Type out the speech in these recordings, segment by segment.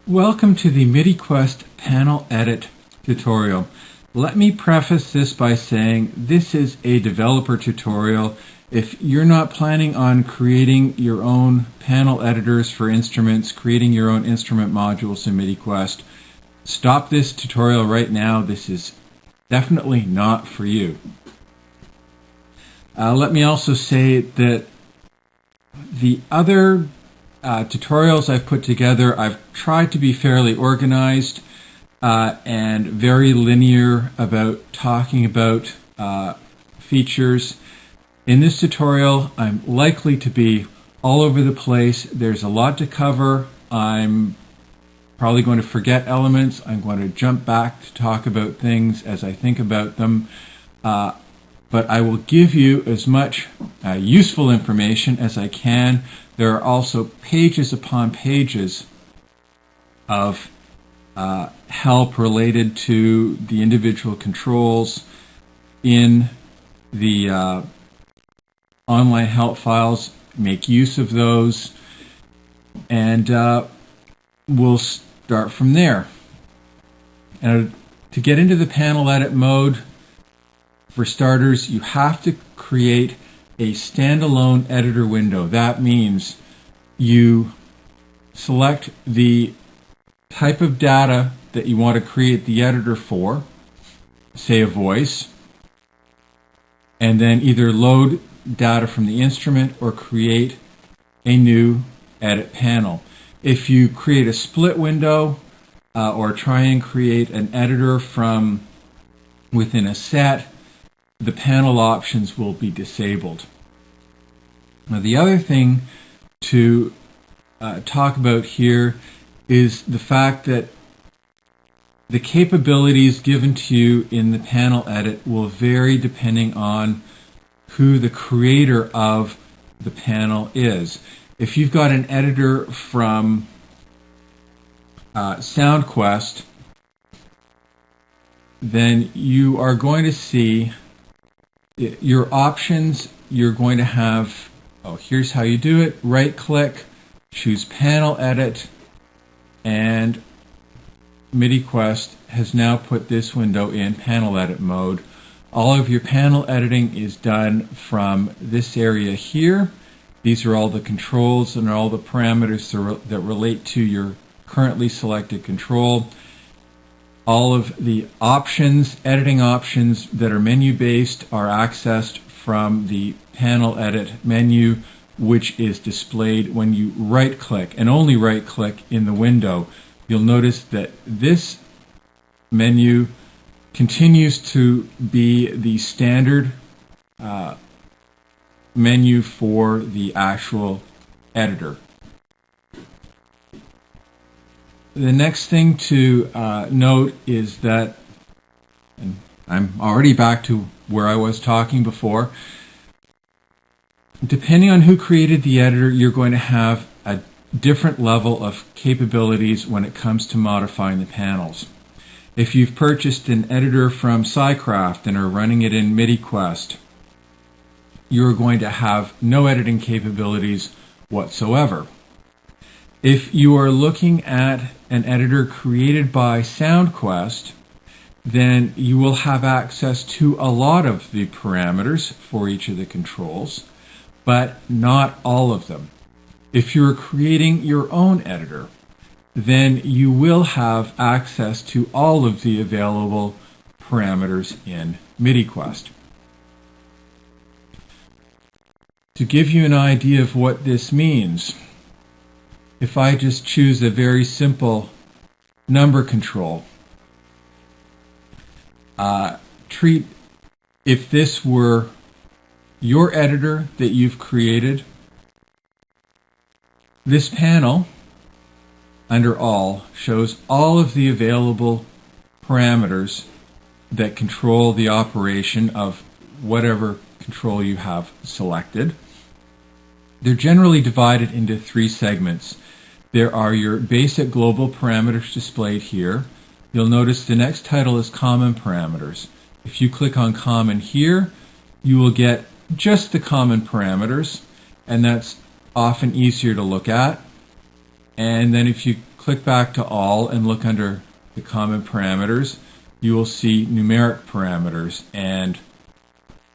Welcome to the Midi Quest Panel Edit tutorial. Let me preface this by saying this is a developer tutorial. If you're not planning on creating your own panel editors for instruments, creating your own instrument modules in Midi Quest, stop this tutorial right now. This is definitely not for you. Let me also say that the other tutorials I've put together, I've tried to be fairly organized and very linear about talking about features. In this tutorial, I'm likely to be all over the place. There's a lot to cover. I'm probably going to forget elements. I'm going to jump back to talk about things as I think about them. But I will give you as much useful information as I can. There are also pages upon pages of help related to the individual controls in the online help files. Make use of those, and we'll start from there. And to get into the panel edit mode, for starters, you have to create a standalone editor window. That means you select the type of data that you want to create the editor for, say a voice, and then either load data from the instrument or create a new edit panel. If you create a split window or try and create an editor from within a set, the panel options will be disabled. Now, the other thing to talk about here is the fact that the capabilities given to you in the panel edit will vary depending on who the creator of the panel is. If you've got an editor from SoundQuest, then you are going to see your options. You're going to have, here's how you do it. Right click, choose panel edit, and Midi Quest has now put this window in panel edit mode. All of your panel editing is done from this area here. These are all the controls and all the parameters that relate to your currently selected control. All of the options, editing options that are menu-based, are accessed from the panel edit menu, which is displayed when you right-click, and only right-click in the window. You'll notice that this menu continues to be the standard menu for the actual editor. The next thing to note is that, and I'm already back to where I was talking before, depending on who created the editor, you're going to have a different level of capabilities when it comes to modifying the panels. If you've purchased an editor from SciCraft and are running it in Midi Quest, you're going to have no editing capabilities whatsoever. If you are looking at an editor created by SoundQuest, then you will have access to a lot of the parameters for each of the controls, but not all of them. If you're creating your own editor, then you will have access to all of the available parameters in Midi Quest. To give you an idea of what this means, if I just choose a very simple number control, treat if this were your editor that you've created, this panel under all shows all of the available parameters that control the operation of whatever control you have selected. They're generally divided into three segments. There are your basic global parameters displayed here. You'll notice the next title is common parameters. If you click on common here, you will get just the common parameters, and that's often easier to look at. And then if you click back to all and look under the common parameters, you will see numeric parameters and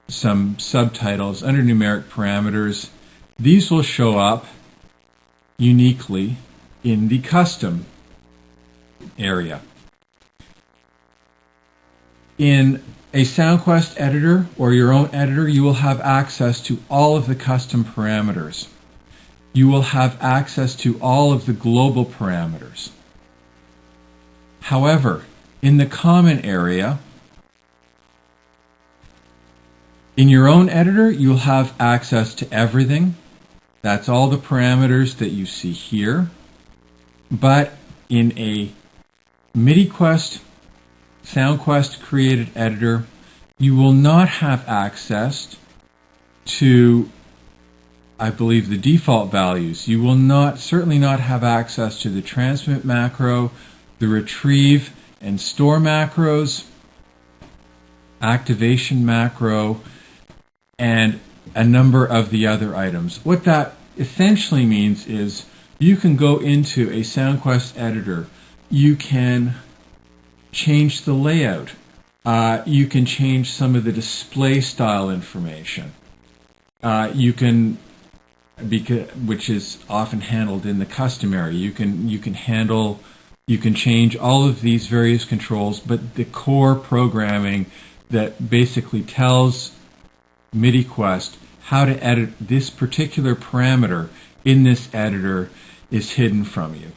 some subtitles under numeric parameters. These will show up uniquely in the custom area. In a SoundQuest editor or your own editor, you will have access to all of the custom parameters. You will have access to all of the global parameters. However, in the common area, in your own editor, you'll have access to everything. That's all the parameters that you see here. But in a Midi Quest, SoundQuest created editor, you will not have access to, I believe, the default values. You will certainly not have access to the transmit macro, the retrieve and store macros, activation macro, and a number of the other items. What that essentially means is you can go into a SoundQuest editor. You can change the layout. You can change some of the display style information. You can, which is often handled in the custom area. You can change all of these various controls, but the core programming that basically tells Midi Quest how to edit this particular parameter in this editor is hidden from you.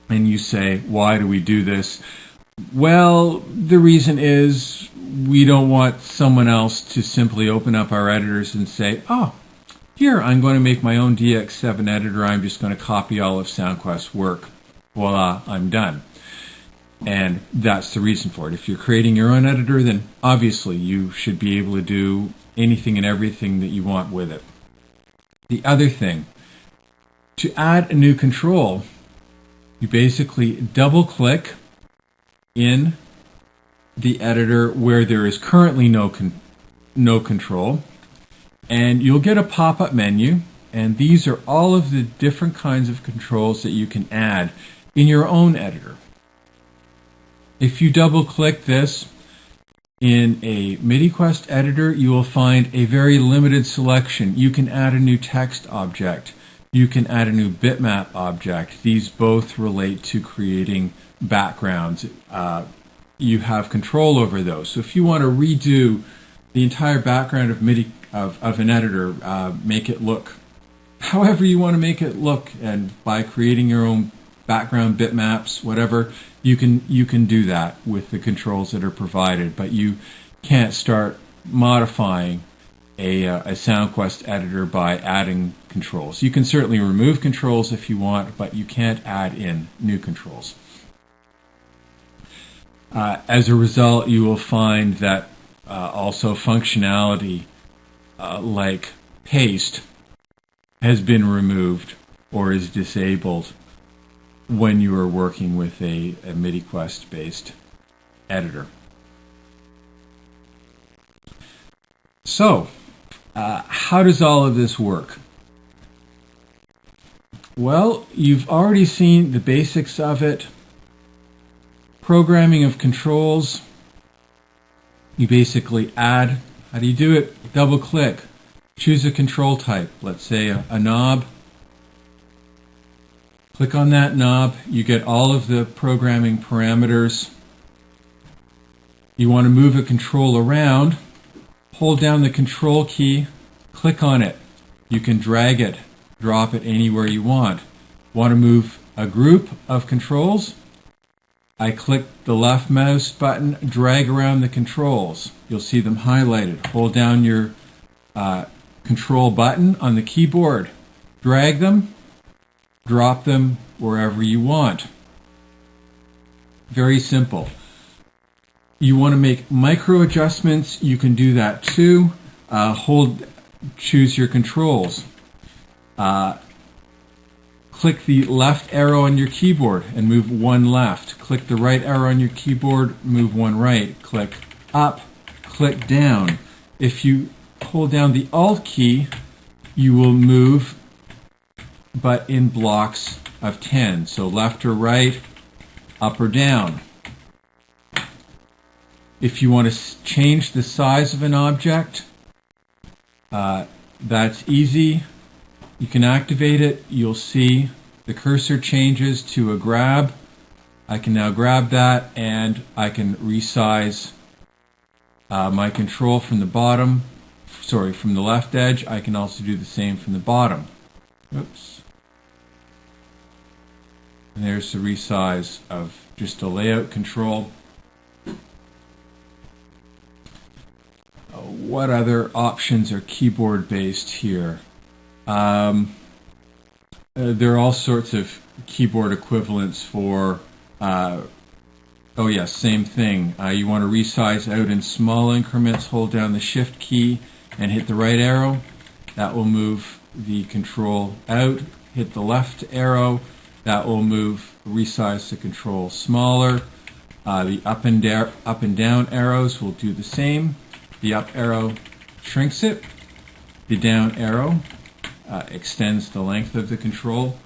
And you say, why do we do this? Well, the reason is we don't want someone else to simply open up our editors and say, oh, here, I'm going to make my own DX7 editor. I'm just going to copy all of SoundQuest's work. Voila, I'm done. And that's the reason for it. If you're creating your own editor, then obviously you should be able to do anything and everything that you want with it. The other thing, to add a new control, you basically double-click in the editor where there is currently no control, and you'll get a pop-up menu, and these are all of the different kinds of controls that you can add in your own editor. If you double-click this in a Midi Quest editor, you will find a very limited selection. You can add a new text object. You can add a new bitmap object. These both relate to creating backgrounds. You have control over those. So if you want to redo the entire background of an editor, make it look however you want to make it look, and by creating your own background bitmaps, whatever, you can do that with the controls that are provided, but you can't start modifying a SoundQuest editor by adding controls. You can certainly remove controls if you want, but you can't add in new controls. As a result, you will find that also functionality like paste has been removed or is disabled when you are working with a Midi Quest based editor. So, how does all of this work? Well, you've already seen the basics of it. Programming of controls. You basically add, how do you do it? Double click. Choose a control type, let's say a knob. Click on that knob, you get all of the programming parameters. You want to move a control around, hold down the control key, click on it. You can drag it, drop it anywhere you want. Want to move a group of controls? I click the left mouse button, drag around the controls. You'll see them highlighted. Hold down your control button on the keyboard. Drag them, drop them wherever you want. Very simple. You want to make micro adjustments, you can do that too. Choose your controls. Click the left arrow on your keyboard and move one left. Click the right arrow on your keyboard, move one right. Click up, click down. If you hold down the Alt key, you will move, but in blocks of 10. So left or right, up or down. If you want to change the size of an object, that's easy. You can activate it. You'll see the cursor changes to a grab. I can now grab that and I can resize my control from the bottom, from the left edge. I can also do the same from the bottom. Oops. And there's the resize of just a layout control. What other options are keyboard based here? There are all sorts of keyboard equivalents for, oh yes, same thing. You want to resize out in small increments, hold down the shift key and hit the right arrow. That will move the control out. Hit the left arrow. That will resize the control smaller. The up and down arrows will do the same. The up arrow shrinks it. The down arrow extends the length of the control.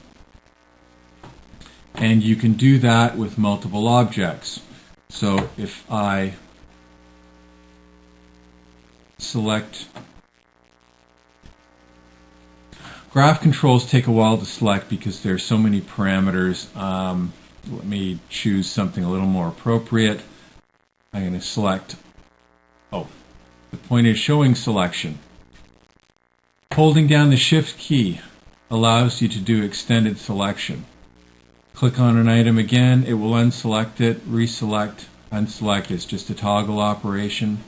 And you can do that with multiple objects. So if I select, graph controls take a while to select because there's so many parameters. Let me choose something a little more appropriate. I'm going to select, the point is showing selection. Holding down the shift key allows you to do extended selection. Click on an item again, it will unselect it, reselect, unselect. It's just a toggle operation.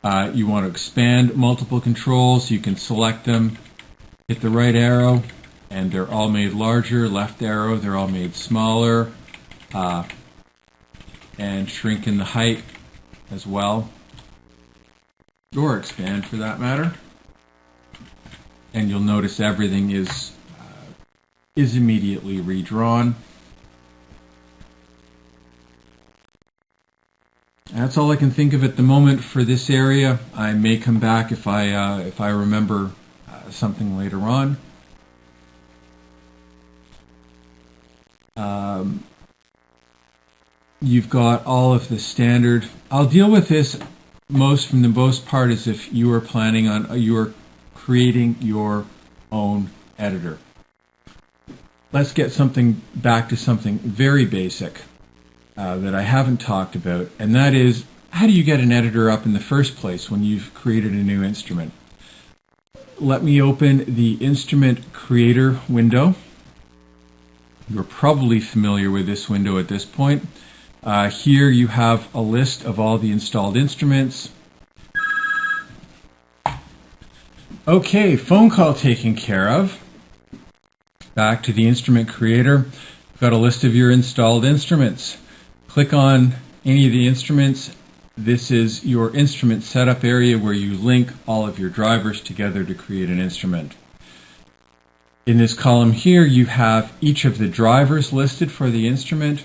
You want to expand multiple controls, you can select them, hit the right arrow, and they're all made larger. Left arrow, they're all made smaller, and shrink in the height as well, or expand for that matter. And you'll notice everything is immediately redrawn. That's all I can think of at the moment for this area. I may come back if I remember something later on. You've got all of the standard. I'll deal with this for the most part as if you are planning on creating your own editor. Let's get back to something very basic that I haven't talked about, and that is, how do you get an editor up in the first place when you've created a new instrument? Let me open the Instrument Creator window. You're probably familiar with this window at this point. Here you have a list of all the installed instruments. Okay, phone call taken care of. Back to the Instrument Creator. You've got a list of your installed instruments. Click on any of the instruments. This is your instrument setup area where you link all of your drivers together to create an instrument. In this column here, you have each of the drivers listed for the instrument.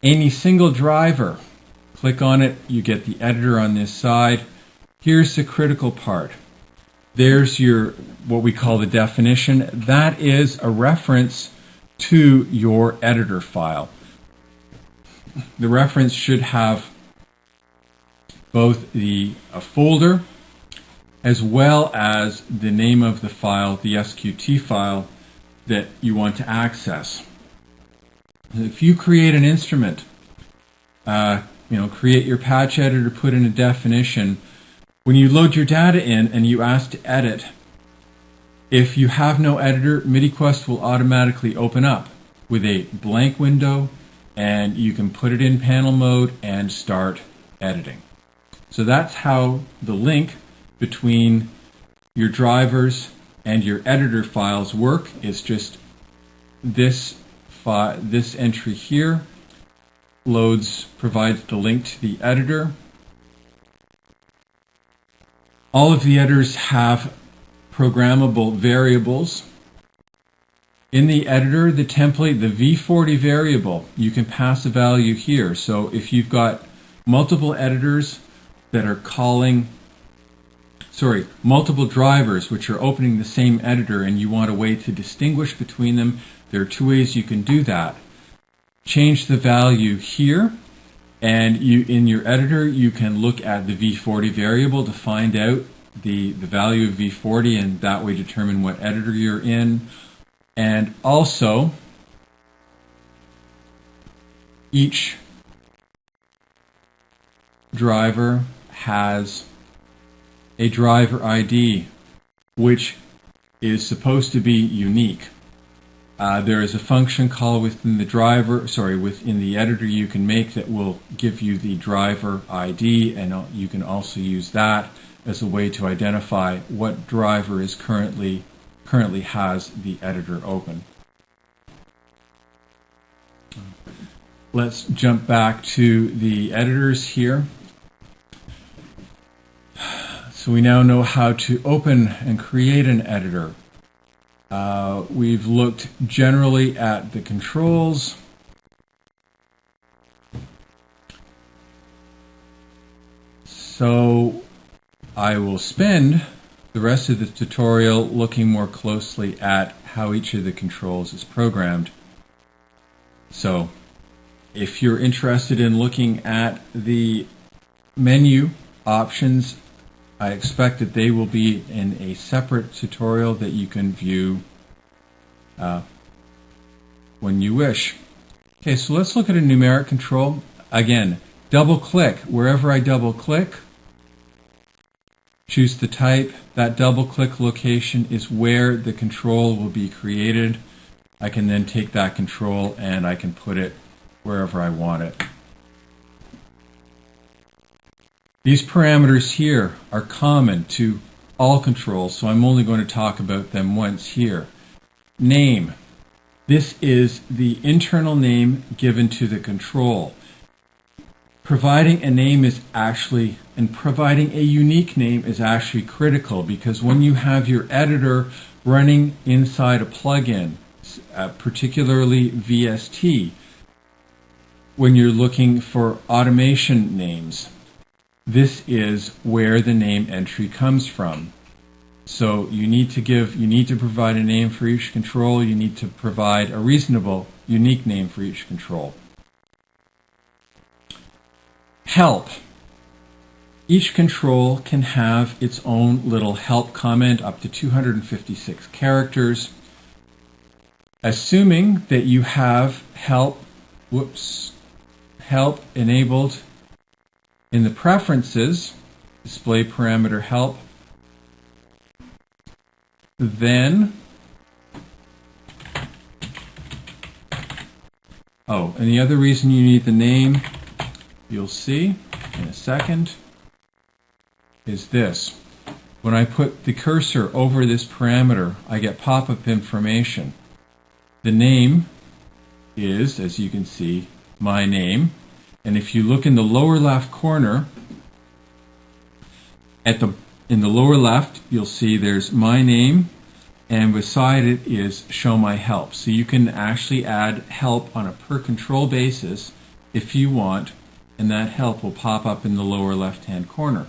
Any single driver, click on it, you get the editor on this side. Here's the critical part. There's what we call the definition. That is a reference to your editor file. The reference should have both a folder as well as the name of the file, the SQT file that you want to access. If you create an instrument, create your patch editor, put in a definition, when you load your data in and you ask to edit, if you have no editor, Midi Quest will automatically open up with a blank window, and you can put it in panel mode and start editing. So that's how the link between your drivers and your editor files work. It's just this entry here provides the link to the editor. All of the editors have programmable variables. In the editor, the template, the V40 variable, you can pass a value here. So if you've got multiple editors that are calling multiple drivers which are opening the same editor and you want a way to distinguish between them, there are two ways you can do that. Change the value here, and in your editor you can look at the V40 variable to find out the value of V40 and that way determine what editor you're in. And also, each driver has a driver ID which is supposed to be unique. There is a function call within within the editor you can make that will give you the driver ID, and you can also use that as a way to identify what driver is currently has the editor open. Let's jump back to the editors here. So we now know how to open and create an editor. We've looked generally at the controls. So I will spend the rest of the tutorial looking more closely at how each of the controls is programmed. So if you're interested in looking at the menu options, I expect that they will be in a separate tutorial that you can view when you wish. Okay, so let's look at a numeric control. Again, double click. Wherever I double click, choose the type. That double click location is where the control will be created. I can then take that control and I can put it wherever I want it. These parameters here are common to all controls, so I'm only going to talk about them once here. Name. This is the internal name given to the control. Providing a name is actually, and providing a unique name is actually critical, because when you have your editor running inside a plugin, particularly VST, when you're looking for automation names, this is where the name entry comes from. So you need to provide a name for each control. You need to provide a reasonable, unique name for each control. Help. Each control can have its own little help comment up to 256 characters. Assuming that you have help enabled in the preferences, display parameter help, then, and the other reason you need the name, you'll see in a second, is this. When I put the cursor over this parameter, I get pop-up information. The name is, as you can see, my name. And if you look in the lower left corner, in the lower left, you'll see there's my name, and beside it is show my help. So you can actually add help on a per control basis if you want, and that help will pop up in the lower left-hand corner.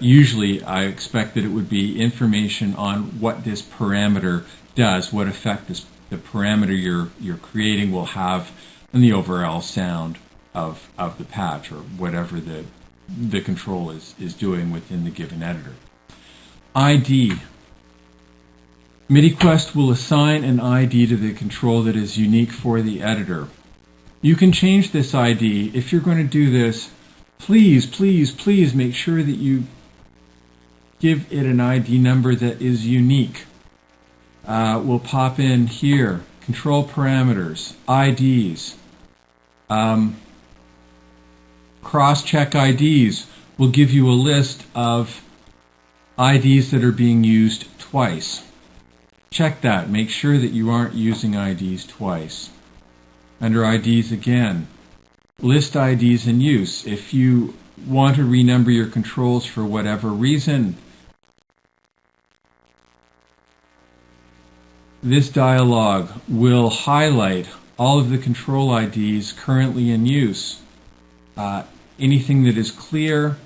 Usually, I expect that it would be information on what this parameter does, what effect the parameter you're creating will have on the overall sound of the patch, or whatever the control is doing within the given editor. ID. Midi Quest will assign an ID to the control that is unique for the editor. You can change this ID. If you're going to do this, please make sure that you give it an ID number that is unique. We'll pop in here, control parameters, IDs. Cross-check IDs will give you a list of IDs that are being used twice. Check that. Make sure that you aren't using IDs twice. Under IDs again, list IDs in use. If you want to renumber your controls for whatever reason, this dialog will highlight all of the control IDs currently in use. Anything that is clear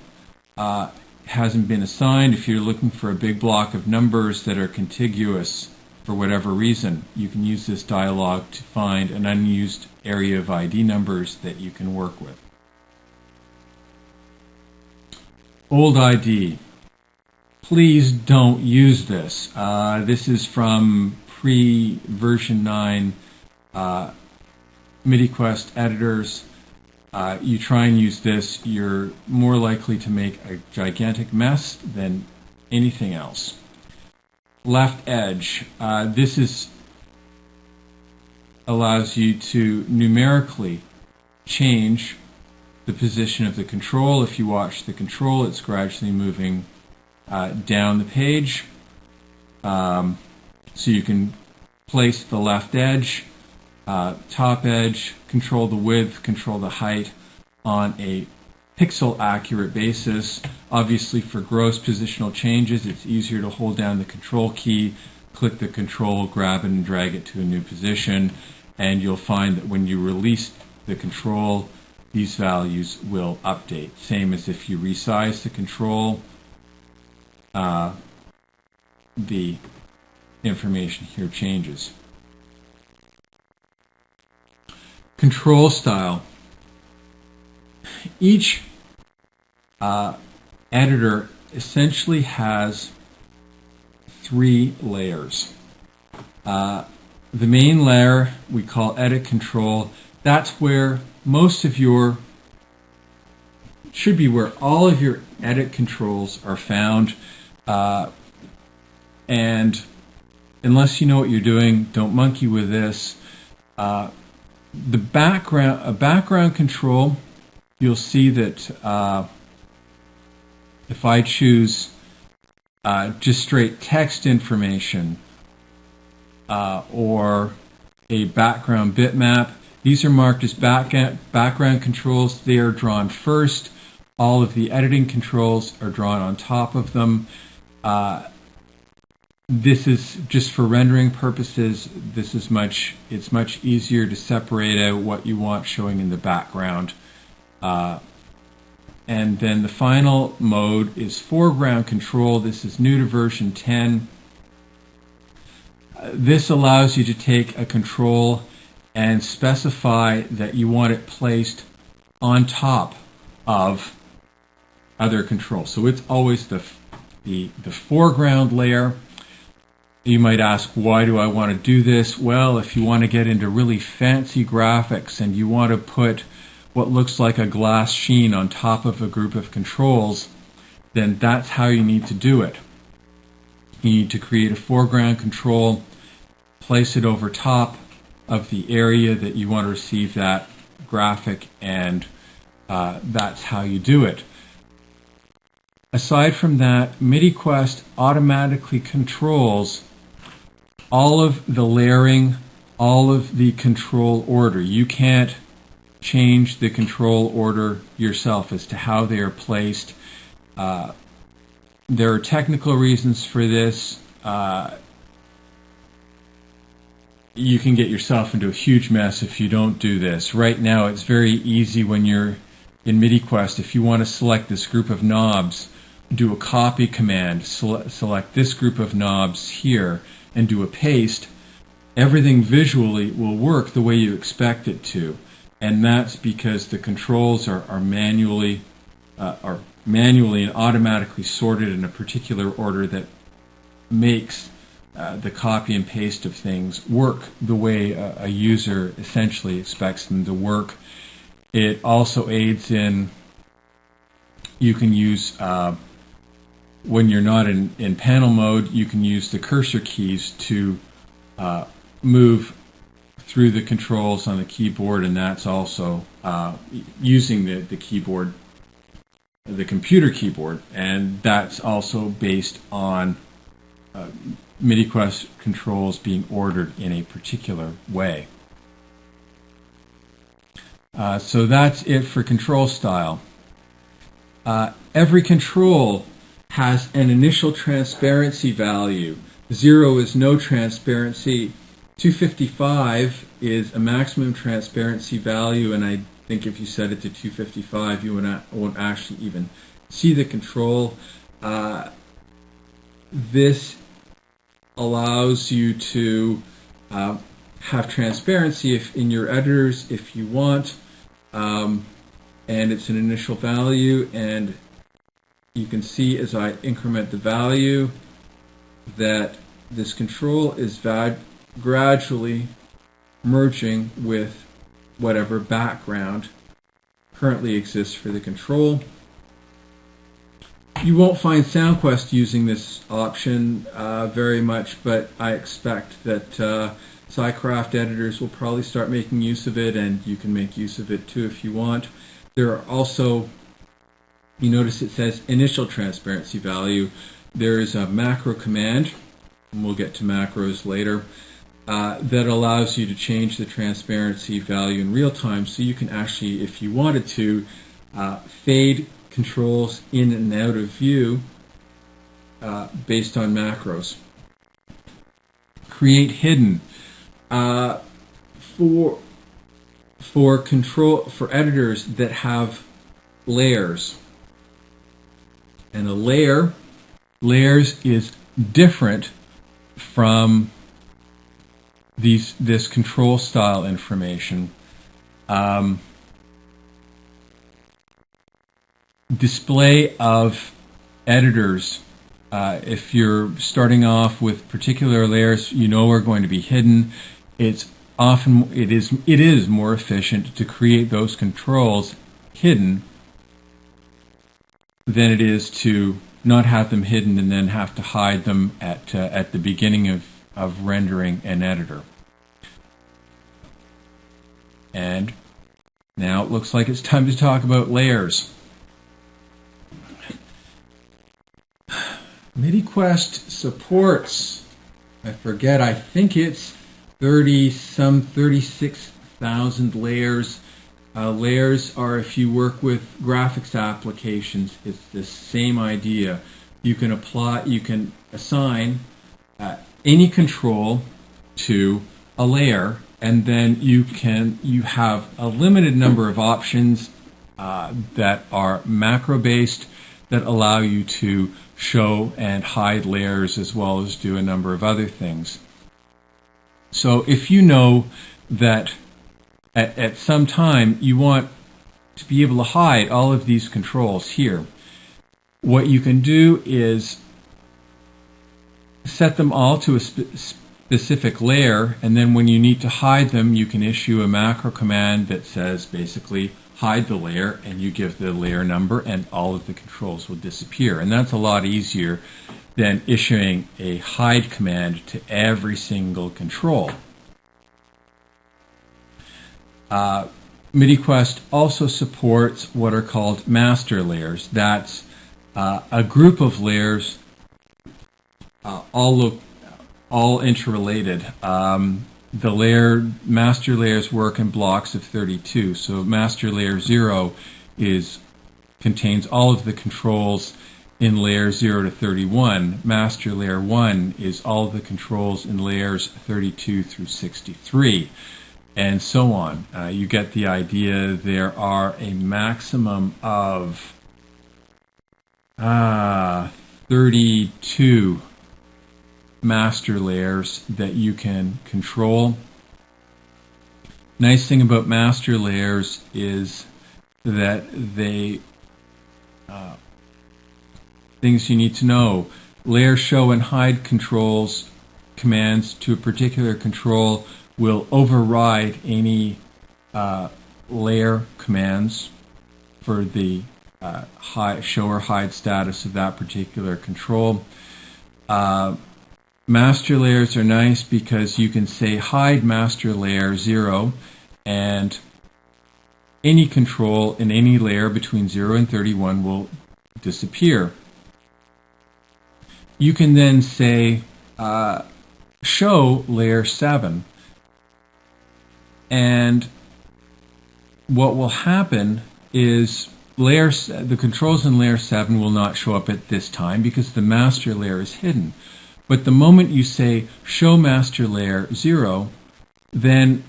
hasn't been assigned, if you're looking for a big block of numbers that are contiguous for whatever reason, you can use this dialog to find an unused area of ID numbers that you can work with. Old ID. Please don't use this. This is from pre-version 9 Midi Quest editors. You try and use this, you're more likely to make a gigantic mess than anything else. Left edge. This allows you to numerically change the position of the control. If you watch the control, it's gradually moving down the page. So you can place the left edge, top edge, control the width, control the height on a pixel accurate basis. Obviously for gross positional changes, it's easier to hold down the control key, click the control, grab it and drag it to a new position, and you'll find that when you release the control, these values will update. Same as if you resize the control, the information here changes. Control style. Each editor essentially has 3 layers. The main layer we call edit control. That's where most of your, should be where all of your edit controls are found. And unless you know what you're doing, don't monkey with this. A background control, you'll see that if I choose just straight text information or a background bitmap, these are marked as background controls. They are drawn first. All of the editing controls are drawn on top of them. This is just for rendering purposes. It's much easier to separate out what you want showing in the background. And then the final mode is foreground control. This is new to version 10. This allows you to take a control and specify that you want it placed on top of other controls. So it's always the foreground layer. You might ask, why do I want to do this? Well, if you want to get into really fancy graphics and you want to put what looks like a glass sheen on top of a group of controls, then that's how you need to do it. You need to create a foreground control, place it over top of the area that you want to receive that graphic, and that's how you do it. Aside from that, Midi Quest automatically controls all of the layering, all of the control order. You can't change the control order yourself as to how they are placed. There are technical reasons for this. You can get yourself into a huge mess if you don't do this. Right now, it's very easy when you're in Midi Quest. If you want to select this group of knobs, do a copy command, select this group of knobs here, and do a paste. Everything visually will work the way you expect it to. And that's because the controls are manually and automatically sorted in a particular order that makes the copy and paste of things work the way a user essentially expects them to work. It also aids in, you can use, when you're not in panel mode, you can use the cursor keys to move through the controls on the keyboard, and that's also using the keyboard, the computer keyboard, and that's also based on Midi Quest controls being ordered in a particular way. So that's it for control style. Every control has an initial transparency value. 0 is no transparency. 255 is a maximum transparency value, and I think if you set it to 255, you won't actually even see the control. This allows you to have transparency in your editors if you want, and it's an initial value, and you can see as I increment the value that this control is gradually merging with whatever background currently exists for the control. You won't find SoundQuest using this option very much, but I expect that SciCraft editors will probably start making use of it, and you can make use of it too if you want. There are also, you notice it says initial transparency value. There is a macro command, and we'll get to macros later, that allows you to change the transparency value in real time, so you can actually, if you wanted to, fade controls in and out of view based on macros. Create hidden. For editors that have layers. And layers is different from this control style information. Display of editors. If you're starting off with particular layers, you know are going to be hidden. It is more efficient to create those controls hidden than it is to not have them hidden and then have to hide them at the beginning of rendering an editor. And now it looks like it's time to talk about layers. Midi Quest supports, I think it's 36,000 layers. Layers are, if you work with graphics applications, it's the same idea. You can assign any control to a layer, and then you have a limited number of options that are macro based that allow you to show and hide layers as well as do a number of other things. So if you know that at some time you want to be able to hide all of these controls here, what you can do is set them all to a specific layer, and then when you need to hide them, you can issue a macro command that says basically hide the layer, and you give the layer number, and all of the controls will disappear. And that's a lot easier than issuing a hide command to every single control. Midi Quest also supports what are called master layers. That's a group of layers, all interrelated. The master layers work in blocks of 32. So master layer 0 contains all of the controls in layers 0 to 31. Master layer 1 is all of the controls in layers 32 through 63, and so on. You get the idea. There are a maximum of 32 master layers that you can control. Nice thing about master layers is that they things you need to know. Layer show and hide controls commands to a particular control will override any layer commands for the show or hide status of that particular control. Master layers are nice because you can say hide master layer 0, and any control in any layer between 0 and 31 will disappear. You can then say show layer 7, and what will happen is the controls in layer 7 will not show up at this time because the master layer is hidden. But the moment you say show master layer 0, then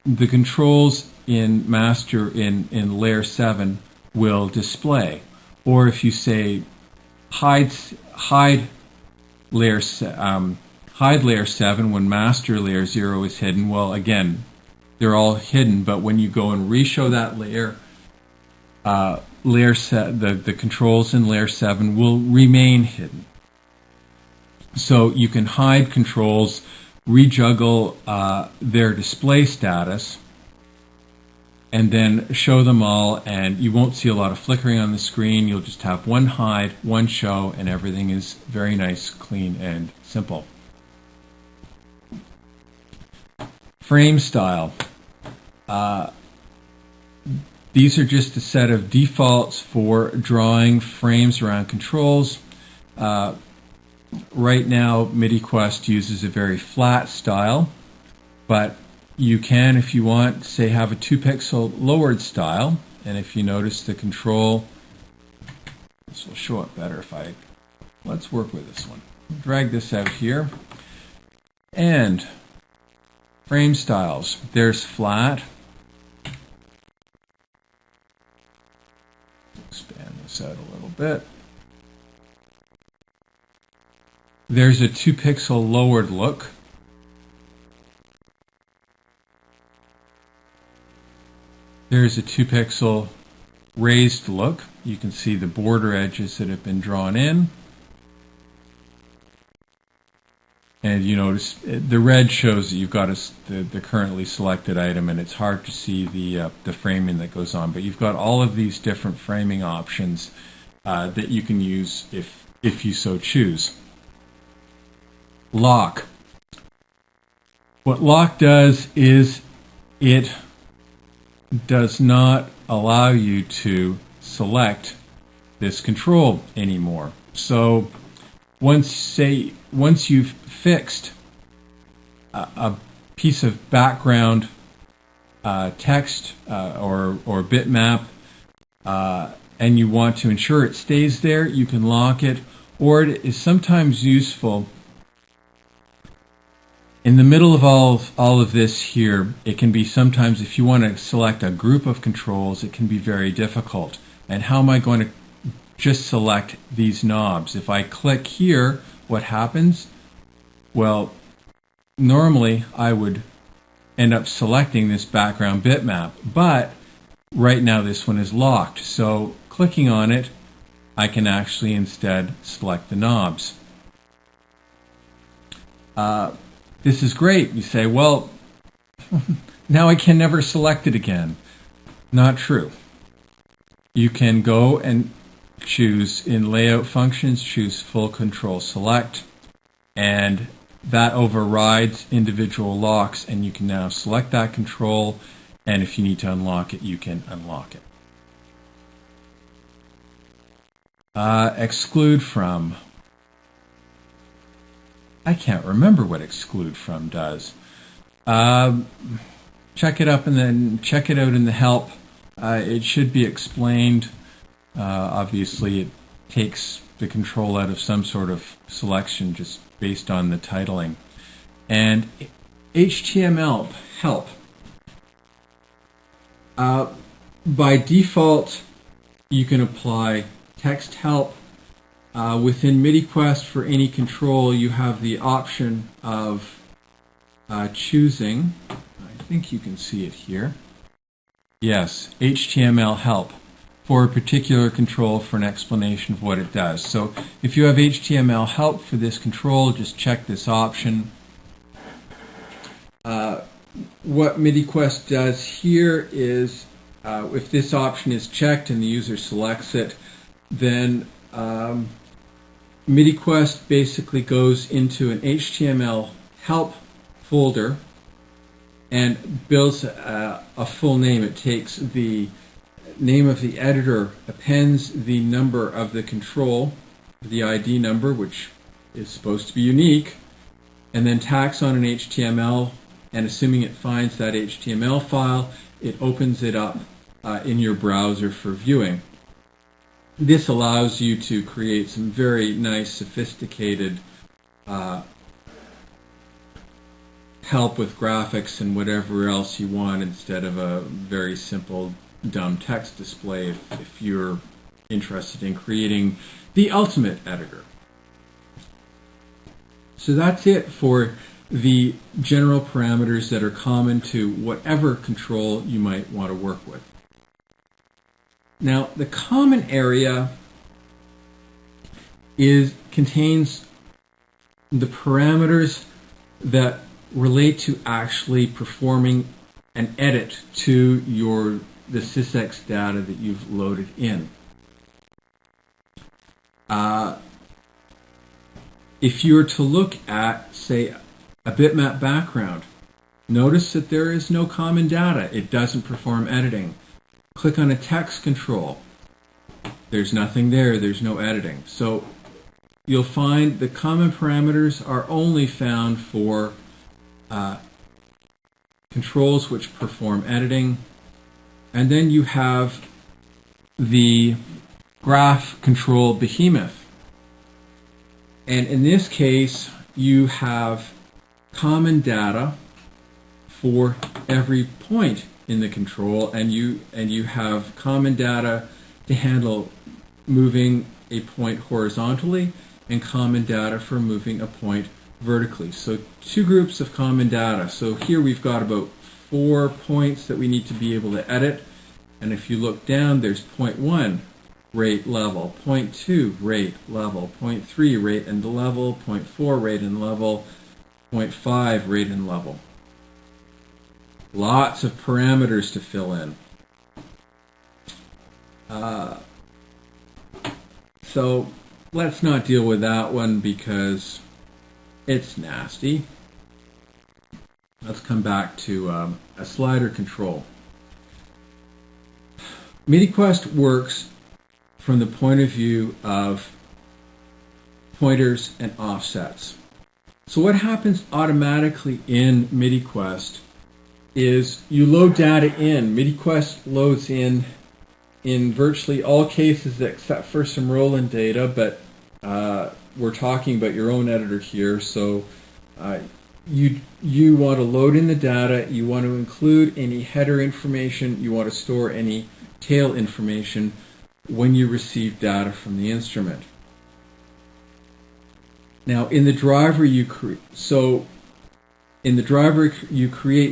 the controls in layer 7 will display. or if you say hide layer hide layer 7 when master layer 0 is hidden, well, again, they're all hidden, but when you go and reshow that layer, the controls in layer 7 will remain hidden. So you can hide controls, rejuggle their display status, and then show them all, and you won't see a lot of flickering on the screen. You'll just have one hide, one show, and everything is very nice, clean, and simple. Frame style. These are just a set of defaults for drawing frames around controls. Right now, Midi Quest uses a very flat style, but you can, if you want, say have a 2-pixel lowered style. And if you notice the control, this will show up better if let's work with this one. Drag this out here. And frame styles. There's flat. Expand this out a little bit. There's a 2-pixel lowered look. There's a 2-pixel raised look. You can see the border edges that have been drawn in. And you notice the red shows that you've got the currently selected item, and it's hard to see the framing that goes on. But you've got all of these different framing options that you can use if you so choose. Lock. What lock does is it does not allow you to select this control anymore. So once you've fixed a piece of background text or bitmap and you want to ensure it stays there, you can lock it, or it is sometimes useful in the middle of all of this here. It can be sometimes, if you want to select a group of controls, it can be very difficult. And how am I going to just select these knobs? If I click here, what happens? Well, normally I would end up selecting this background bitmap, but right now this one is locked. So clicking on it, I can actually instead select the knobs. This is great. You say, well, now I can never select it again. Not true. You can go and choose in layout functions, choose full control select, and that overrides individual locks, and you can now select that control, and if you need to unlock it, you can unlock it. Exclude from. I can't remember what exclude from does. Check it up and then check it out in the help. It should be explained. Obviously, it takes the control out of some sort of selection just based on the titling. And HTML help. By default, you can apply text help. Within Midi Quest, for any control, you have the option of choosing, I think you can see it here, yes, HTML help for a particular control for an explanation of what it does. So if you have HTML help for this control, just check this option. What Midi Quest does here is, if this option is checked and the user selects it, then Midi Quest basically goes into an HTML help folder and builds a full name. It takes the name of the editor, appends the number of the control, the ID number, which is supposed to be unique, and then tacks on an HTML, and assuming it finds that HTML file, it opens it up in your browser for viewing. This allows you to create some very nice, sophisticated help with graphics and whatever else you want instead of a very simple, dumb text display if you're interested in creating the ultimate editor. So that's it for the general parameters that are common to whatever control you might want to work with. Now, the common area contains the parameters that relate to actually performing an edit to the sysx data that you've loaded in. If you were to look at, say, a bitmap background, notice that there is no common data. It doesn't perform editing. Click on a text control. There's nothing there. There's no editing. So you'll find the common parameters are only found for controls which perform editing. And then you have the graph control behemoth. And in this case, you have common data for every point in the control, and you have common data to handle moving a point horizontally and common data for moving a point vertically. So two groups of common data. So here we've got about 4 points that we need to be able to edit. And if you look down, there's point 1, rate level, point 2, rate level, point 3, rate and level, point 4, rate and level, point 5, rate and level. Lots of parameters to fill in. So let's not deal with that one because it's nasty. Let's come back to a slider control. Midi Quest works from the point of view of pointers and offsets. So what happens automatically in Midi Quest is you load data in. Midi Quest loads in virtually all cases except for some roll-in data, but we're talking about your own editor here. So you want to load in the data, you want to include any header information, you want to store any tail information when you receive data from the instrument. Now in the driver you create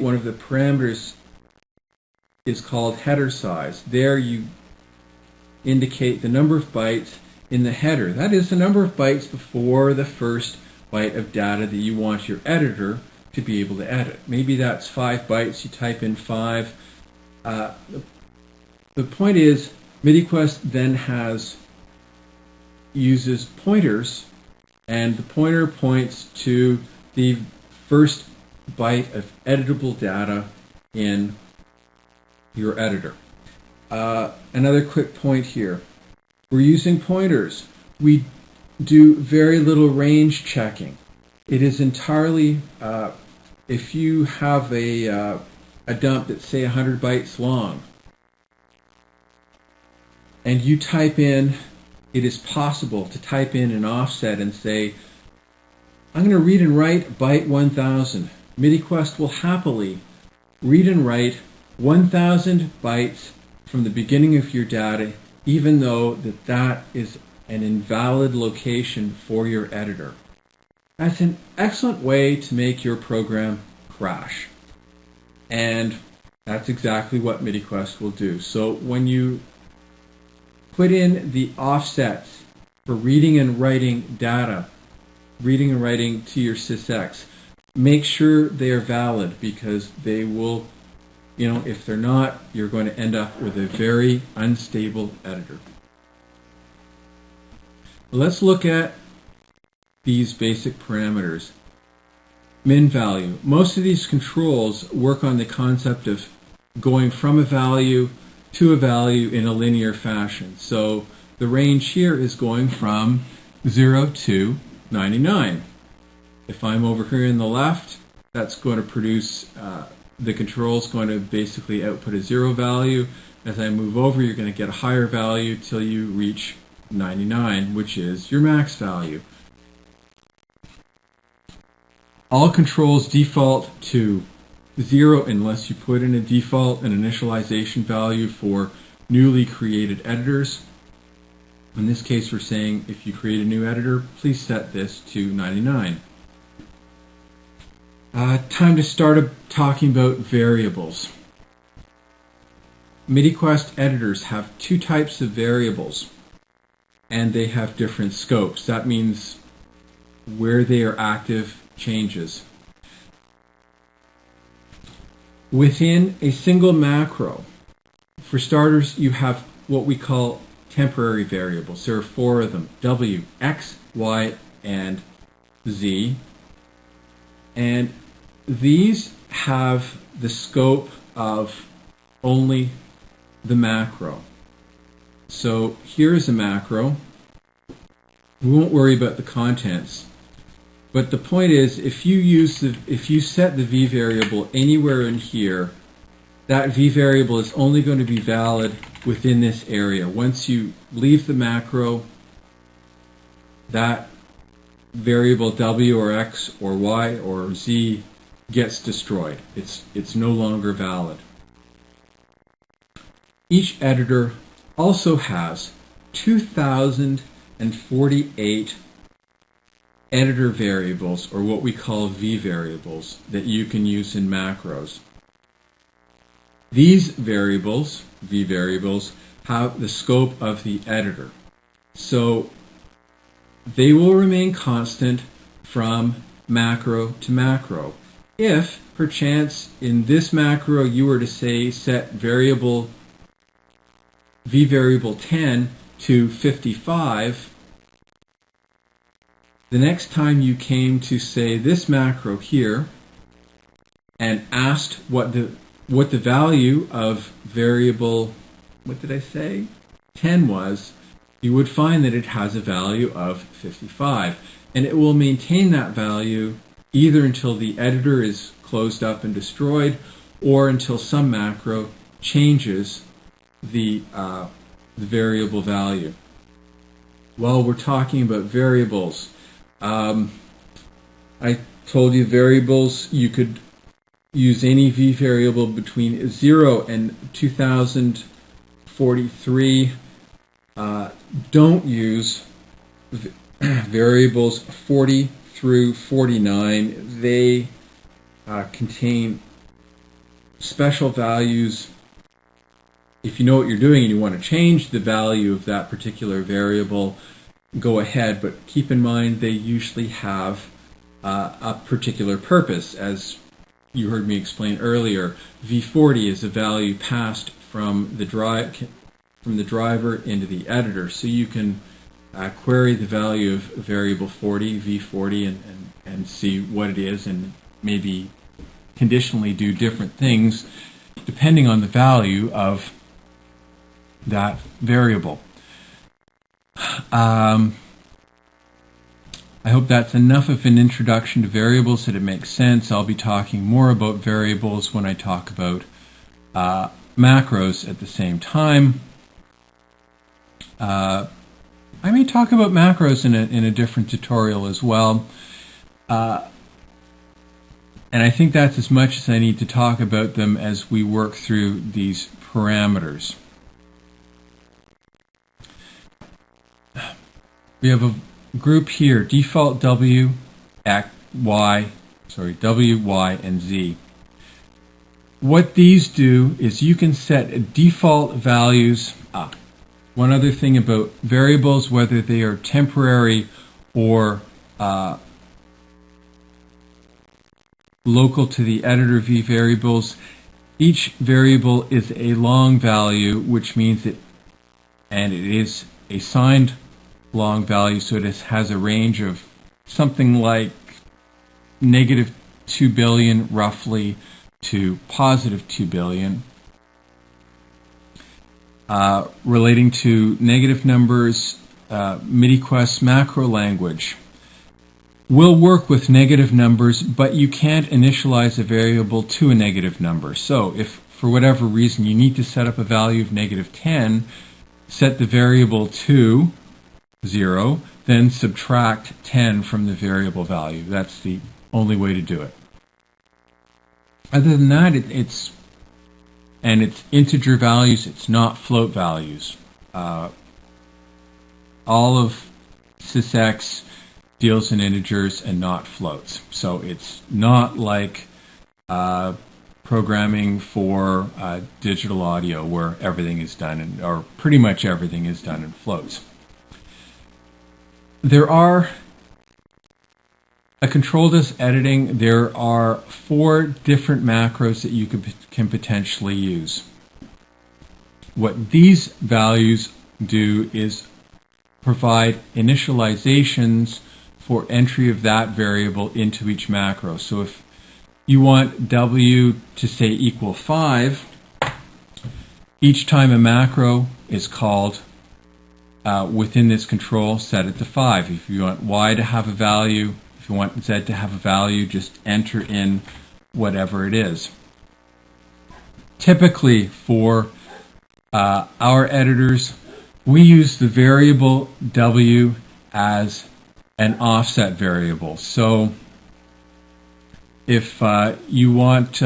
one of the parameters is called header size. There you indicate the number of bytes in the header. That is the number of bytes before the first byte of data that you want your editor to be able to edit. Maybe that's 5 bytes, you type in 5. The point is, Midi Quest then uses pointers, and the pointer points to the first byte of editable data in your editor. Another quick point here. We're using pointers. We do very little range checking. It is entirely, if you have a dump that's say 100 bytes long, and you type in, it is possible to type in an offset and say, I'm going to read and write byte 1000. Midi Quest will happily read and write 1000 bytes from the beginning of your data, even though that is an invalid location for your editor. That's an excellent way to make your program crash. And that's exactly what Midi Quest will do. So when you put in the offsets for reading and writing data, reading and writing to your sysx, make sure they are valid, because they will, if they're not, you're going to end up with a very unstable editor. Let's look at these basic parameters. Min value. Most of these controls work on the concept of going from a value to a value in a linear fashion. So the range here is going from 0 to 99. If I'm over here in the left, that's going to produce, the control is going to basically output a 0 value. As I move over, you're going to get a higher value till you reach 99, which is your max value. All controls default to 0 unless you put in a default and initialization value for newly created editors. In this case, we're saying if you create a new editor, please set this to 99. Time to start talking about variables. Midi Quest editors have two types of variables, and they have different scopes. That means where they are active changes. Within a single macro, for starters, you have what we call temporary variables. There are four of them: W, X, Y, and Z. And these have the scope of only the macro. So here's a macro. We won't worry about the contents. But the point is, if you set the V variable anywhere in here, that V variable is only going to be valid within this area. Once you leave the macro, that variable W or X or Y or Z gets destroyed. It's no longer valid. Each editor also has 2,048 editor variables, or what we call V variables, that you can use in macros. These variables, V variables, have the scope of the editor. So they will remain constant from macro to macro. If, perchance, in this macro you were to say set variable V variable 10 to 55, the next time you came to say this macro here and asked what the value of variable, what did I say, 10 was, you would find that it has a value of 55. And it will maintain that value either until the editor is closed up and destroyed, or until some macro changes the variable value. While we're talking about variables, I told you variables, you could use any V variable between 0 and 2043. Don't use variables 40 through 49. They contain special values. If you know what you're doing and you want to change the value of that particular variable, go ahead, but keep in mind they usually have a particular purpose. As you heard me explain earlier, V40 is a value passed from the driver into the editor. So you can query the value of variable 40, V40, and see what it is, and maybe conditionally do different things depending on the value of that variable. I hope that's enough of an introduction to variables that it makes sense. I'll be talking more about variables when I talk about macros at the same time. I may talk about macros in a different tutorial as well. And I think that's as much as I need to talk about them as we work through these parameters. We have a group here, default W, Y, and Z. What these do is you can set default values. One other thing about variables, whether they are temporary or local to the editor V variables, each variable is a long value, which means it is a signed long value, so it has a range of something like -2 billion roughly to +2 billion. Relating to negative numbers, Midi Quest macro language will work with negative numbers, but you can't initialize a variable to a negative number. So if for whatever reason you need to set up a value of -10, set the variable to 0, then subtract 10 from the variable value. That's the only way to do it. Other than that, it's integer values, it's not float values. all of sysx deals in integers and not floats. So it's not like programming for digital audio where everything is done, or pretty much everything is done in floats. There are a controlled editing. There are 4 different macros that you can potentially use. What these values do is provide initializations for entry of that variable into each macro. So if you want W to say equal 5, each time a macro is called within this control, set it to 5. If you want Y to have a value, if you want Z to have a value, just enter in whatever it is. Typically for our editors, we use the variable W as an offset variable. So if you want,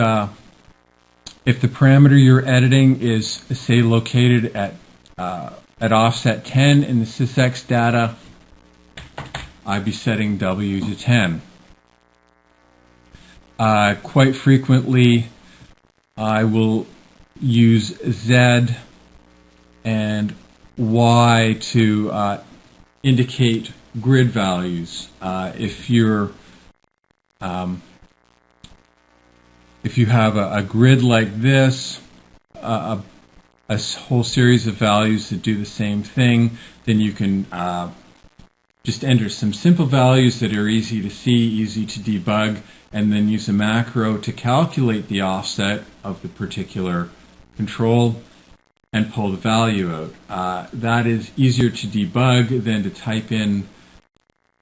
if the parameter you're editing is, say, located at offset 10 in the sysx data, I'd be setting W to 10. Quite frequently, I will use Z and Y to indicate grid values. If you have a grid like this, a whole series of values that do the same thing, then you can just enter some simple values that are easy to see, easy to debug, and then use a macro to calculate the offset of the particular control and pull the value out. That is easier to debug than to type in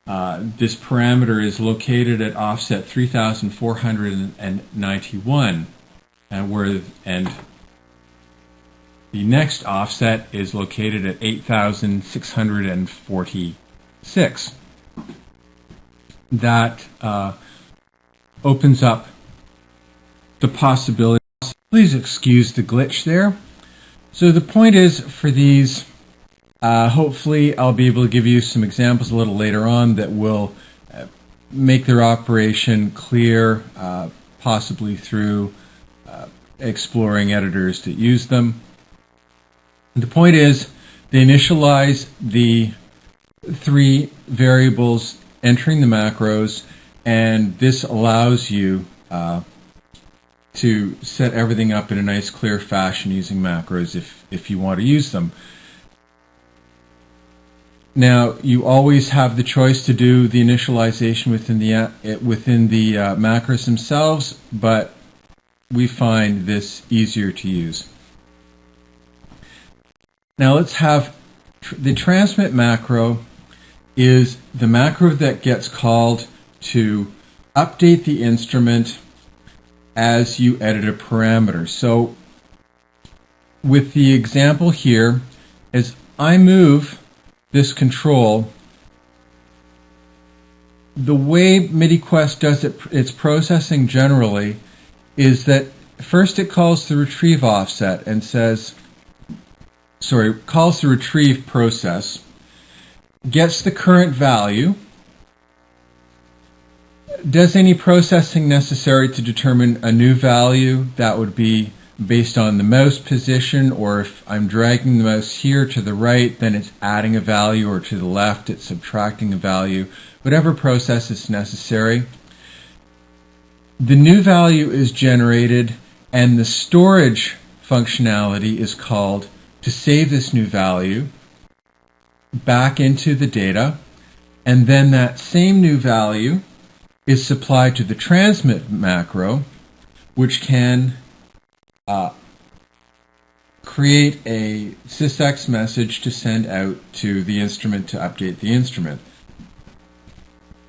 this parameter is located at offset 3491, and the next offset is located at 8646. That opens up the possibility. Please excuse the glitch there. So the point is, for these, hopefully I'll be able to give you some examples a little later on that will make their operation clear, possibly through exploring editors that use them. The point is, they initialize the 3 variables entering the macros, and this allows you to set everything up in a nice clear fashion using macros if you want to use them. Now, you always have the choice to do the initialization within the macros themselves, but we find this easier to use. Now let's have the transmit macro is the macro that gets called to update the instrument as you edit a parameter. So with the example here, as I move this control, the way Midi Quest does its processing generally is that first it calls the retrieve offset and says, calls the retrieve process, gets the current value, does any processing necessary to determine a new value. That would be based on the mouse position, or if I'm dragging the mouse here to the right, then it's adding a value, or to the left, it's subtracting a value. Whatever process is necessary. The new value is generated, and the storage functionality is called to save this new value back into the data, and then that same new value is supplied to the transmit macro, which can create a sysx message to send out to the instrument to update the instrument.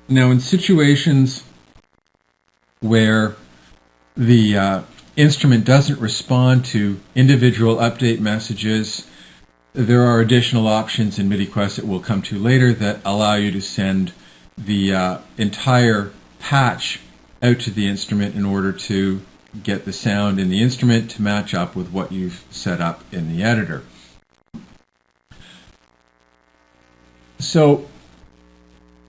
Now, in situations where the instrument doesn't respond to individual update messages, there are additional options in Midi Quest that we'll come to later that allow you to send the entire patch out to the instrument in order to get the sound in the instrument to match up with what you've set up in the editor. So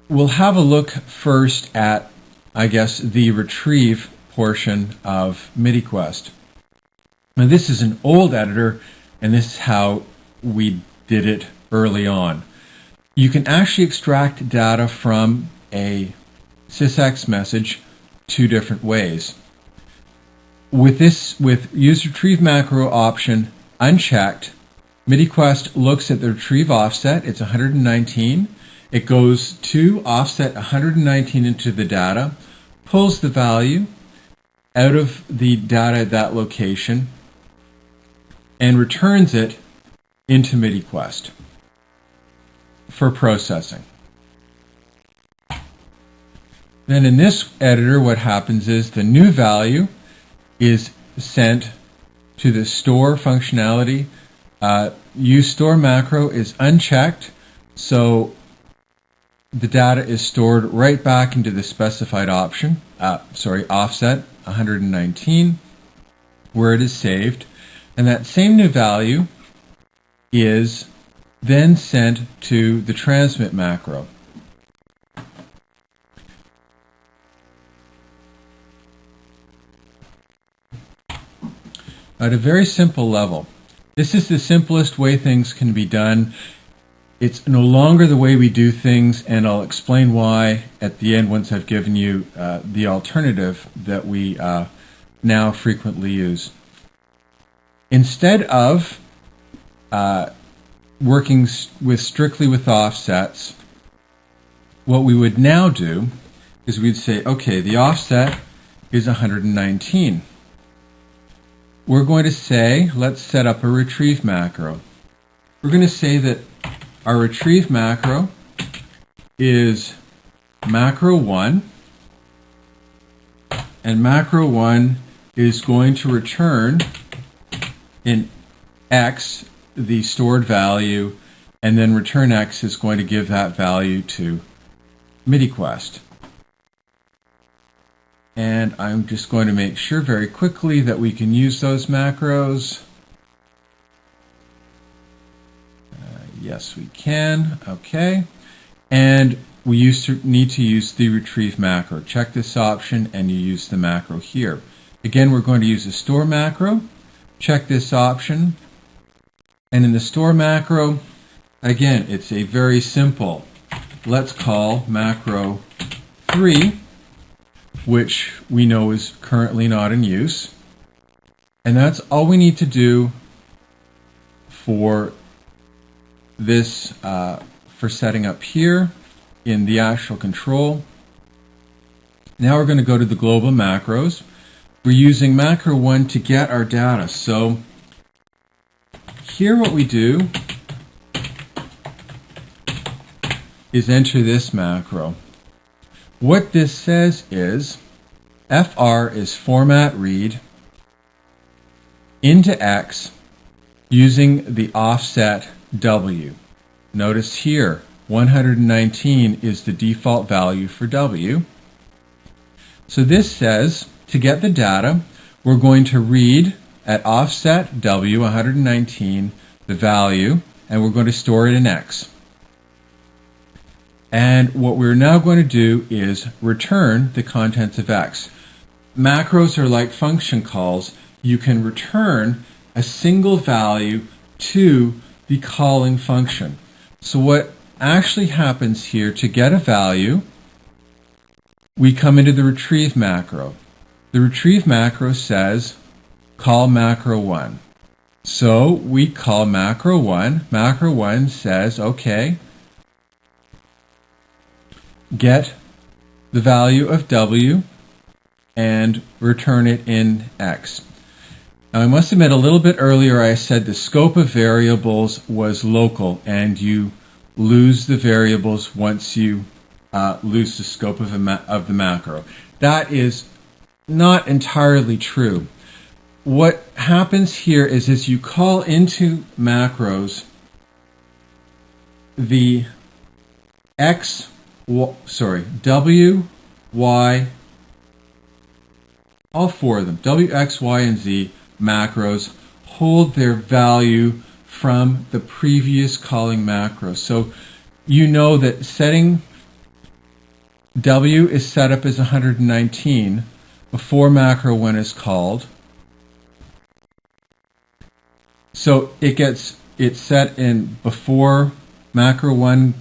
we'll have a look first at, I guess, the retrieve portion of Midi Quest. Now this is an old editor, and this is how we did it early on. You can actually extract data from a sysx message two different ways. With use retrieve macro option unchecked, Midi Quest looks at the retrieve offset. It's 119. It goes to offset 119 into the data, pulls the value out of the data at that location, and returns it into Midi Quest for processing. Then in this editor, what happens is the new value is sent to the store functionality. Use store macro is unchecked, so the data is stored right back into the specified option, offset 119, where it is saved. And that same new value is then sent to the transmit macro. At a very simple level, this is the simplest way things can be done. It's no longer the way we do things, and I'll explain why at the end once I've given you the alternative that we now frequently use. Instead of working strictly with offsets, what we would now do is we'd say, okay, the offset is 119. We're going to say, let's set up a retrieve macro. We're going to say that our retrieve macro is macro 1, and macro 1 is going to return in X the stored value, and then return X is going to give that value to Midi Quest. And I'm just going to make sure very quickly that we can use those macros. Yes, we can. Okay. And we need to use the retrieve macro. Check this option and you use the macro here. Again, we're going to use the store macro. Check this option. And in the store macro, again, it's a very simple, let's call macro 3, which we know is currently not in use. And that's all we need to do for this, for setting up here in the actual control. Now we're going to go to the global macros. We're using macro 1 to get our data. So here what we do is enter this macro. What this says is FR is format read into X using the offset W. Notice here 119 is the default value for W. So this says to get the data, we're going to read at offset W 119 the value, and we're going to store it in X. And what we're now going to do is return the contents of X. Macros are like function calls. You can return a single value to the calling function. So what actually happens here, to get a value, we come into the retrieve macro. The retrieve macro says call macro 1. So we call macro 1. Macro 1 says, okay, get the value of W and return it in X. Now I must admit, a little bit earlier I said the scope of variables was local, and you lose the variables once you lose the scope of the macro. That is not entirely true. What happens here is as you call into macros, the W, Y, all four of them, W, X, Y, and Z macros hold their value from the previous calling macro. So you know that setting W is set up as 119 before macro 1 is called. So it's set in before macro 1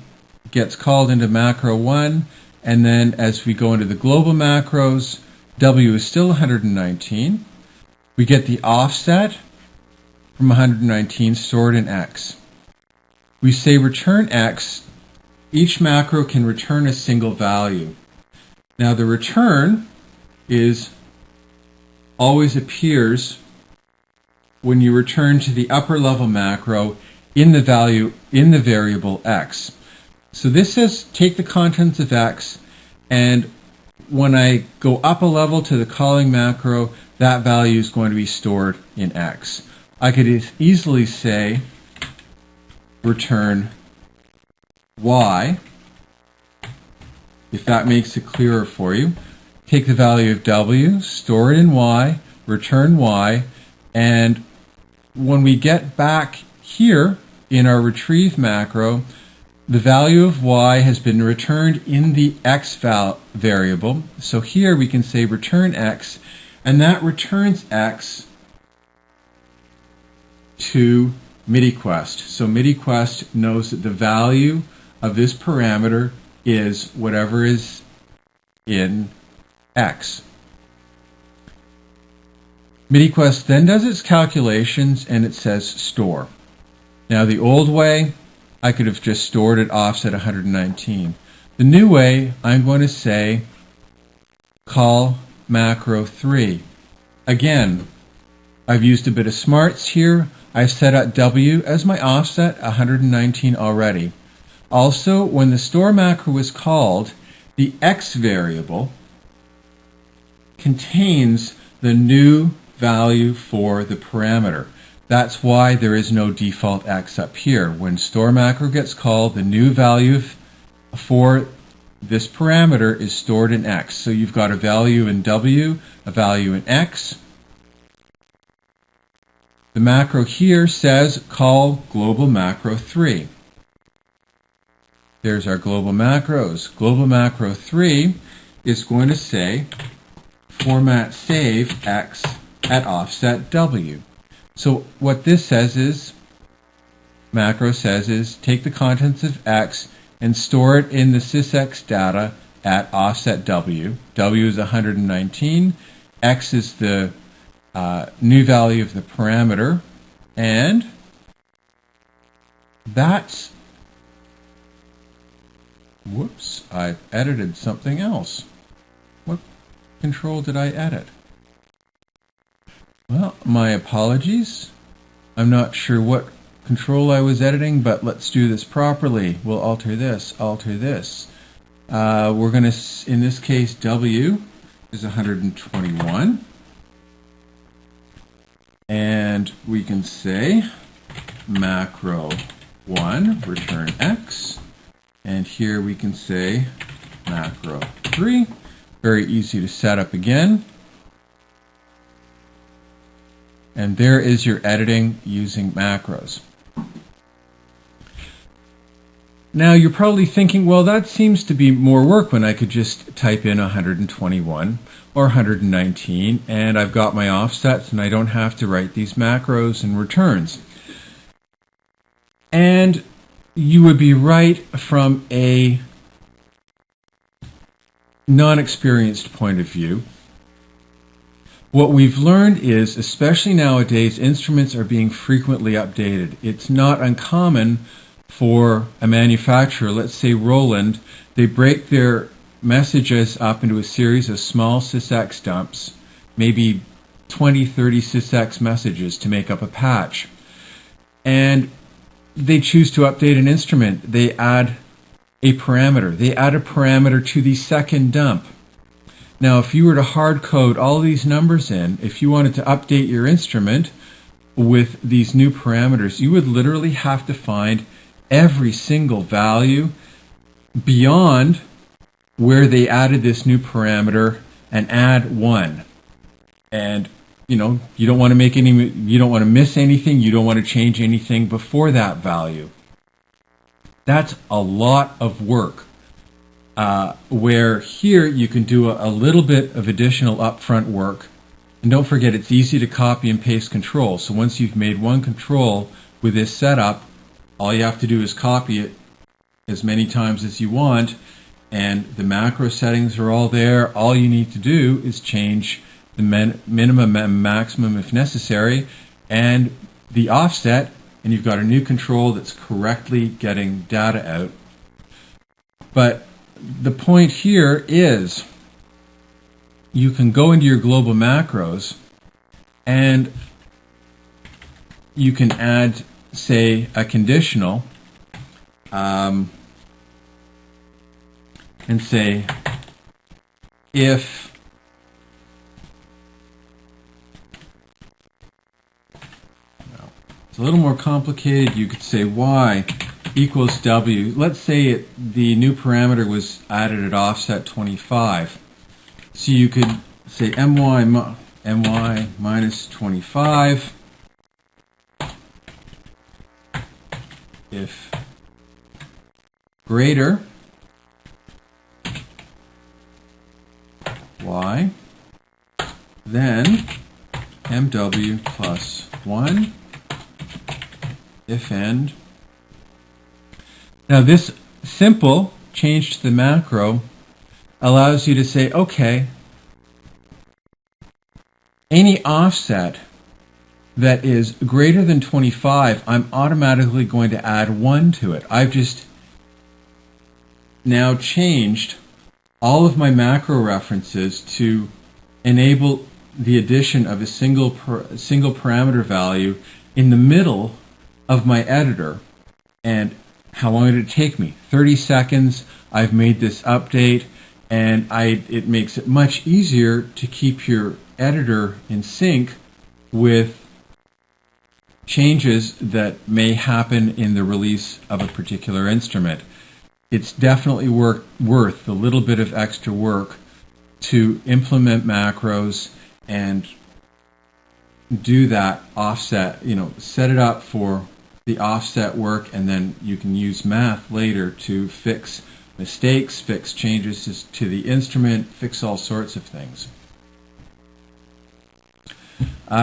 gets called into macro 1, and then as we go into the global macros, W is still 119. We get the offset from 119 stored in X. We say return X. Each macro can return a single value. Now the return always appears when you return to the upper level macro in the variable X. So this says take the contents of X, and when I go up a level to the calling macro, that value is going to be stored in X. I could easily say return Y, if that makes it clearer for you. Take the value of W, store it in Y, return Y, and when we get back here in our retrieve macro, the value of Y has been returned in the X variable. So here we can say return X, and that returns X to Midi Quest. So Midi Quest knows that the value of this parameter is whatever is in X. Midi Quest then does its calculations and it says store. Now the old way, I could have just stored it offset 119. The new way, I'm going to say call macro 3. Again, I've used a bit of smarts here. I've set up W as my offset 119 already. Also, when the store macro is called, the X variable contains the new value for the parameter. That's why there is no default X up here. When store macro gets called, the new value for this parameter is stored in X. So you've got a value in W, a value in X. The macro here says call global macro 3. There's our global macros. Global macro 3 is going to say format save X at offset W. So what this says is, macro says is, take the contents of X and store it in the sysx data at offset W. W is 119. X is the new value of the parameter. And that's, whoops, I've edited something else. What control did I edit? Well, my apologies. I'm not sure what control I was editing, but let's do this properly. We'll alter this, alter this. We're going to, in this case, W is 121. And we can say macro 1, return X. And here we can say macro 3. Very easy to set up again. And there is your editing using macros. Now you're probably thinking, well, that seems to be more work when I could just type in 121 or 119 and I've got my offsets and I don't have to write these macros and returns. And you would be right from a non-experienced point of view. What we've learned is, especially nowadays, instruments are being frequently updated. It's not uncommon for a manufacturer, let's say Roland, they break their messages up into a series of small sysx dumps, maybe 20, 30 sysx messages to make up a patch. And they choose to update an instrument. They add a parameter. They add a parameter to the second dump. Now, if you were to hard code all these numbers in, if you wanted to update your instrument with these new parameters, you would literally have to find every single value beyond where they added this new parameter and add 1. And you don't want to make any, you don't want to miss anything, you don't want to change anything before that value. That's a lot of work. Where here you can do a little bit of additional upfront work. And don't forget, it's easy to copy and paste control. So once you've made one control with this setup, all you have to do is copy it as many times as you want, and the macro settings are all there. All you need to do is change the minimum and maximum if necessary, and the offset, and you've got a new control that's correctly getting data out. But the point here is you can go into your global macros and you can add, say, a conditional and say if it's a little more complicated, you could say y equals w. Let's say the new parameter was added at offset 25. So you could say my minus 25 if greater y, then mw plus 1 if end. Now this simple change to the macro allows you to say, okay, any offset that is greater than 25, I'm automatically going to add 1 to it. I've just now changed all of my macro references to enable the addition of a single parameter value in the middle of my editor. And how long did it take me? 30 seconds. I've made this update, and it makes it much easier to keep your editor in sync with changes that may happen in the release of a particular instrument. It's definitely worth the little bit of extra work to implement macros and do that offset, set it up for the offset work, and then you can use math later to fix mistakes, fix changes to the instrument, fix all sorts of things.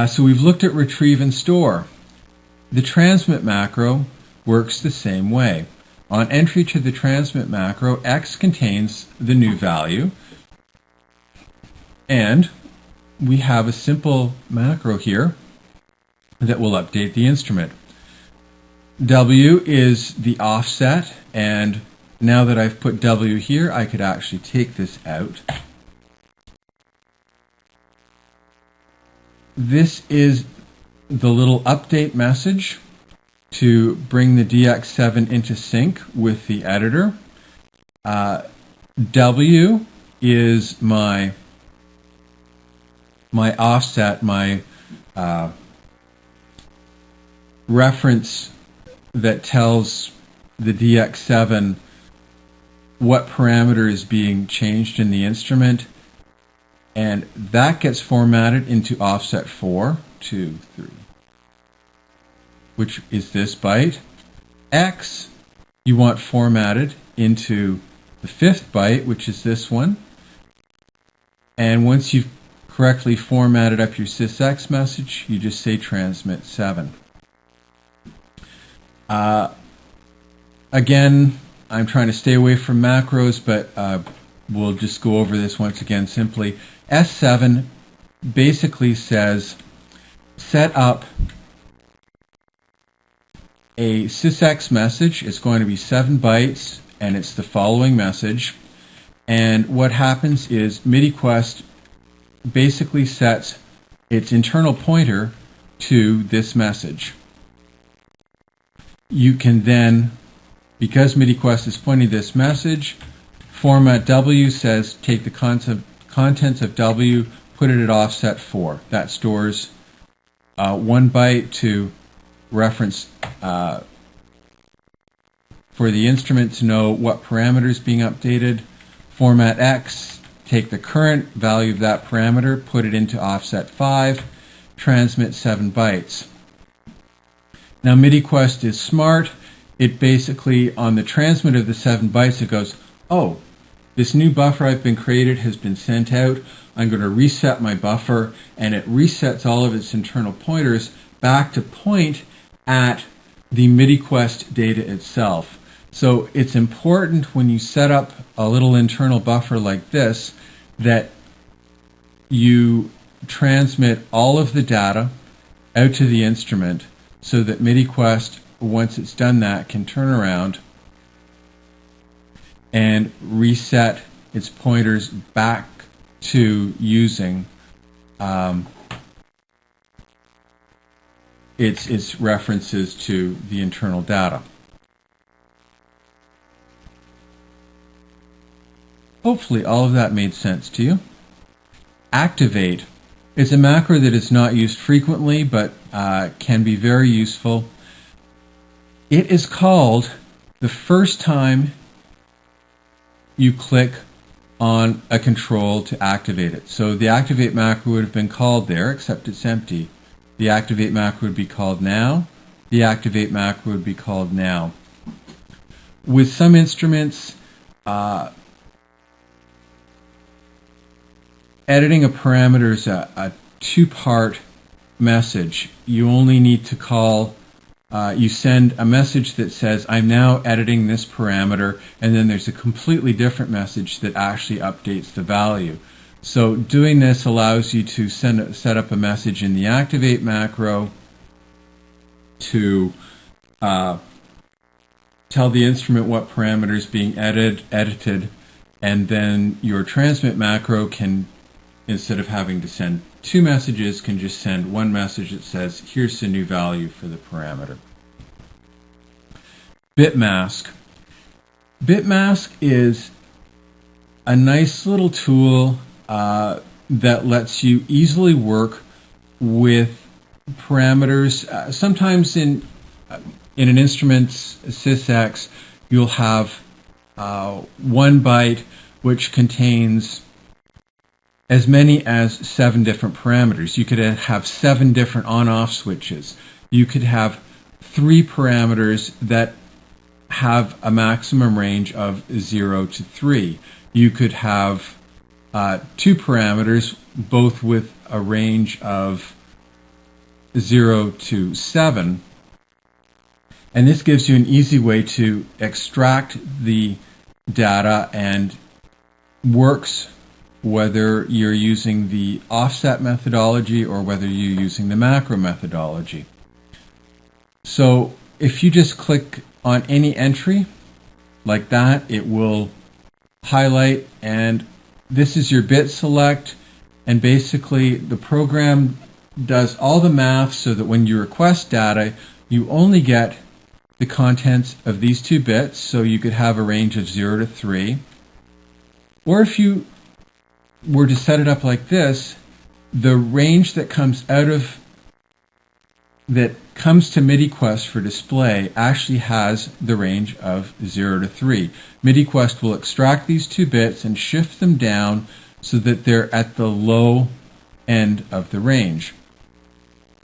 So we've looked at retrieve and store. The transmit macro works the same way. On entry to the transmit macro, X contains the new value, and we have a simple macro here that will update the instrument. W is the offset, and now that I've put W here, I could actually take this out. This is the little update message to bring the DX7 into sync with the editor. W is my offset, my reference that tells the DX7 what parameter is being changed in the instrument, and that gets formatted into offset 4, 2, 3, which is this byte. X you want formatted into the 5th byte, which is this one, and once you've correctly formatted up your sysx message, you just say transmit 7. Again, I'm trying to stay away from macros, but we'll just go over this once again simply. S7 basically says set up a sysx message. It's going to be 7 bytes, and it's the following message. And what happens is Midi Quest basically sets its internal pointer to this message. You can then, because Midi Quest is pointing this message, format W says take the contents of W, put it at offset 4. That stores 1 byte to reference for the instrument to know what parameter is being updated. Format X, take the current value of that parameter, put it into offset 5, transmit 7 bytes. Now Midi Quest is smart. it basically, on the transmit of the 7 bytes, it goes, oh, this new buffer I've been created has been sent out. I'm going to reset my buffer, and it resets all of its internal pointers back to point at the Midi Quest data itself. So it's important when you set up a little internal buffer like this that you transmit all of the data out to the instrument so that Midi Quest, once it's done that, can turn around and reset its pointers back to using its references to the internal data. Hopefully all of that made sense to you. Activate is a macro that is not used frequently but can be very useful. It is called the first time you click on a control to activate it. So the activate macro would have been called there, except it's empty. The activate macro would be called now. The activate macro would be called now. With some instruments, editing a parameter is a two-part message. You only need to call, you send a message that says, I'm now editing this parameter, and then there's a completely different message that actually updates the value. So doing this allows you to set up a message in the activate macro to tell the instrument what parameter is being edited, and then your transmit macro can, instead of having to send two messages, can just send one message that says, here's the new value for the parameter. Bitmask. Bitmask is a nice little tool that lets you easily work with parameters. Sometimes in an instrument's sysx, you'll have 1 byte which contains as many as 7 different parameters. You could have 7 different on-off switches. You could have 3 parameters that have a maximum range of 0 to 3. You could have 2 parameters, both with a range of 0 to 7. And this gives you an easy way to extract the data, and works whether you're using the offset methodology or whether you're using the macro methodology. So if you just click on any entry like that, it will highlight, and this is your bit select, and basically the program does all the math so that when you request data, you only get the contents of these 2 bits, so you could have a range of 0 to 3. Or if you were to set it up like this, the range that comes to Midi Quest for display actually has the range of 0 to 3. Midi Quest will extract these 2 bits and shift them down so that they're at the low end of the range.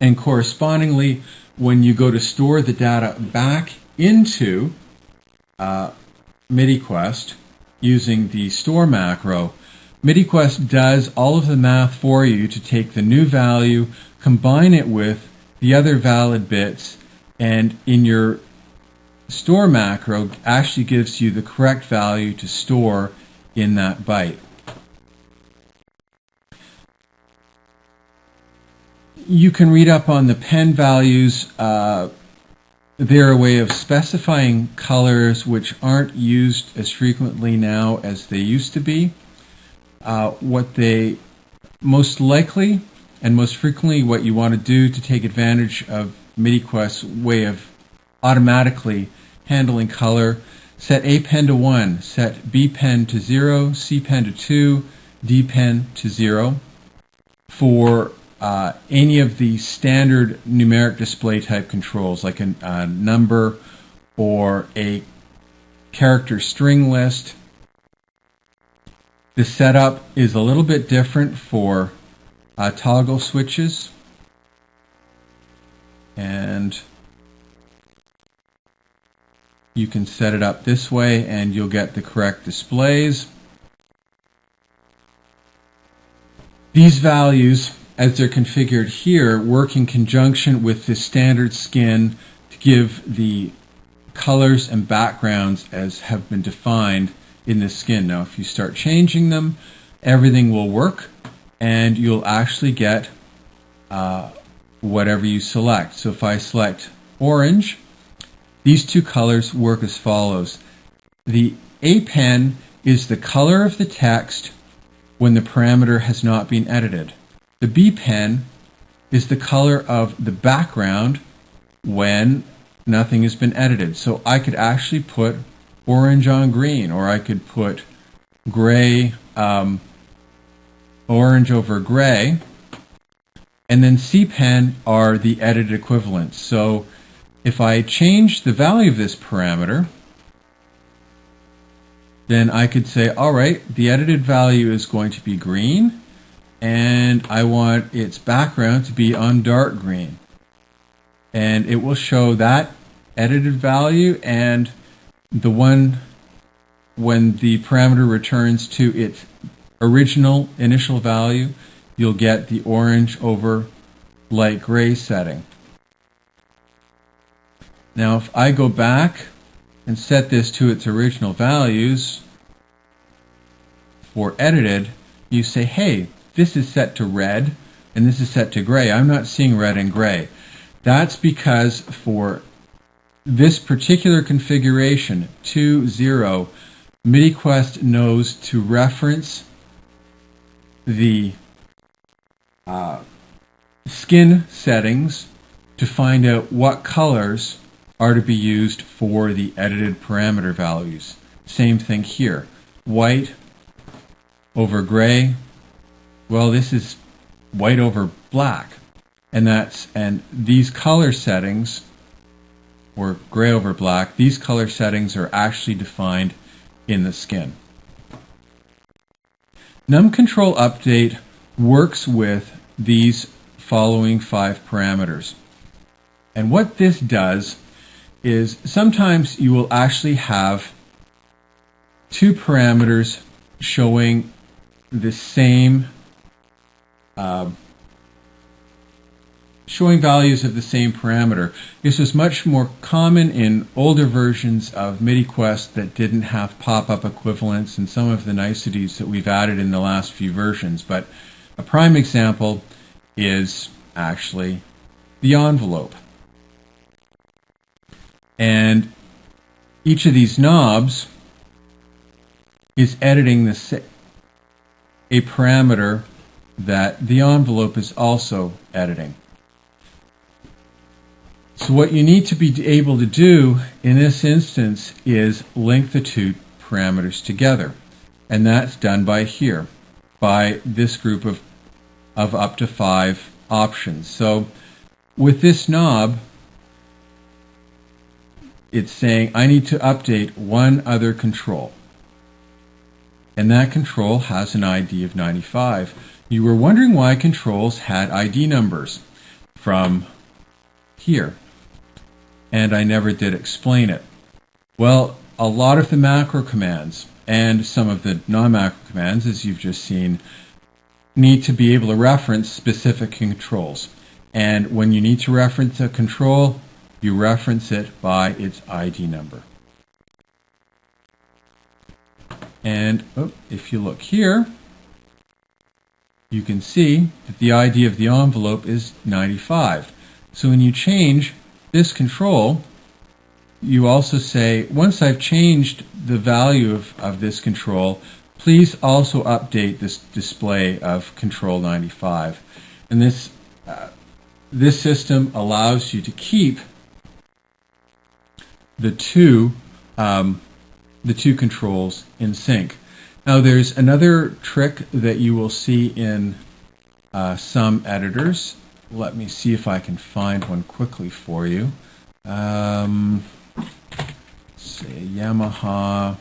And correspondingly, when you go to store the data back into Midi Quest using the store macro, Midi Quest does all of the math for you to take the new value, combine it with the other valid bits, and in your store macro actually gives you the correct value to store in that byte. You can read up on the pen values. They're a way of specifying colors which aren't used as frequently now as they used to be. What they most likely and most frequently what you want to do to take advantage of Midi Quest's way of automatically handling color, set A pen to 1, set B pen to 0, C pen to 2, D pen to 0. For any of the standard numeric display type controls, like a number or a character string list, the setup is a little bit different for toggle switches. And you can set it up this way and you'll get the correct displays. These values, as they're configured here, work in conjunction with the standard skin to give the colors and backgrounds as have been defined in the skin. Now, if you start changing them, everything will work and you'll actually get whatever you select. So if I select orange, these two colors work as follows. The A pen is the color of the text when the parameter has not been edited. The B pen is the color of the background when nothing has been edited. So I could actually put orange on green, or I could put gray, orange over gray, and then C pen are the edited equivalents. So if I change the value of this parameter, then I could say, all right, the edited value is going to be green, and I want its background to be on dark green. And it will show that edited value, and the one when the parameter returns to its original initial value, you'll get the orange over light gray setting. Now, if I go back and set this to its original values for edited, you say, hey, this is set to red and this is set to gray. I'm not seeing red and gray. That's because for this particular configuration, 2.0, Midi Quest knows to reference the skin settings to find out what colors are to be used for the edited parameter values. Same thing here. White over gray. Well, this is white over black. And these color settings, or gray over black, these color settings are actually defined in the skin. NumControl Update works with these following 5 parameters. And what this does is sometimes you will actually have 2 parameters showing the same showing values of the same parameter. This was much more common in older versions of Midi Quest that didn't have pop-up equivalents and some of the niceties that we've added in the last few versions. But a prime example is actually the envelope. And each of these knobs is editing a parameter that the envelope is also editing. So what you need to be able to do in this instance is link the 2 parameters together. And that's done by here, by this group of up to 5 options. So with this knob, it's saying I need to update one other control. And that control has an ID of 95. You were wondering why controls had ID numbers from here. And I never did explain it. Well, a lot of the macro commands and some of the non-macro commands, as you've just seen, need to be able to reference specific controls. And when you need to reference a control, you reference it by its ID number. And if you look here, you can see that the ID of the envelope is 95. So when you change this control, you also say, once I've changed the value of this control, please also update this display of control 95. And this system allows you to keep the two controls in sync. Now there's another trick that you will see in some editors. Let me see if I can find one quickly for you. Say Yamaha.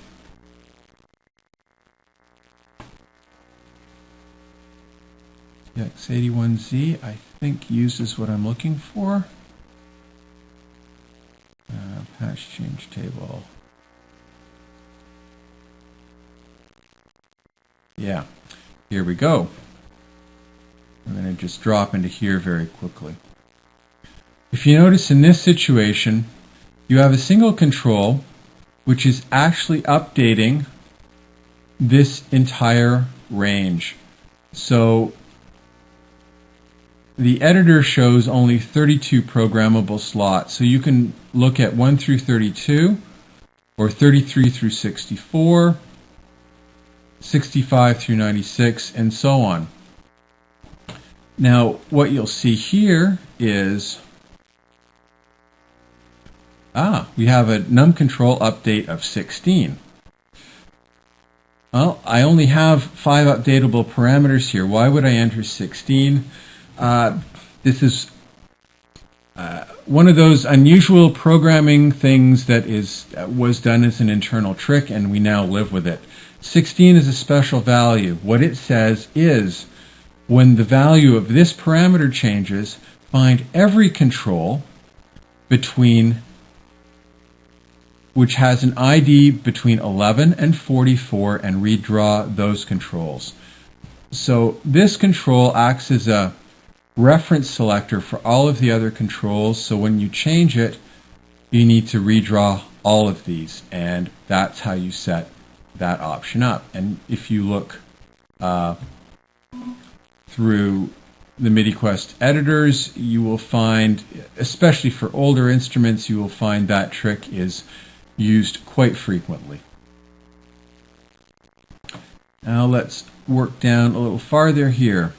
X81Z, I think, uses what I'm looking for. Patch hash change table. Yeah, here we go. I'm going to just drop into here very quickly. If you notice in this situation, you have a single control which is actually updating this entire range. So the editor shows only 32 programmable slots. So you can look at 1 through 32, or 33 through 64, 65 through 96, and so on. Now, what you'll see here is, we have a num control update of 16. Well, I only have 5 updatable parameters here. Why would I enter 16? This is one of those unusual programming things that was done as an internal trick, and we now live with it. 16 is a special value. What it says is, when the value of this parameter changes, find every control which has an ID between 11 and 44 and redraw those controls. So this control acts as a reference selector for all of the other controls, so when you change it, you need to redraw all of these, and that's how you set that option up. And if you look through the Midi Quest editors, you will find, especially for older instruments, you will find that trick is used quite frequently. Now let's work down a little farther here.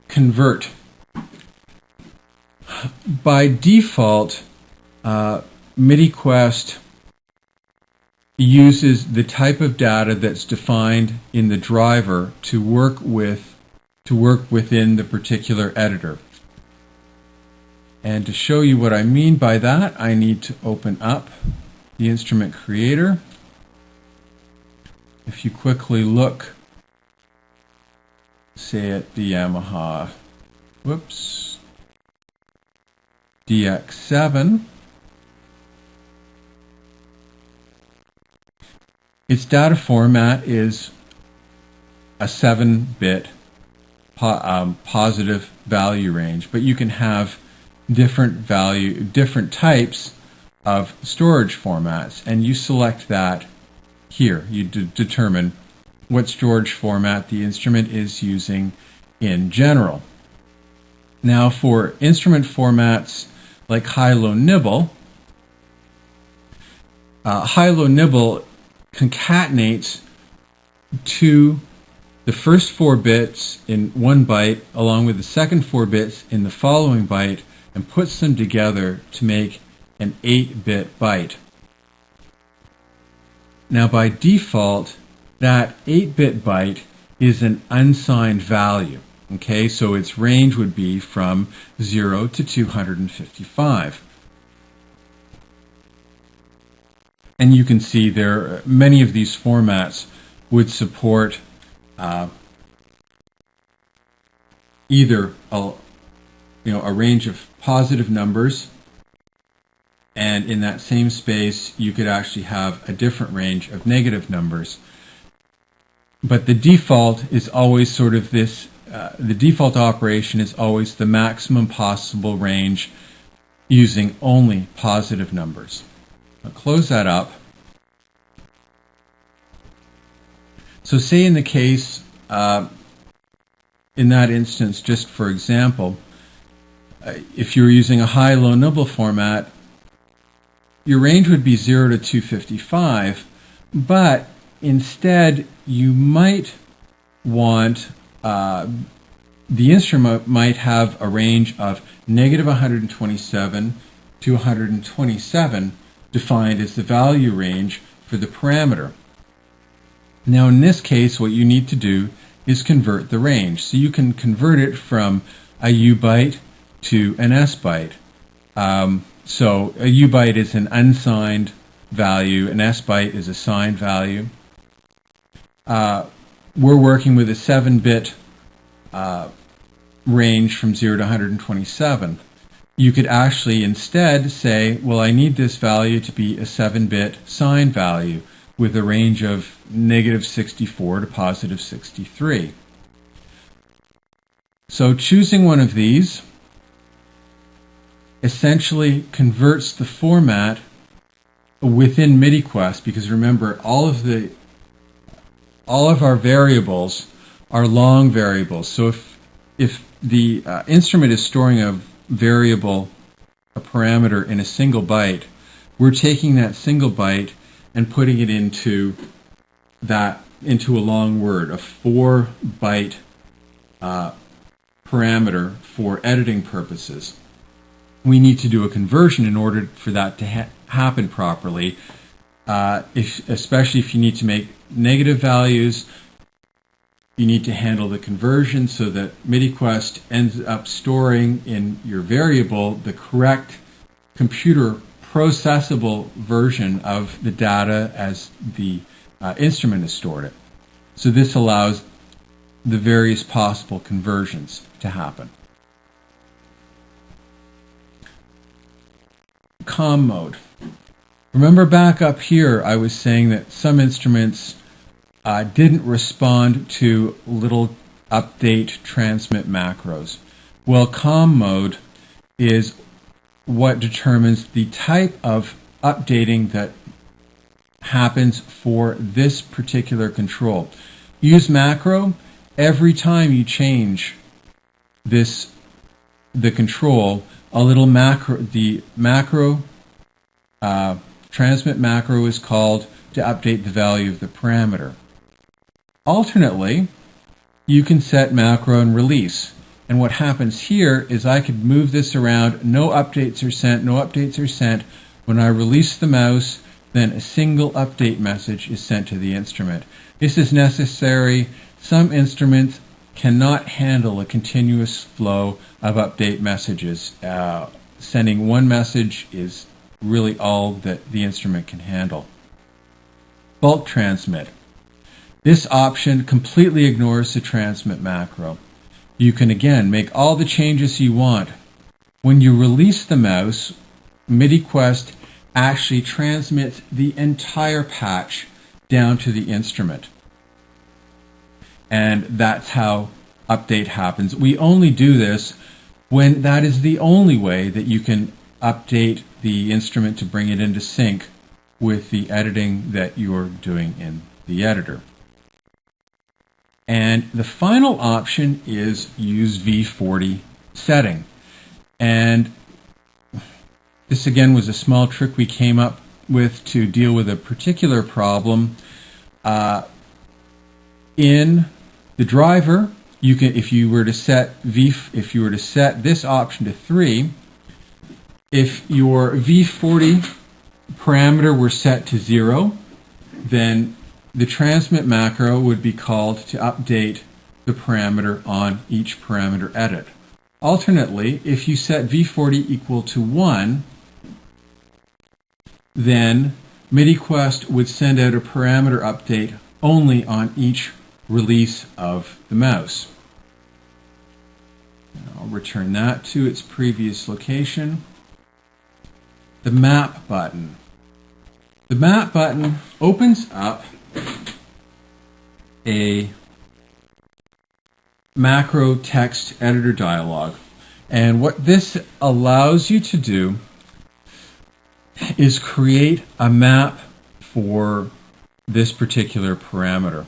Convert. By default, Midi Quest uses the type of data that's defined in the driver to work within the particular editor. And to show you what I mean by that, I need to open up the instrument creator. If you quickly look, say at the Yamaha, DX7, its data format is a 7-bit positive value range, but you can have different types of storage formats, and you select that here. You determine what storage format the instrument is using in general. Now, for instrument formats like high-low nibble, high-low nibble concatenates the first 4 bits in one byte along with the second 4 bits in the following byte and puts them together to make an 8-bit byte. Now, by default, that 8-bit byte is an unsigned value. Okay, so its range would be from 0 to 255. And you can see there many of these formats would support either a range of positive numbers, and in that same space you could actually have a different range of negative numbers. But the default is always sort of this, the default operation is always the maximum possible range using only positive numbers. I'll close that up. So say in the case, in that instance, just for example, if you're using a high-low nibble format, your range would be 0 to 255, but instead you might want, the instrument might have a range of negative 127 to 127 defined as the value range for the parameter. Now in this case, what you need to do is convert the range. So you can convert it from a U byte to an S byte. So a U byte is an unsigned value, an S byte is a signed value. We're working with a 7-bit range from 0 to 127. you could actually instead say, well, I need this value to be a 7-bit sine value with a range of -64 to +63. So choosing one of these essentially converts the format within Midi Quest, because remember, all of our variables are long variables. So if the instrument is storing a variable, a parameter, in a single byte, we're taking that single byte and putting it into a long word, a 4-byte parameter for editing purposes. We need to do a conversion in order for that to happen properly. Especially if you need to make negative values, you need to handle the conversion so that Midi Quest ends up storing in your variable the correct computer processable version of the data as the instrument has stored it. So this allows the various possible conversions to happen. COM mode. Remember back up here I was saying that some instruments didn't respond to little update transmit macros. Well, COM mode is what determines the type of updating that happens for this particular control. Use macro every time you change the control. A little macro, the macro transmit macro is called to update the value of the parameter. Alternately, you can set macro and release. And what happens here is I could move this around. No updates are sent. No updates are sent. When I release the mouse, then a single update message is sent to the instrument. This is necessary. Some instruments cannot handle a continuous flow of update messages. Sending one message is really all that the instrument can handle. Bulk transmit. This option completely ignores the transmit macro. You can again make all the changes you want. When you release the mouse, Midi Quest actually transmits the entire patch down to the instrument. And that's how update happens. We only do this when that is the only way that you can update the instrument to bring it into sync with the editing that you're doing in the editor. And the final option is use V40 setting. And this again was a small trick we came up with to deal with a particular problem. In the driver, you can, if you were to set this option to 3, if your V40 parameter were set to 0, then the transmit macro would be called to update the parameter on each parameter edit. Alternately, if you set V40 equal to 1, then Midi Quest would send out a parameter update only on each release of the mouse. And I'll return that to its previous location. The map button. The map button opens up a macro text editor dialog. And what this allows you to do is create a map for this particular parameter.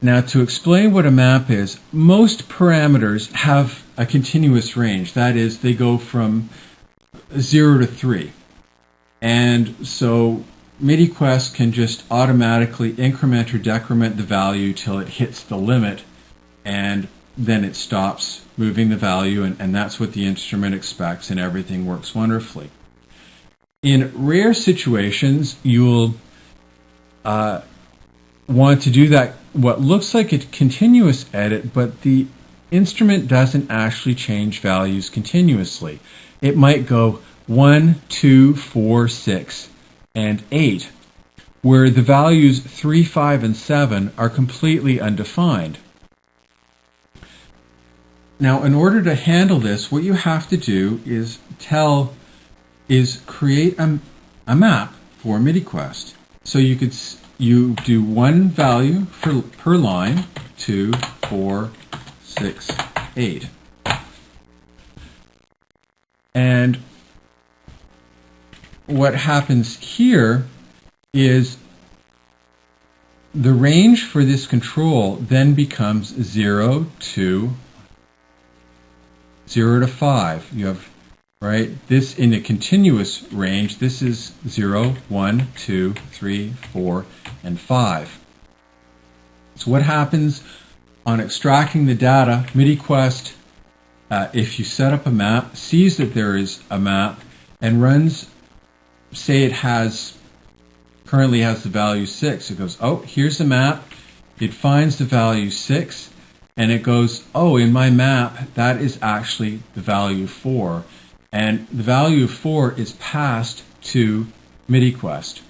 Now, to explain what a map is, most parameters have a continuous range. That is, they go from 0 to 3. And so Midi Quest can just automatically increment or decrement the value till it hits the limit, and then it stops moving the value, and that's what the instrument expects, and everything works wonderfully. In rare situations, you'll want to do that, what looks like a continuous edit, but the instrument doesn't actually change values continuously. It might go 1, 2, 4, 6, and 8, where the values 3, 5, and 7 are completely undefined. Now, in order to handle this, what you have to do is create a map for Midi Quest. So you do one value per line, 2, 4, 6, 8. And what happens here is the range for this control then becomes 0 to 5. You have, right, this in a continuous range. This is 0, 1, 2, 3, 4, and 5. So what happens on extracting the data, Midi Quest, if you set up a map, sees that there is a map and runs, say it currently has the value 6. It goes, oh, here's the map. It finds the value 6, and it goes, oh, in my map, that is actually the value 4. And the value of 4 is passed to Midi Quest.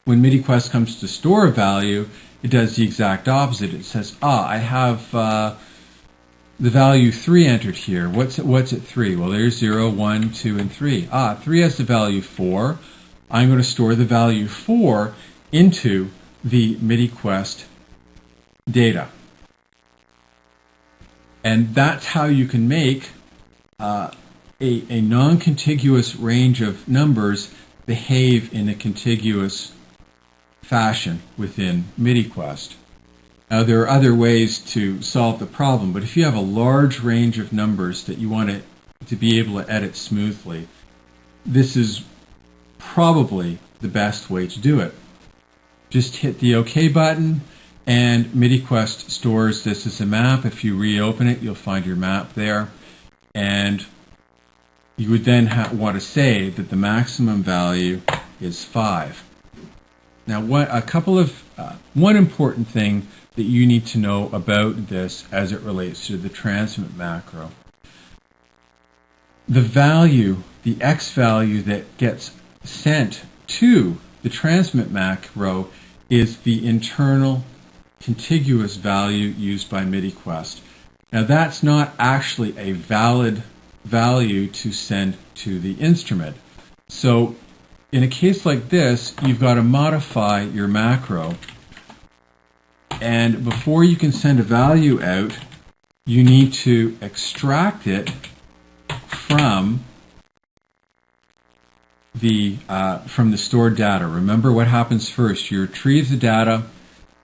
When Midi Quest comes to store a value, it does the exact opposite. It says, I have the value 3 entered here. What's at 3? Well, there's 0, 1, 2, and 3. 3 has the value 4. I'm going to store the value 4 into the Midi Quest data. And that's how you can make a non-contiguous range of numbers behave in a contiguous fashion within Midi Quest. Now, there are other ways to solve the problem, but if you have a large range of numbers that you want to be able to edit smoothly, this is probably the best way to do it. Just hit the OK button, and Midi Quest stores this as a map. If you reopen it, you'll find your map there. And you would then want to say that the maximum value is 5. Now, one important thing that you need to know about this as it relates to the transmit macro. The value, the X value that gets sent to the transmit macro is the internal contiguous value used by Midi Quest. Now, that's not actually a valid value to send to the instrument. So in a case like this, you've got to modify your macro. And before you can send a value out, you need to extract it from the stored data. Remember what happens first. You retrieve the data,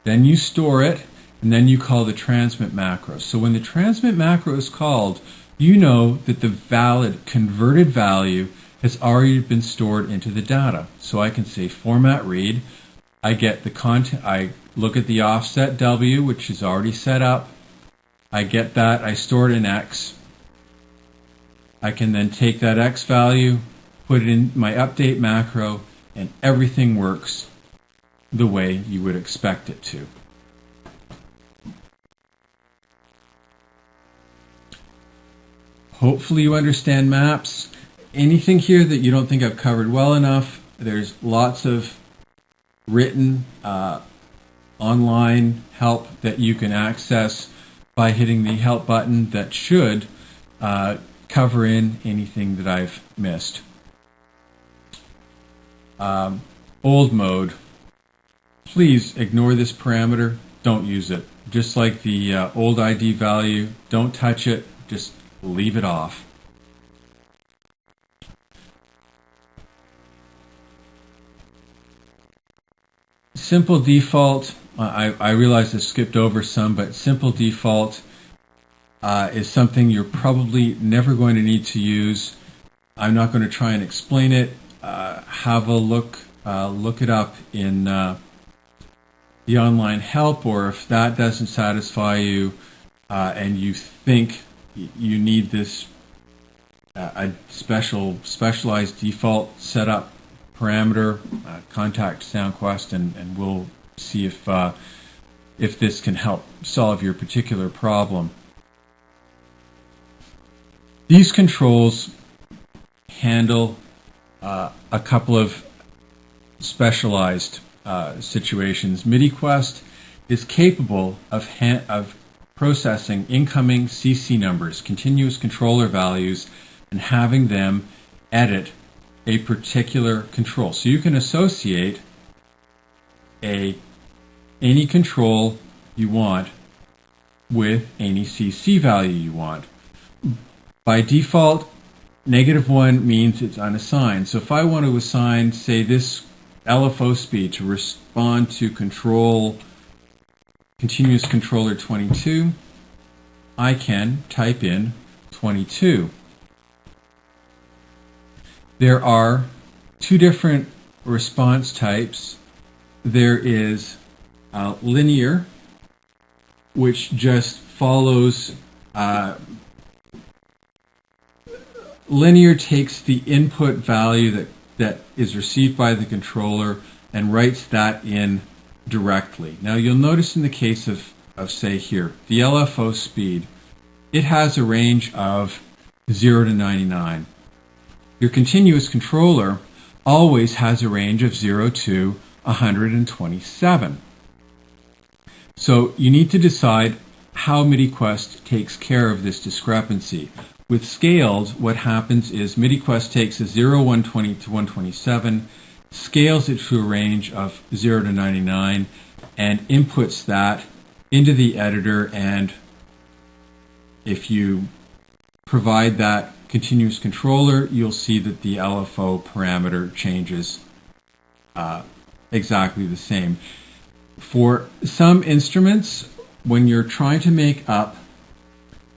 then you store it, and then you call the transmit macro. So when the transmit macro is called, you know that the valid converted value has already been stored into the data. So I can say format read. I get the content. I look at the offset W, which is already set up. I get that. I store it in X. I can then take that X value, put it in my update macro, and everything works the way you would expect it to. Hopefully you understand maps. Anything here that you don't think I've covered well enough, there's lots of written online help that you can access by hitting the help button that should cover in anything that I've missed. Old mode. Please ignore this parameter. Don't use it. Just like the old ID value, don't touch it. Just leave it off. Simple default, I realize I skipped over some, but simple default is something you're probably never going to need to use. I'm not going to try and explain it. Have a look it up in the online help, or if that doesn't satisfy you and you think you need this a specialized default setup parameter, contact SoundQuest, and we'll see if this can help solve your particular problem. These controls handle a couple of specialized situations. Midi Quest is capable of processing incoming CC numbers, continuous controller values, and having them edit a particular control. So you can associate any control you want with any CC value you want. By default, -1 means it's unassigned. So if I want to assign, say, this LFO speed to respond to continuous controller 22, I can type in 22. There are two different response types. There is linear, which just follows. Linear takes the input value that is received by the controller and writes that in directly. Now you'll notice in the case of say here, the LFO speed, it has a range of 0 to 99. Your continuous controller always has a range of 0 to 127. So you need to decide how Midi Quest takes care of this discrepancy. With scaled, what happens is Midi Quest takes a 0, 120 to 127, scales it to a range of 0 to 99, and inputs that into the editor, and if you provide that continuous controller, you'll see that the LFO parameter changes exactly the same. For some instruments, when you're trying to make up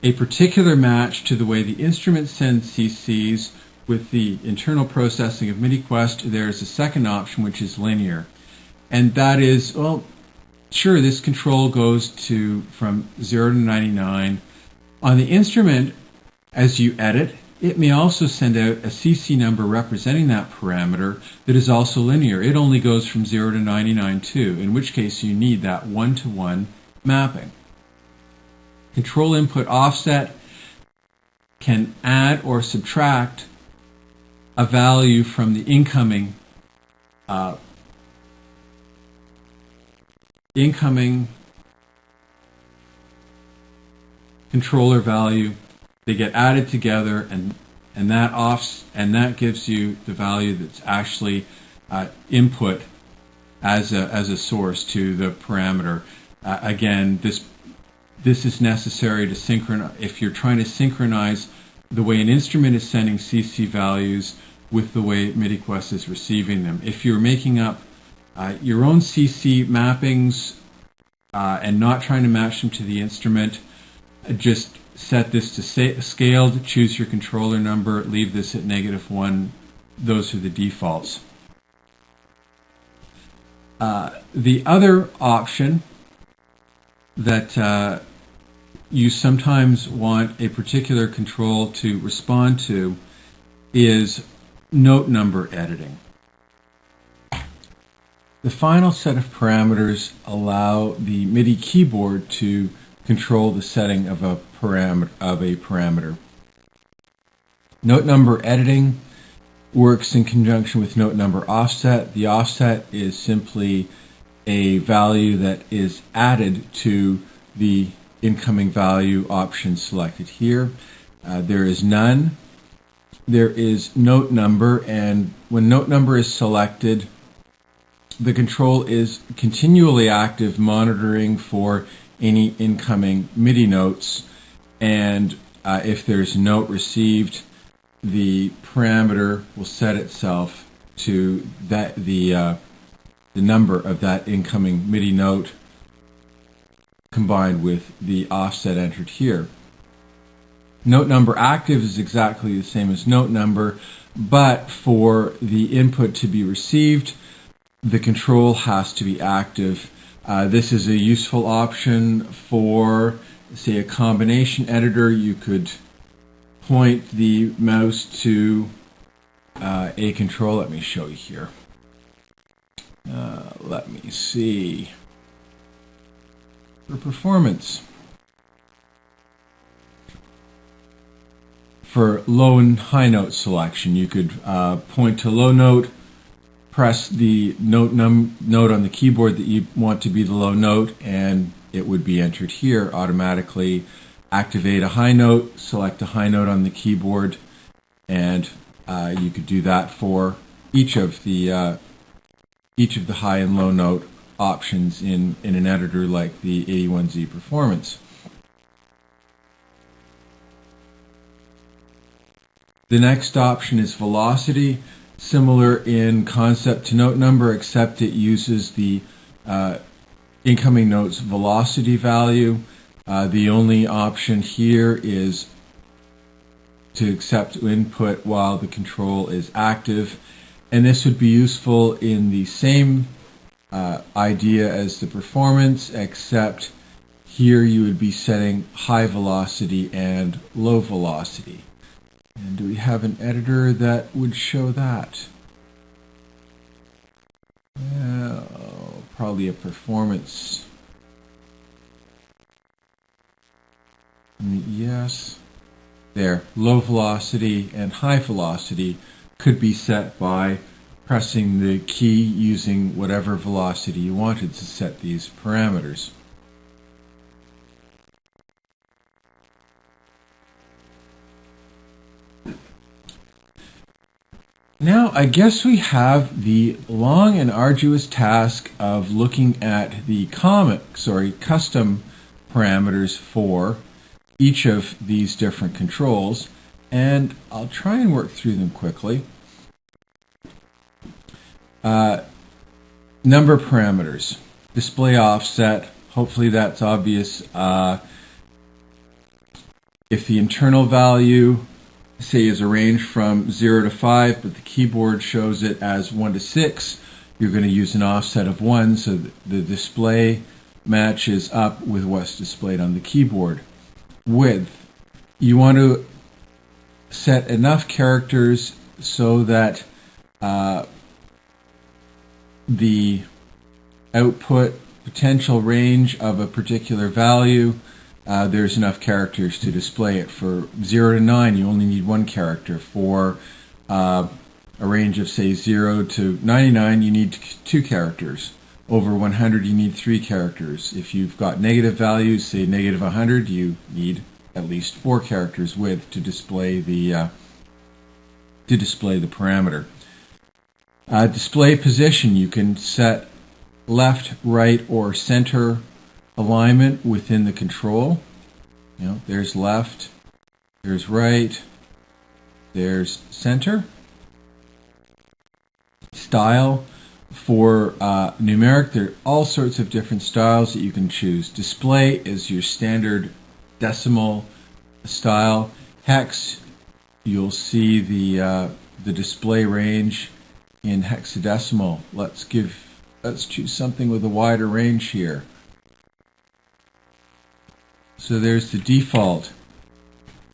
a particular match to the way the instrument sends CCs with the internal processing of Midi Quest, there's a second option, which is linear. And that is, well, sure, this control goes from 0 to 99. On the instrument, as you edit, it may also send out a CC number representing that parameter that is also linear. It only goes from 0 to 99 too, in which case you need that one-to-one mapping. Control input offset can add or subtract a value from the incoming controller value. They get added together, and that gives you the value that's actually input as a source to the parameter. Again, this is necessary to synchronize if you're trying to synchronize the way an instrument is sending CC values with the way Midi Quest is receiving them. If you're making up your own CC mappings and not trying to match them to the instrument, just set this to scaled, choose your controller number, leave this at -1. Those are the defaults. The other option that you sometimes want a particular control to respond to is note number editing. The final set of parameters allow the MIDI keyboard to control the setting of a parameter. Note number editing works in conjunction with note number offset. The offset is simply a value that is added to the incoming value option selected here. There is none. There is note number, and when note number is selected, the control is continually active, monitoring for any incoming MIDI notes, and if there's a note received, the parameter will set itself to the number of that incoming MIDI note combined with the offset entered here. Note number active is exactly the same as note number, but for the input to be received, the control has to be active. This is a useful option for, say, a combination editor. You could point the mouse to a control. Let me show you here. Let me see. For performance, for low and high note selection, you could point to low note, press the note on the keyboard that you want to be the low note, and it would be entered here automatically. Activate a high note, select a high note on the keyboard, and you could do that for each of the high and low note options in an editor like the 81Z Performance. The next option is velocity, similar in concept to note number, except it uses the incoming note's velocity value. The only option here is to accept input while the control is active, and this would be useful in the same idea as the Performance, except here you would be setting high velocity and low velocity. And do we have an editor that would show that? Probably a Performance. Yes. There, low velocity and high velocity could be set by pressing the key using whatever velocity you wanted to set these parameters. Now, I guess we have the long and arduous task of looking at the custom parameters for each of these different controls, and I'll try and work through them quickly. Number parameters, display offset, hopefully that's obvious. If the internal value, say, is a range from 0 to 5, but the keyboard shows it as 1 to 6, you're going to use an offset of 1 so that the display matches up with what's displayed on the keyboard. Width, you want to set enough characters so that the output potential range of a particular value, there's enough characters to display it. For 0 to 9, you only need 1 character. For a range of, say, 0 to 99, you need 2 characters. Over 100, you need 3 characters. If you've got negative values, say negative 100, you need at least 4 characters width to display the parameter. Display position, you can set left, right, or center alignment within the control. There's left, there's right, there's center. Style, for numeric, there are all sorts of different styles that you can choose. Display is your standard decimal style. Hex, you'll see the display range in hexadecimal. Let's choose something with a wider range here. So there's the default.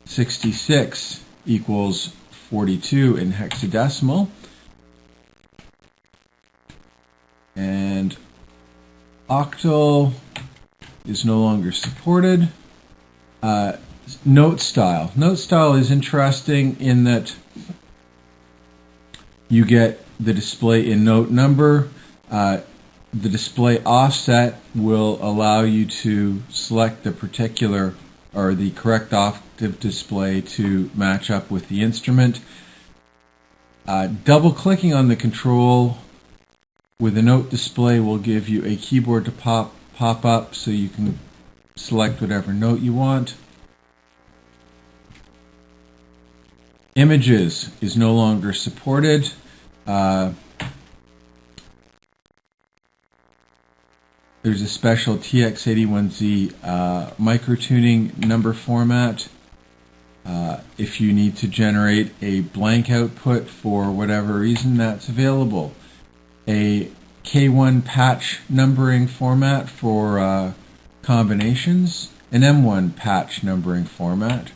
66 equals 42 in hexadecimal. And octal is no longer supported. Note style. Note style is interesting in that you get the display in note number. The display offset will allow you to select the particular or the correct octave display to match up with the instrument. Double clicking on the control with a note display will give you a keyboard to pop up so you can select whatever note you want. Images is no longer supported. There's a special TX81Z microtuning number format. If you need to generate a blank output for whatever reason, that's available. A K1 patch numbering format for combinations, an M1 patch numbering format,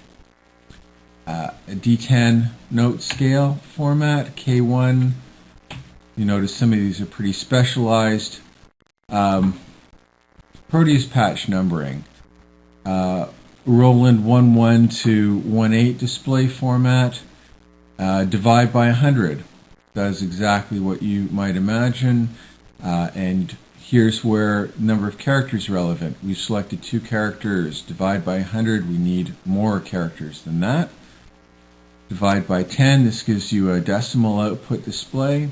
a D10 note scale format, K1. You notice some of these are pretty specialized. Proteus patch numbering, Roland 1.1 to 1.8 display format, divide by 100. Does exactly what you might imagine, and here's where number of characters is relevant. We've selected 2 characters. Divide by 100, we need more characters than that. Divide by 10, this gives you a decimal output display.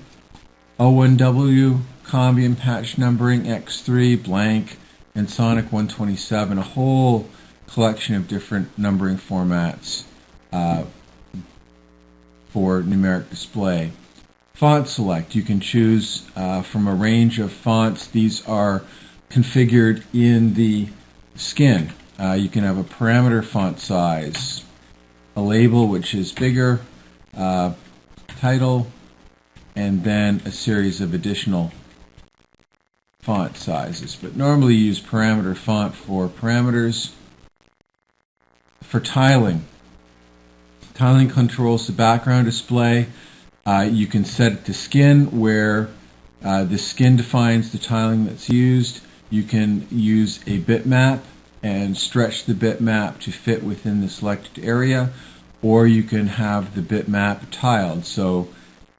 O1W, Combian patch numbering, X3, blank, and Sonic 127, a whole collection of different numbering formats for numeric display. Font select, you can choose from a range of fonts. These are configured in the skin. You can have a parameter font size, a label which is bigger, title, and then a series of additional font sizes. But normally you use parameter font for parameters. For tiling, tiling controls the background display. You can set it to skin, where the skin defines the tiling that's used. You can use a bitmap and stretch the bitmap to fit within the selected area, or you can have the bitmap tiled. So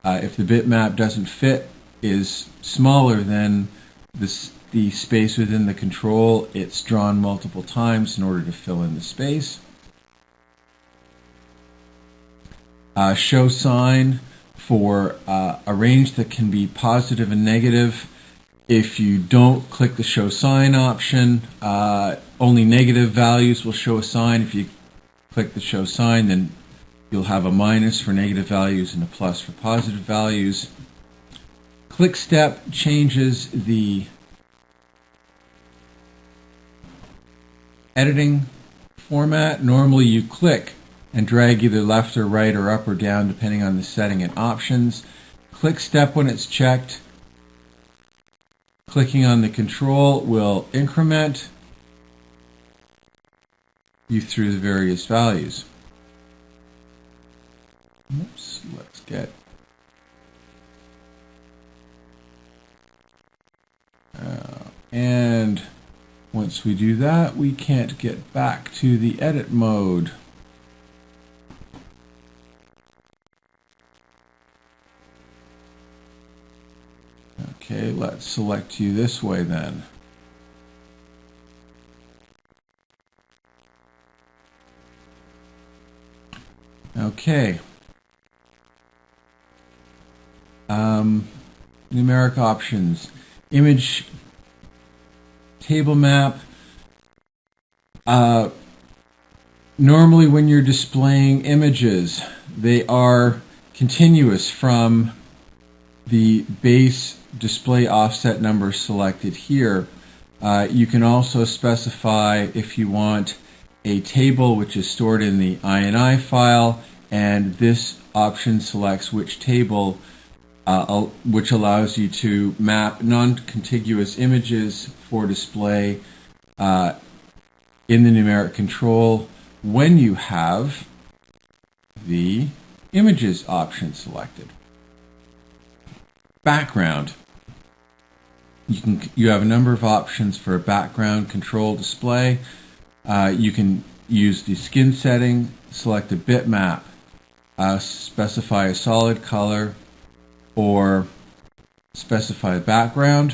if the bitmap doesn't fit, is smaller than the space within the control, it's drawn multiple times in order to fill in the space. Show sign for a range that can be positive and negative. If you don't click the show sign option, only negative values will show a sign. If you click the show sign, then you'll have a minus for negative values and a plus for positive values. Click step changes the editing format. Normally you click and drag either left or right or up or down depending on the setting and options. Click step when it's checked. Clicking on the control will increment you through the various values. Oops, let's get and once we do that, we can't get back to the edit mode. Okay, let's select you this way then. Okay. Numeric options. Image table map. Normally when you're displaying images, they are continuous from the base display offset number selected here. You can also specify if you want a table which is stored in the INI file, and this option selects which table, which allows you to map non-contiguous images for display in the numeric control when you have the images option selected. Background. You have a number of options for a background control display. You can use the skin setting, select a bitmap, specify a solid color, or specify a background.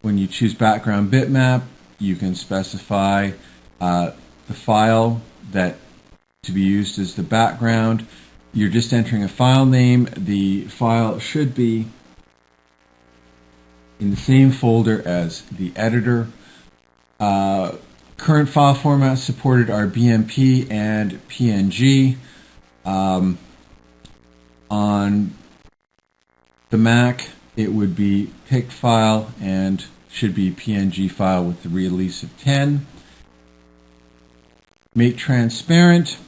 When you choose background bitmap, you can specify the file that to be used as the background. You're just entering a file name. The file should be in the same folder as the editor. Current file formats supported are BMP and PNG. On the Mac, it would be picked file and should be PNG file with the release of 10. Make transparent.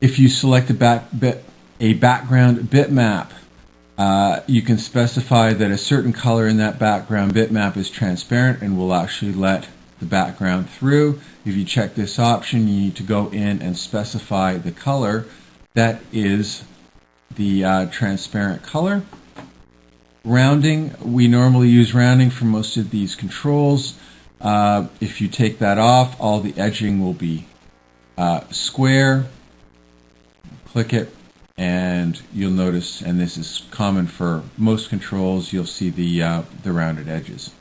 If you select a background bitmap, you can specify that a certain color in that background bitmap is transparent and will actually let the background through. If you check this option, you need to go in and specify the color that is the transparent color. Rounding, we normally use rounding for most of these controls. If you take that off, all the edging will be square. Click it, and you'll notice, and this is common for most controls, you'll see the rounded edges.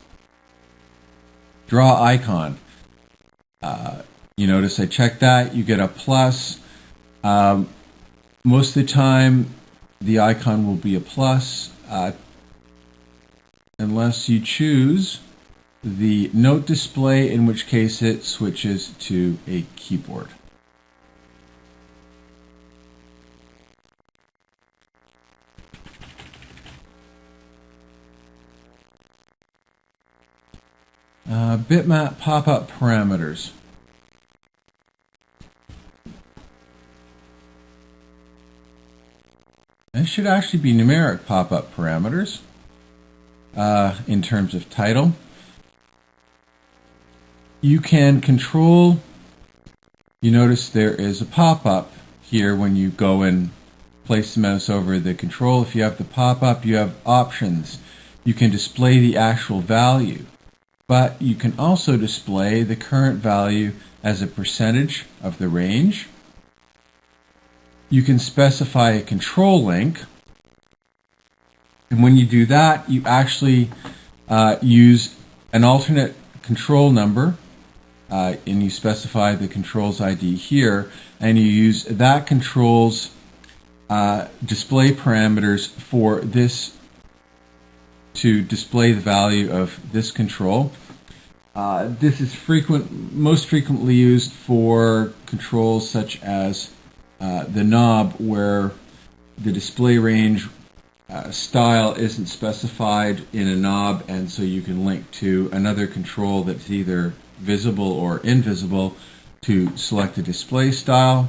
Draw icon. You notice I checked that, you get a plus. Most of the time the icon will be a plus unless you choose the note display, in which case it switches to a keyboard. Bitmap pop-up parameters. This should actually be numeric pop-up parameters in terms of title. You can control, you notice there is a pop-up here when you go and place the mouse over the control. If you have the pop-up, you have options. You can display the actual value, but you can also display the current value as a percentage of the range. You can specify a control link, and when you do that, you actually use an alternate control number, and you specify the control's ID here, and you use that control's display parameters for this to display the value of this control. This is most frequently used for controls such as the knob, where the display range style isn't specified in a knob, and so you can link to another control that's either visible or invisible to select the display style.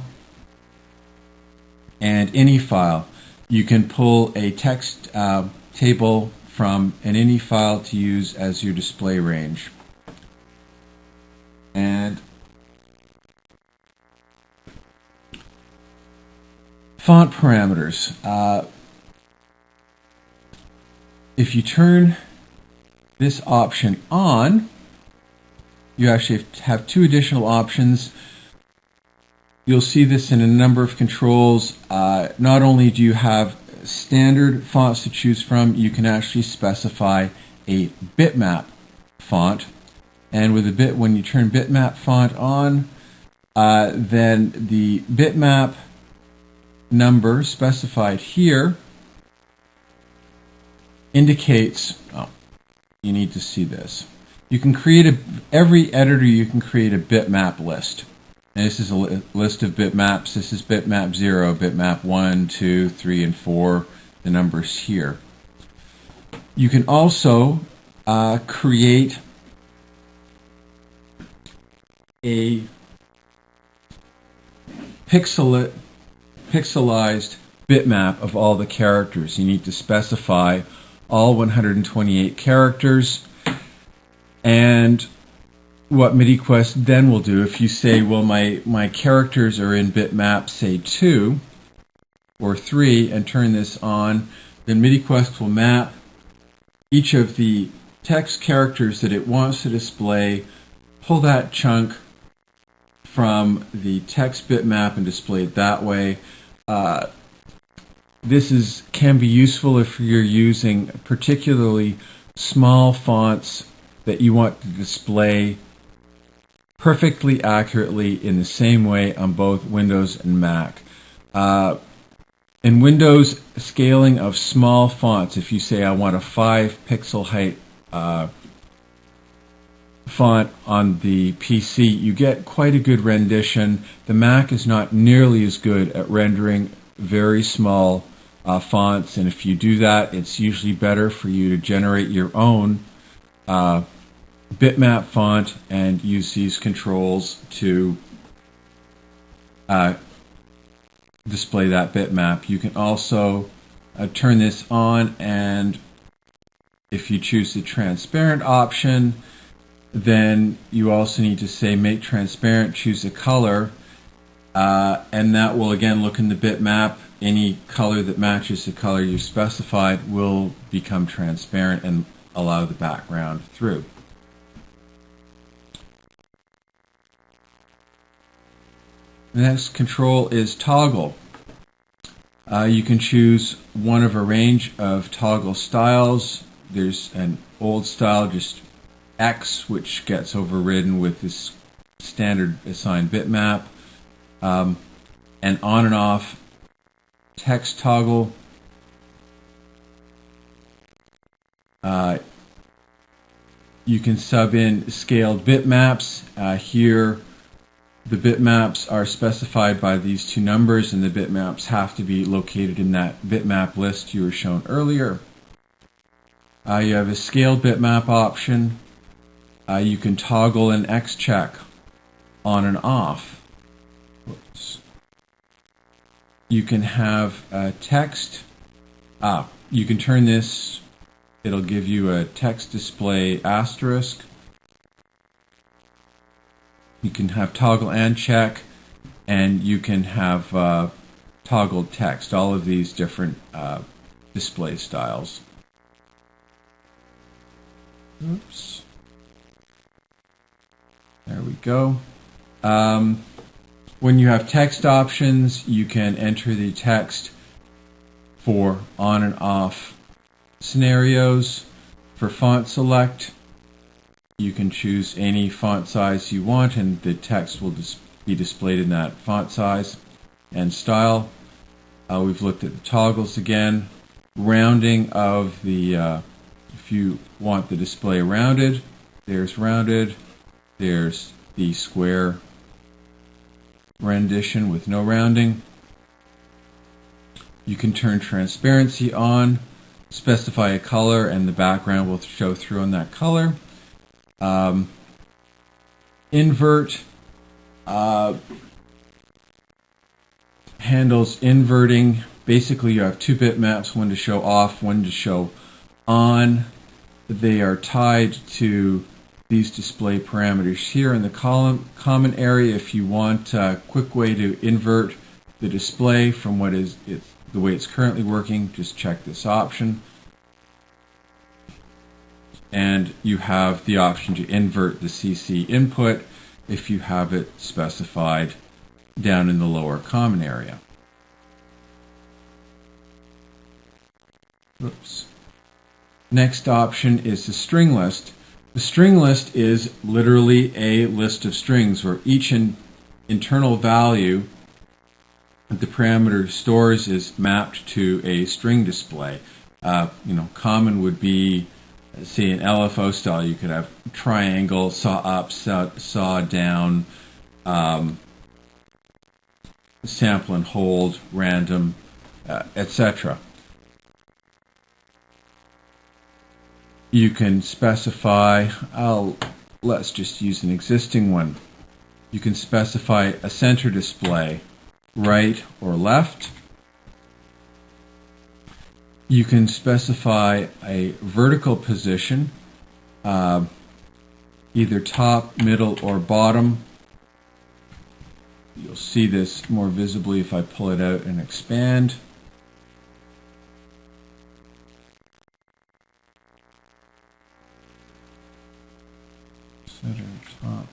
And any file. You can pull a text table from an any file to use as your display range. And font parameters. If you turn this option on, you actually have two additional options. You'll see this in a number of controls. Not only do you have standard fonts to choose from, you can actually specify a bitmap font. And with when you turn bitmap font on, then the bitmap number specified here indicates, you need to see this. You can create every editor you can create a bitmap list. And this is a list of bitmaps. This is bitmap 0, bitmap 1, 2, 3, and 4, the numbers here. You can also create a pixelized bitmap of all the characters. You need to specify all 128 characters. And what Midi Quest then will do, if you say, well, my characters are in bitmap, say 2 or 3, and turn this on, then Midi Quest will map each of the text characters that it wants to display, pull that chunk from the text bitmap and display it that way. This can be useful if you're using particularly small fonts that you want to display perfectly accurately in the same way on both Windows and Mac. In Windows, scaling of small fonts, if you say I want a 5 pixel height font on the PC, you get quite a good rendition. The Mac is not nearly as good at rendering very small fonts, and if you do that, it's usually better for you to generate your own bitmap font and use these controls to display that bitmap. You can also turn this on, and if you choose the transparent option, then you also need to say make transparent, choose a color, and that will again look in the bitmap. Any color that matches the color you specified will become transparent and allow the background through. The next control is toggle. You can choose one of a range of toggle styles. There's an old style, just X, which gets overridden with this standard assigned bitmap. An on and off text toggle. You can sub in scaled bitmaps. Here, the bitmaps are specified by these two numbers, and the bitmaps have to be located in that bitmap list you were shown earlier. You have a scaled bitmap option. You can toggle an X check on and off. Whoops. You can have text. You can turn this. It'll give you a text display asterisk. You can have toggle and check, and you can have toggled text. All of these different display styles. Oops. There we go. When you have text options, you can enter the text for on and off scenarios. For font select, you can choose any font size you want, and the text will be displayed in that font size and style. We've looked at the toggles again. Rounding of the, if you want the display rounded, there's rounded. There's the square rendition with no rounding. You can turn transparency on, specify a color, and the background will show through on that color. Invert handles inverting. Basically, you have two bitmaps, one to show off, one to show on. They are tied to these display parameters here in the common area. If you want a quick way to invert the display from what is the way it's currently working, just check this option. And you have the option to invert the CC input if you have it specified down in the lower common area. Oops. Next option is the string list. The string list is literally a list of strings where each internal value that the parameter stores is mapped to a string display. Common would be, say, an LFO style. You could have triangle, saw up, saw down, sample and hold, random, etc. You can specify, let's just use an existing one. You can specify a center display, right or left. You can specify a vertical position, either top, middle, or bottom. You'll see this more visibly if I pull it out and expand. Center, top,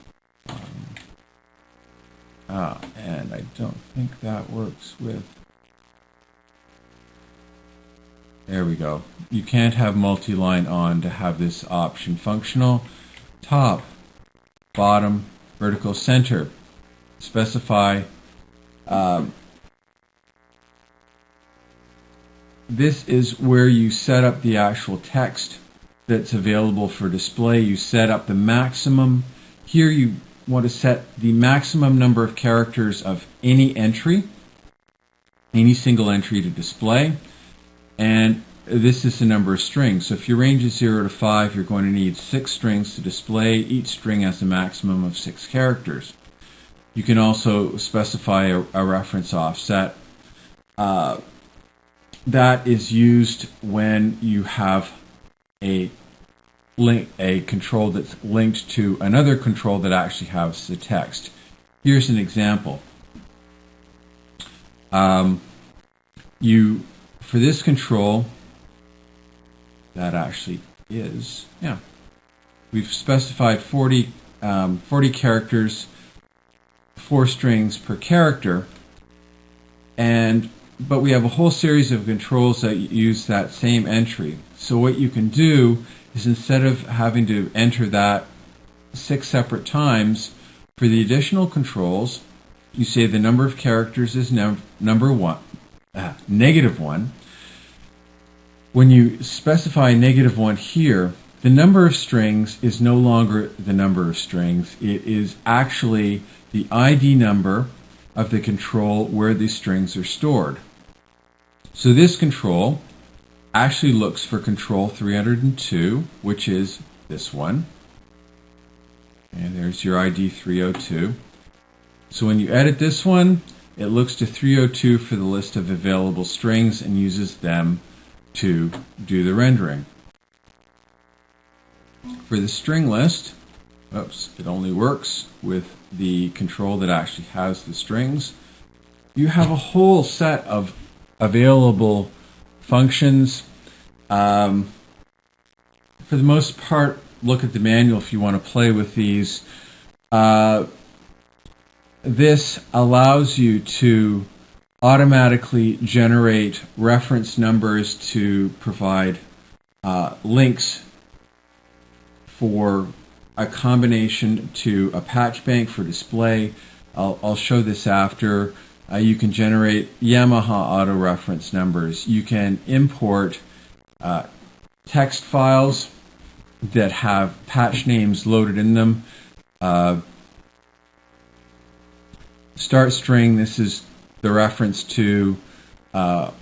bottom. And I don't think that works with... There we go. You can't have multi-line on to have this option functional. Top, bottom, vertical, center. Specify. This is where you set up the actual text that's available for display. You set up the maximum. Here you want to set the maximum number of characters of any entry, any single entry to display. And this is the number of strings. So if your range is 0 to 5, you're going to need 6 strings to display. Each string has a maximum of 6 characters. You can also specify a reference offset. That is used when you have a control that's linked to another control that actually has the text. Here's an example. For this control, that actually is, we've specified 40 characters, 4 strings per character, and but we have a whole series of controls that use that same entry. So what you can do is, instead of having to enter that 6 separate times, for the additional controls, you say the number of characters is -1. When you specify -1 here, the number of strings is no longer the number of strings. It is actually the ID number of the control where these strings are stored. So this control actually looks for control 302, which is this one. And there's your ID 302. So when you edit this one, it looks to 302 for the list of available strings and uses them to do the rendering. For the string list, it only works with the control that actually has the strings. You have a whole set of available functions. For the most part, look at the manual if you want to play with these. This allows you to automatically generate reference numbers to provide links for a combination to a patch bank for display. I'll show this after. You can generate Yamaha auto reference numbers. You can import text files that have patch names loaded in them. Start string, this is the reference to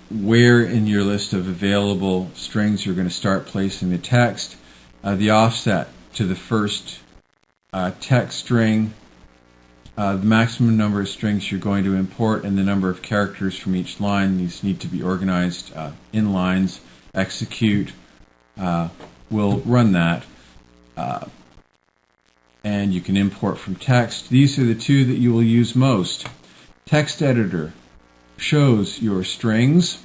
where in your list of available strings you're going to start placing the text. The offset to the first text string, the maximum number of strings you're going to import, and the number of characters from each line. These need to be organized in lines. Execute will run that. And you can import from text. These are the two that you will use most. Text editor shows your strings,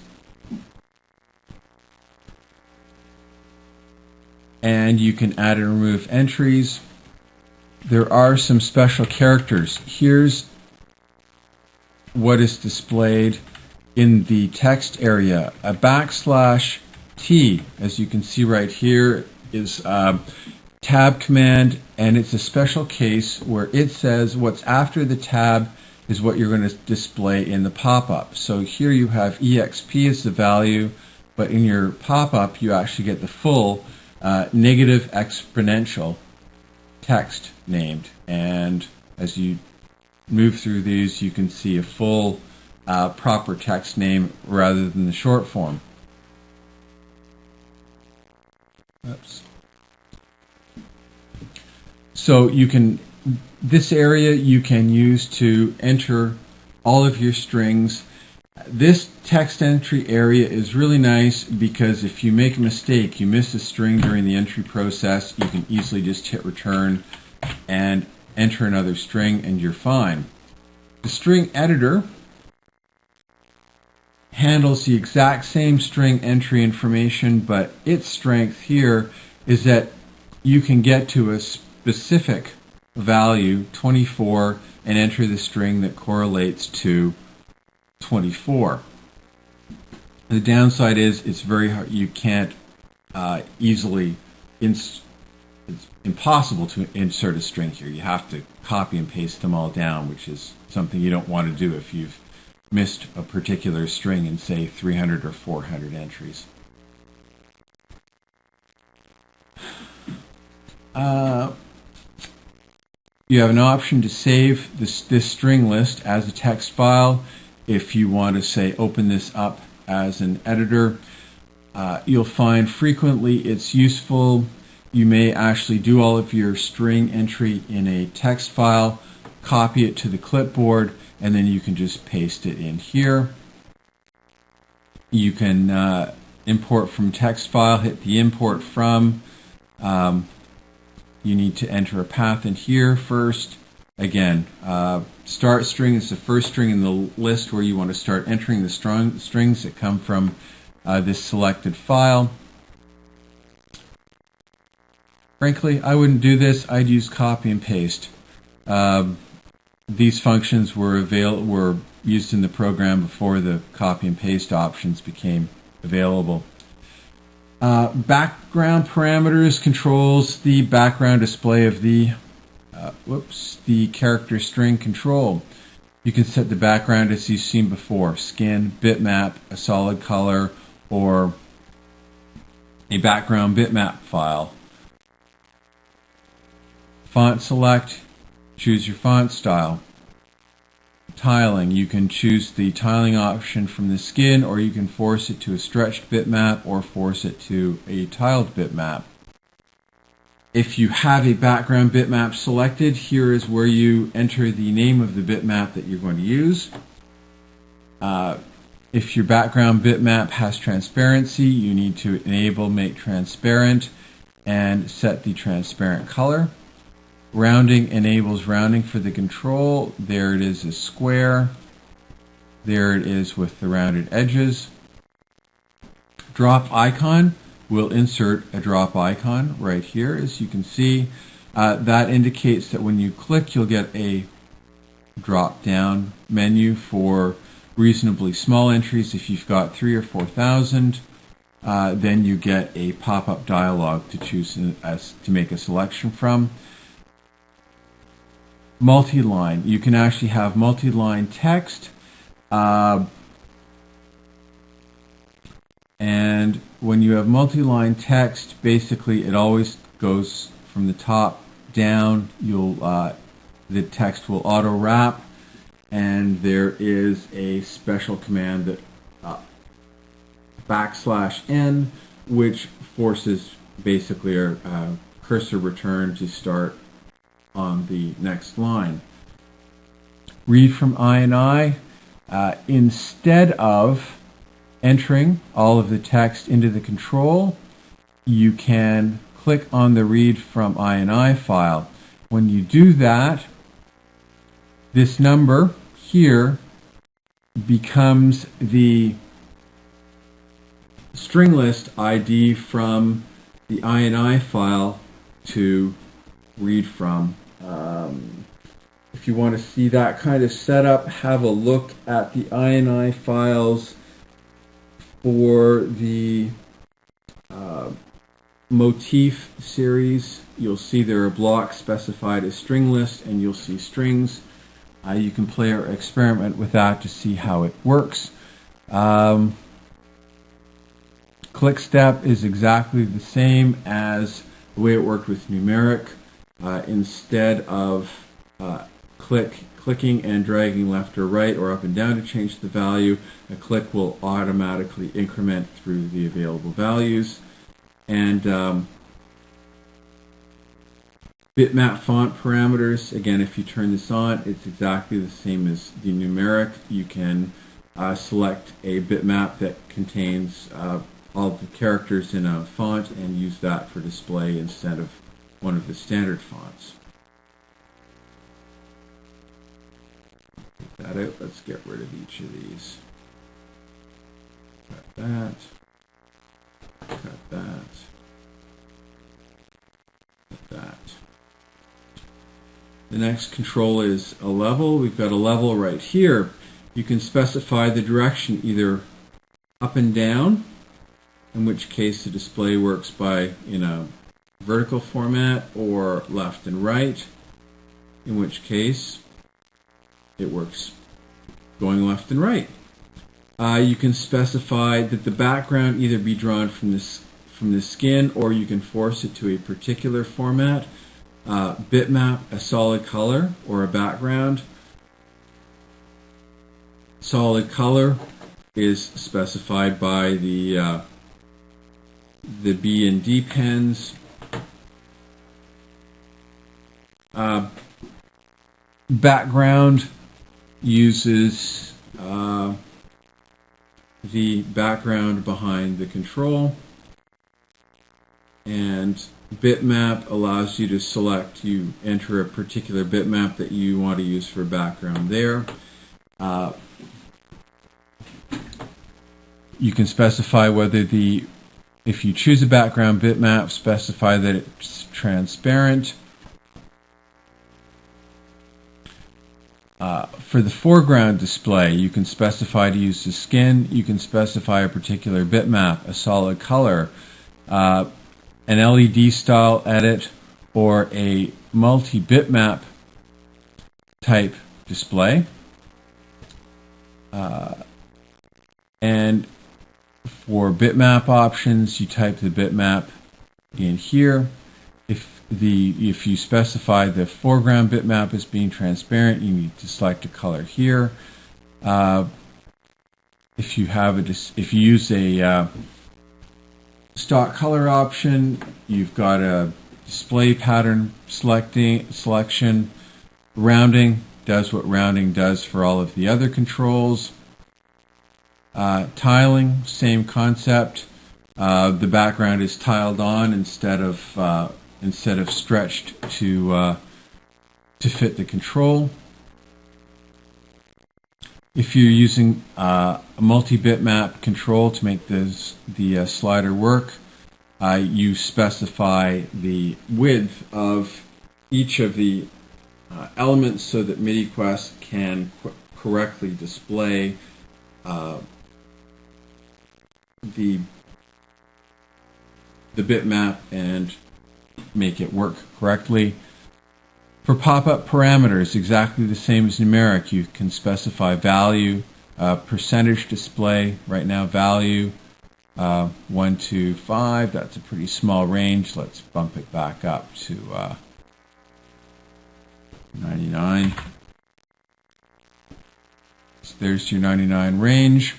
and you can add and remove entries. There are some special characters. Here's what is displayed in the text area. A \T, as you can see right here, is tab command, and it's a special case where it says what's after the tab is what you're going to display in the pop-up. So here you have EXP as the value, but in your pop-up you actually get the full negative exponential text named. And as you move through these, you can see a full proper text name rather than the short form. Oops. So you can, this area you can use to enter all of your strings. This text entry area is really nice because if you make a mistake, you miss a string during the entry process, you can easily just hit return and enter another string and you're fine. The string editor handles the exact same string entry information, but its strength here is that you can get to a specific value, 24, and enter the string that correlates to 24. The downside is it's very hard. You can't easily, it's impossible to insert a string here. You have to copy and paste them all down, which is something you don't want to do if you've missed a particular string in, say, 300 or 400 entries. You have an option to save this string list as a text file. If you want to, say, open this up as an editor, you'll find frequently it's useful. You may actually do all of your string entry in a text file, copy it to the clipboard, and then you can just paste it in here. You can import from text file, hit the import from. You need to enter a path in here first. Again, start string is the first string in the list where you want to start entering the strings that come from this selected file. Frankly, I wouldn't do this. I'd use copy and paste. these functions were used in the program before the copy and paste options became available. Background parameters controls the background display of the character string control. You can set the background as you've seen before: skin, bitmap, a solid color, or a background bitmap file. Font select, choose your font style. Tiling, you can choose the tiling option from the skin, or you can force it to a stretched bitmap or force it to a tiled bitmap. If you have a background bitmap selected, here is where you enter the name of the bitmap that you're going to use. If your background bitmap has transparency, you need to enable Make Transparent and set the transparent color. Rounding enables rounding for the control. There it is, a square. There it is with the rounded edges. Drop icon will insert a drop icon right here, as you can see. That indicates that when you click, you'll get a drop-down menu for reasonably small entries. If you've got 3,000 or 4,000, then you get a pop-up dialog to choose to make a selection from. Multi-line. You can actually have multi-line text. And when you have multi-line text, basically it always goes from the top down. The text will auto-wrap, and there is a special command that \n, which forces basically a cursor return to start on the next line. Read from INI. Instead of entering all of the text into the control, you can click on the Read from INI file. When you do that, this number here becomes the string list ID from the INI file to read from. If you want to see that kind of setup, have a look at the INI files for the motif series. You'll see there are blocks specified as string list, and you'll see strings. You can play or experiment with that to see how it works. Click step is exactly the same as the way it worked with Numeric. Instead of clicking and dragging left or right or up and down to change the value, a click will automatically increment through the available values. And bitmap font parameters, again, if you turn this on, it's exactly the same as the Numeric. You can select a bitmap that contains all the characters in a font and use that for display instead of one of the standard fonts. Take that out. Let's get rid of each of these. Cut that. Cut that. Cut that. The next control is a level. We've got a level right here. You can specify the direction either up and down, in which case the display works in a vertical format, or left and right, in which case it works going left and right. You can specify that the background either be drawn from the skin, or you can force it to a particular format. Bitmap, a solid color, or a background. Solid color is specified by the B and D pens. Background uses the background behind the control, and bitmap allows you to select, you enter a particular bitmap that you want to use for background there. You can specify whether if you choose a background bitmap, specify that it's transparent. For the foreground display, you can specify to use the skin, you can specify a particular bitmap, a solid color, an LED style edit, or a multi-bitmap type display. And for bitmap options, you type the bitmap in here. If you specify the foreground bitmap as being transparent, you need to select a color here. If you use a stock color option, you've got a display pattern selection. Rounding does what rounding does for all of the other controls. Tiling, same concept. The background is tiled on instead of stretched to fit the control. If you're using a multi-bitmap control to make the slider work, you specify the width of each of the elements so that Midi Quest can correctly display the bitmap and make it work correctly. For pop-up parameters, exactly the same as Numeric. You can specify value, percentage display. Right now, value 1 to 5. That's a pretty small range. Let's bump it back up to 99. So there's your 99 range.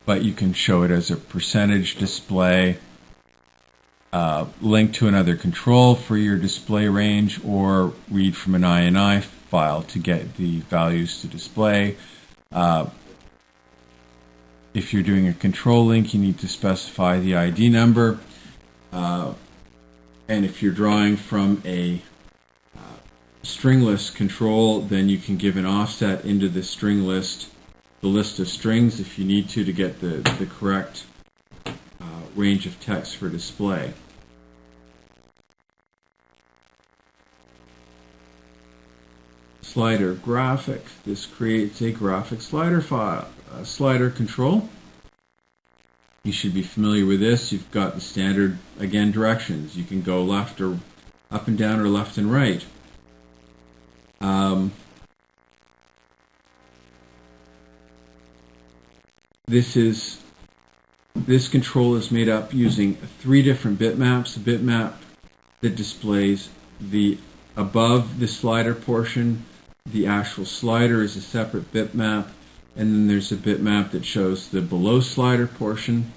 But you can show it as a percentage display, link to another control for your display range, or read from an INI file to get the values to display. If you're doing a control link, you need to specify the ID number. And if you're drawing from a stringless control, then you can give an offset into the string list, the list of strings, if you need to get the correct range of text for display. Slider graphic. This creates a graphic slider file, slider control. You should be familiar with this. You've got the standard, again, directions. You can go left or up and down or left and right. This control is made up using 3 different bitmaps. A bitmap that displays the above the slider portion, the actual slider is a separate bitmap, and then there's a bitmap that shows the below slider portion.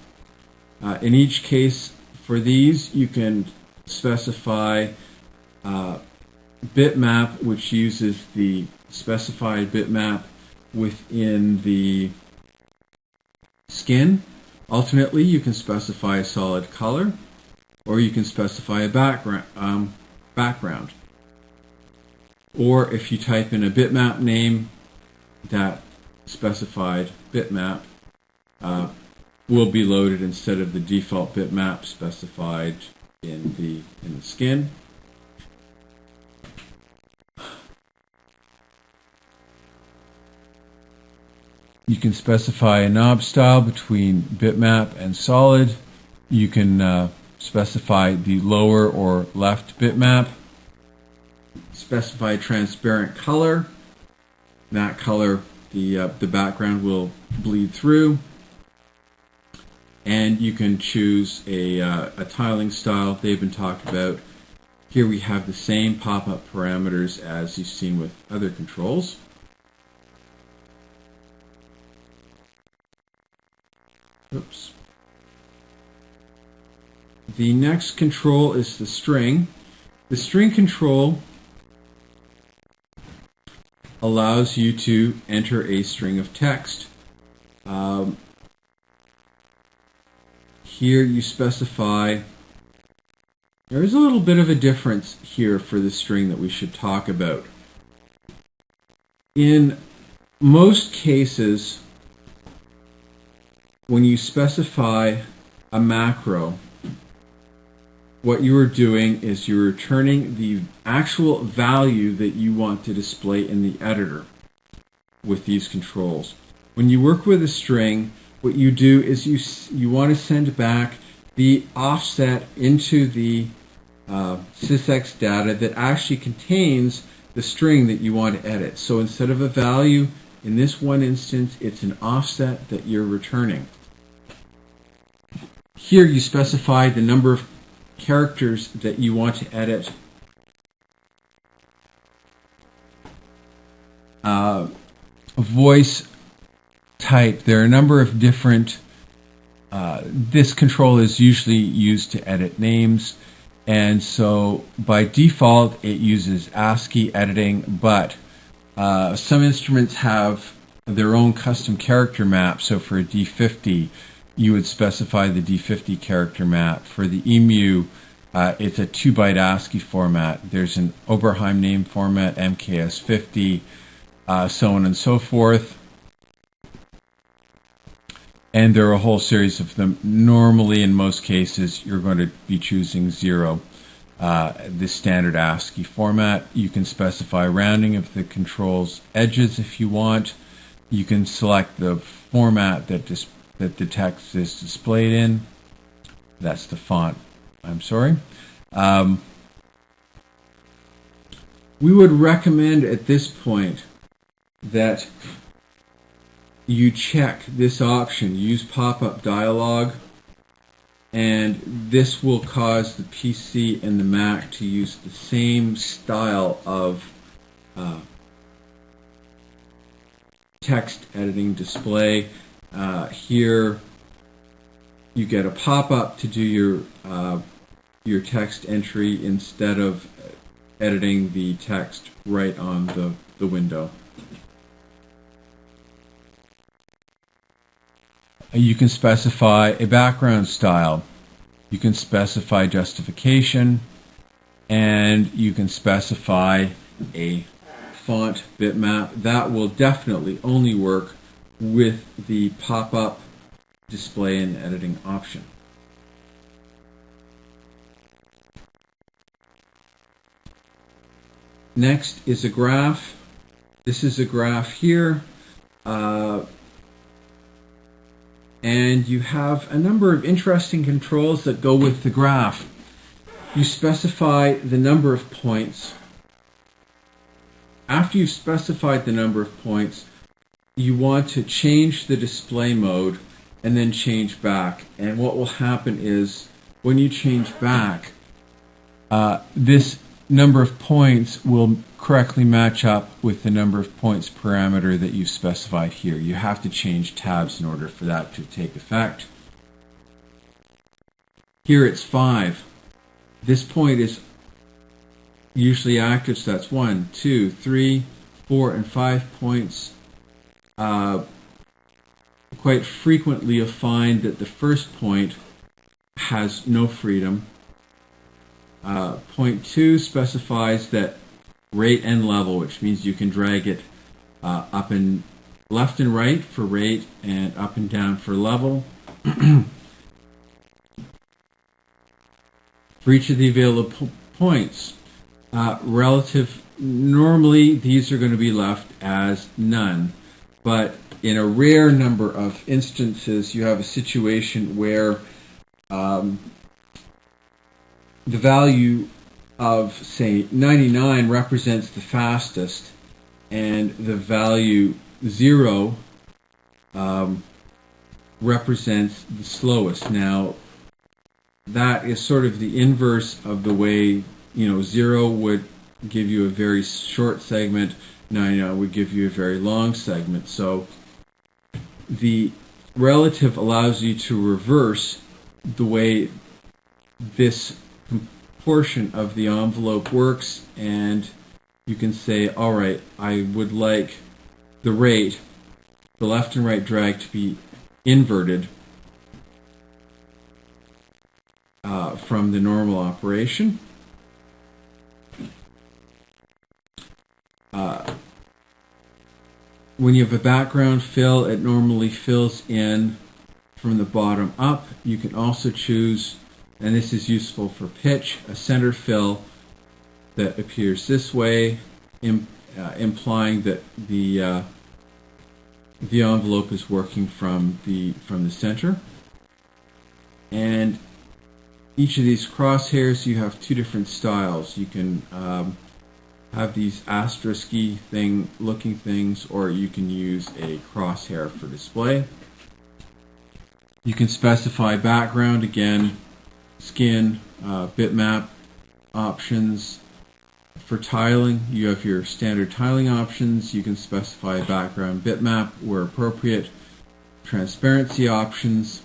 In each case for these, you can specify bitmap, which uses the specified bitmap within the skin. Ultimately, you can specify a solid color, or you can specify a background. Or if you type in a bitmap name, that specified bitmap will be loaded instead of the default bitmap specified in the skin. You can specify a knob style between bitmap and solid. You can specify the lower or left bitmap. Specify transparent color. That color, the background will bleed through. And you can choose a tiling style they've been talked about. Here we have the same pop-up parameters as you've seen with other controls. Oops. The next control is the string. The string control allows you to enter a string of text. Here you specify, there's a little bit of a difference here for the string that we should talk about. In most cases, when you specify a macro, what you are doing is you're returning the actual value that you want to display in the editor with these controls. When you work with a string, what you do is you want to send back the offset into the sysx data that actually contains the string that you want to edit. So instead of a value, in this one instance, it's an offset that you're returning. Here you specify the number of characters that you want to edit. Voice type, there are a number of different, this control is usually used to edit names, and so by default it uses ASCII editing, but some instruments have their own custom character map. So for a D50 you would specify the D50 character map. For the EMU, it's a 2-byte ASCII format. There's an Oberheim name format, MKS50, so on and so forth. And there are a whole series of them. Normally, in most cases, you're going to be choosing 0, the standard ASCII format. You can specify rounding of the control's edges if you want. You can select the format that the text is displayed in. That's the font. I'm sorry. We would recommend at this point that you check this option, use pop-up dialog, and this will cause the PC and the Mac to use the same style of text editing display. Here you get a pop-up to do your text entry instead of editing the text right on the window. You can specify a background style, you can specify justification, and you can specify a font bitmap. That will definitely only work with the pop-up display and editing option. Next is a graph. This is a graph here. And you have a number of interesting controls that go with the graph. You specify the number of points. After you've specified the number of points, you want to change the display mode and then change back. And what will happen is when you change back, this number of points will correctly match up with the number of points parameter that you've specified here. You have to change tabs in order for that to take effect. Here it's 5. This point is usually active, so that's 1, 2, 3, 4, and 5 points. Quite frequently you'll find that the first point has no freedom. Point 2 specifies that rate and level, which means you can drag it up and left and right for rate and up and down for level. For each of the available points, normally these are going to be left as none, but in a rare number of instances you have a situation where the value of, say, 99 represents the fastest, and the value 0 represents the slowest. Now, that is sort of the inverse of the way, 0 would give you a very short segment, 99 would give you a very long segment. So the relative allows you to reverse the way this portion of the envelope works, and you can say, all right, I would like the rate, the left and right drag, to be inverted from the normal operation. When you have a background fill, it normally fills in from the bottom up. You can also choose and this is useful for pitch, a center fill that appears this way, implying that the envelope is working from the center. And each of these crosshairs, you have two different styles. You can have these asterisk-y looking things, or you can use a crosshair for display. You can specify background, again, skin, bitmap options. For tiling, you have your standard tiling options. You can specify a background bitmap where appropriate. Transparency options.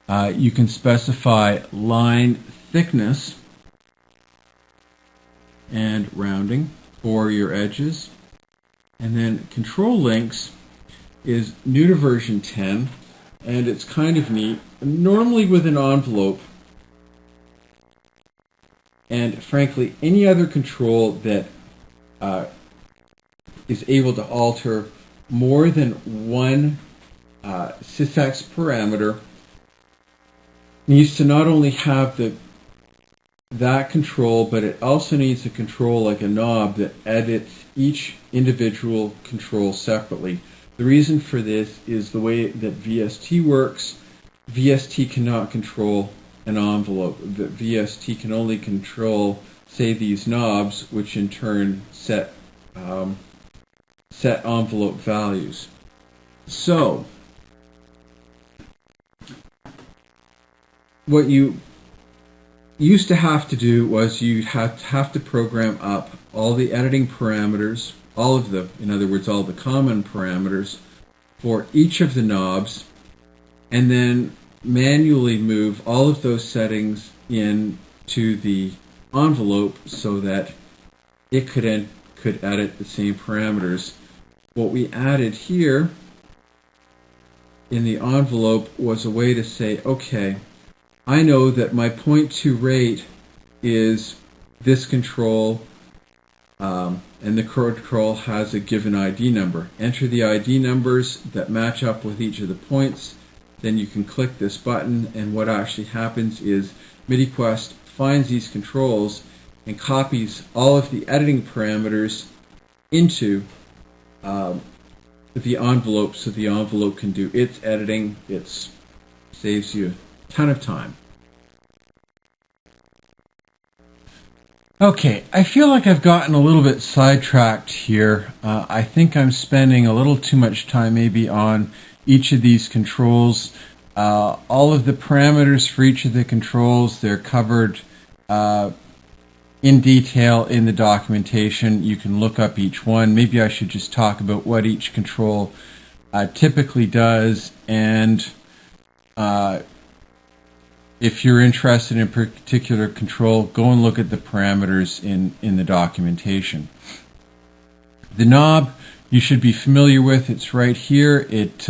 You can specify line thickness and rounding for your edges. And then control links is new to version 10, and it's kind of neat. Normally with an envelope, and frankly any other control that is able to alter more than one sysx parameter needs to not only have that control, but it also needs a control like a knob that edits each individual control separately. The reason for this is the way that VST works. VST cannot control an envelope. The VST can only control, say, these knobs, which in turn set envelope values. So, what you used to have to do was you have to program up all the editing parameters, in other words, all the common parameters for each of the knobs, and then manually move all of those settings into the envelope so that it could edit the same parameters. What we added here in the envelope was a way to say, okay, I know that my point to rate is this control, and the control has a given ID number. Enter the ID numbers that match up with each of the points. Then you can click this button, and what actually happens is Midi Quest finds these controls and copies all of the editing parameters into the envelope, so the envelope can do its editing. It saves you a ton of time. Okay, I feel like I've gotten a little bit sidetracked here. I think I'm spending a little too much time maybe on each of these controls. All of the parameters for each of the controls, they're covered in detail in the documentation. You can look up each one. Maybe I should just talk about what each control typically does, and if you're interested in a particular control, go and look at the parameters in the documentation. The knob you should be familiar with. It's right here. It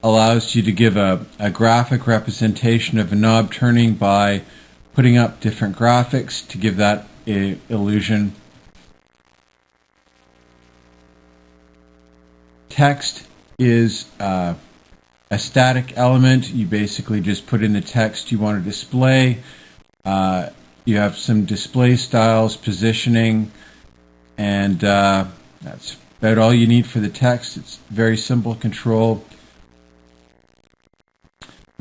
allows you to give a graphic representation of a knob turning by putting up different graphics to give that illusion. Text is a static element. You basically just put in the text you want to display. You have some display styles, positioning, and that's about all you need for the text. It's very simple control.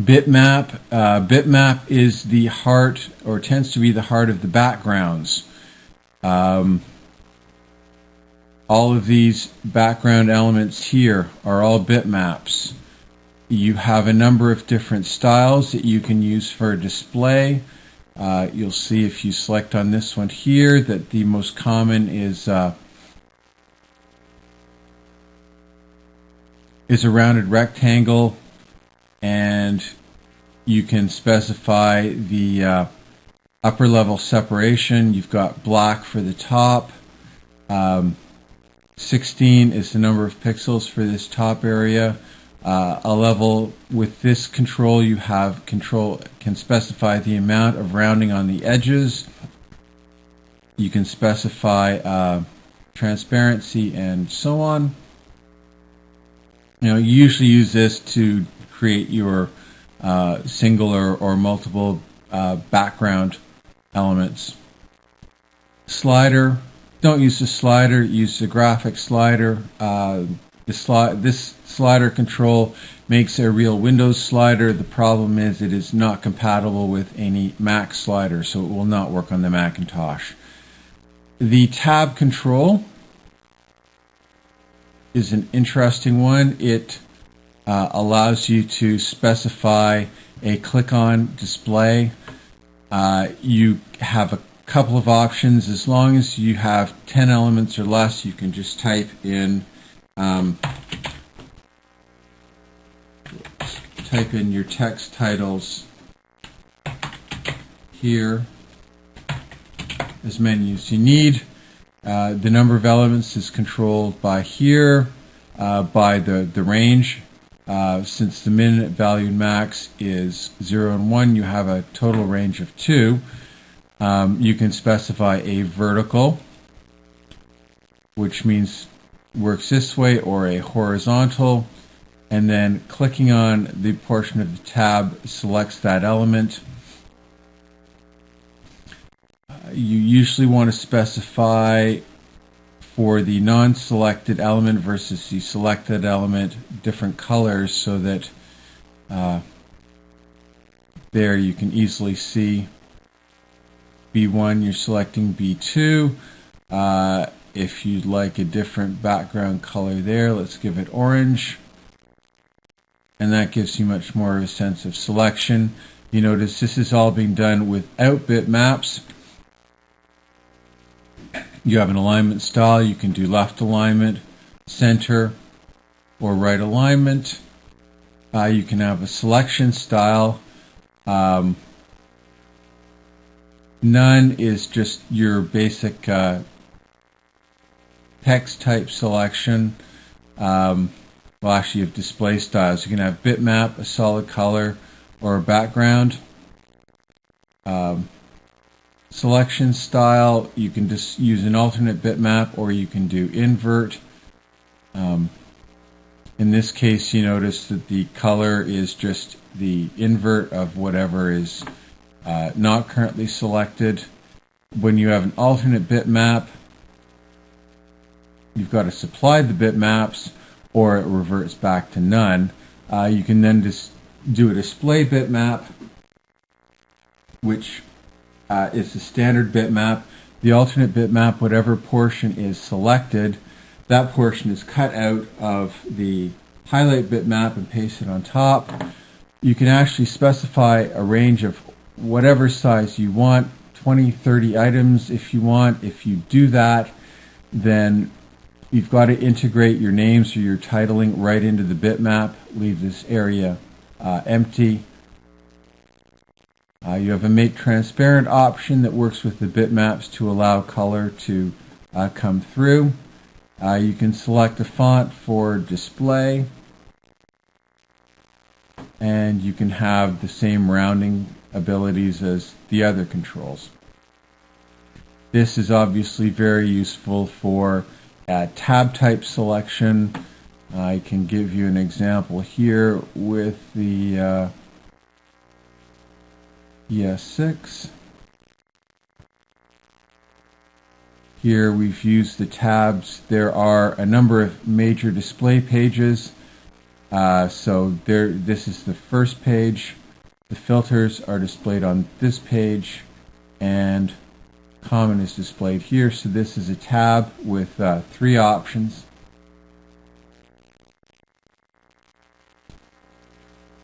Bitmap. Bitmap is the heart, or tends to be the heart of the backgrounds. All of these background elements here are all bitmaps. You have a number of different styles that you can use for display. You'll see if you select on this one here that the most common is a rounded rectangle, and you can specify the upper level separation. You've got black for the top. 16 is the number of pixels for this top area. A level with this control, you have can specify the amount of rounding on the edges. You can specify transparency and so on. You usually use this to create your single or multiple background elements. Slider, don't use the slider, use the graphic slider. This slider control makes a real Windows slider. The problem is it is not compatible with any Mac slider, so it will not work on the Macintosh. The tab control is an interesting one. It allows you to specify a click-on display. You have a couple of options. As long as you have 10 elements or less, you can just type in your text titles here, as many as you need. The number of elements is controlled by here, by the range. Since the min value max is 0 and 1, you have a total range of 2. You can specify a vertical, which means works this way, or a horizontal, and then clicking on the portion of the tab selects that element. You usually want to specify for the non-selected element versus the selected element different colors, so that there you can easily see B1 you're selecting B2. If you'd like a different background color there, let's give it orange, and that gives you much more of a sense of selection. You notice this is all being done without bitmaps. You have an alignment style. You can do left alignment, center, or right alignment. You can have a selection style. None is just your basic text type selection. Well, actually, you have display styles. You can have bitmap, a solid color, or a background. Selection style, you can just use an alternate bitmap, or you can do invert. In this case, you notice that the color is just the invert of whatever is not currently selected. When you have an alternate bitmap, you've got to supply the bitmaps, or it reverts back to none. You can then just do a display bitmap, which is the standard bitmap. The alternate bitmap, whatever portion is selected, that portion is cut out of the highlight bitmap and pasted on top. You can actually specify a range of whatever size you want, 20, 30 items if you want. If you do that, then you've got to integrate your names or your titling right into the bitmap. Leave this area empty. You have a make transparent option that works with the bitmaps to allow color to come through. You can select a font for display, and you can have the same rounding abilities as the other controls. This is obviously very useful for tab type selection. I can give you an example here with the ES6. Here we've used the tabs. There are a number of major display pages. This is the first page. The filters are displayed on this page, and common is displayed here. So this is a tab with 3 options.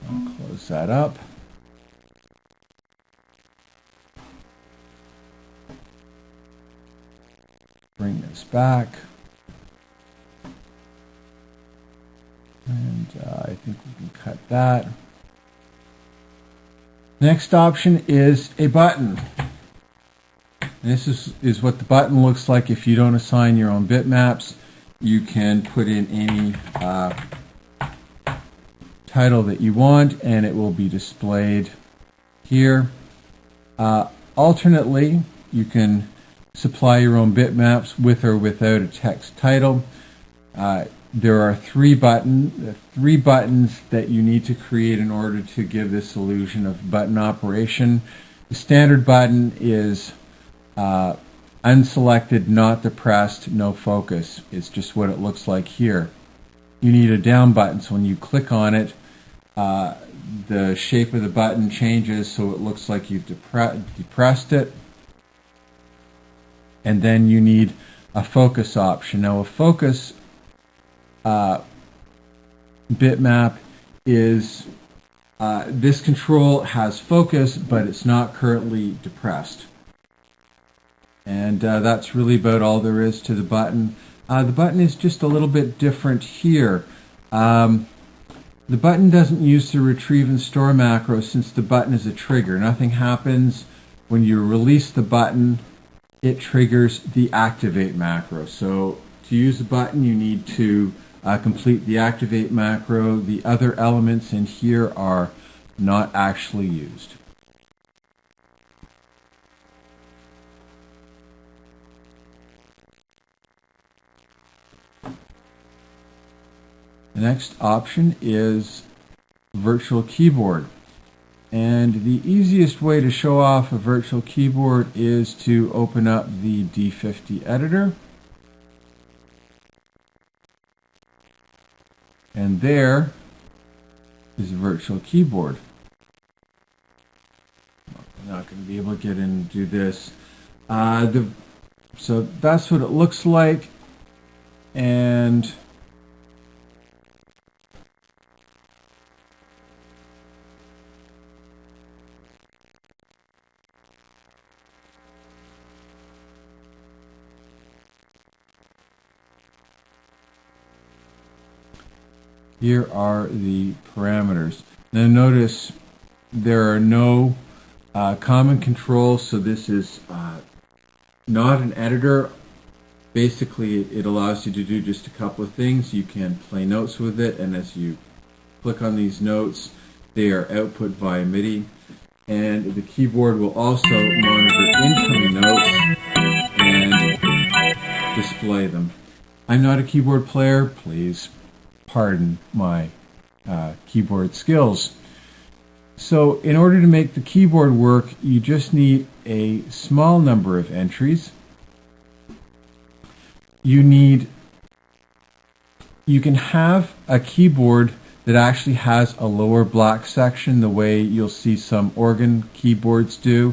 I'll close that up. Bring this back. And I think we can cut that. Next option is a button. This is what the button looks like if you don't assign your own bitmaps. You can put in any title that you want, and it will be displayed here. Alternately, you can supply your own bitmaps with or without a text title. there are three buttons that you need to create in order to give this illusion of button operation. The standard button is unselected, not depressed, no focus. It's just what it looks like here. You need a down button, so when you click on it, the shape of the button changes so it looks like you've depressed it. And then you need a focus option. Now a focus bitmap is, this control has focus, but it's not currently depressed. And that's really about all there is to the button. The button is just a little bit different here. The button doesn't use the retrieve and store macro since the button is a trigger. Nothing happens when you release the button. It triggers the activate macro. So to use the button, you need to complete the activate macro. The other elements in here are not actually used. The next option is virtual keyboard. And the easiest way to show off a virtual keyboard is to open up the D50 editor. And there is a virtual keyboard. I'm not going to be able to get in and do this. So that's what it looks like. And here are the parameters. Now notice there are no common controls, so this is not an editor. Basically, it allows you to do just a couple of things. You can play notes with it, and as you click on these notes, they are output via MIDI. And the keyboard will also monitor incoming notes and display them. I'm not a keyboard player. Please pardon my keyboard skills. So in order to make the keyboard work, you just need a small number of entries. You can have a keyboard that actually has a lower black section the way you'll see some organ keyboards do.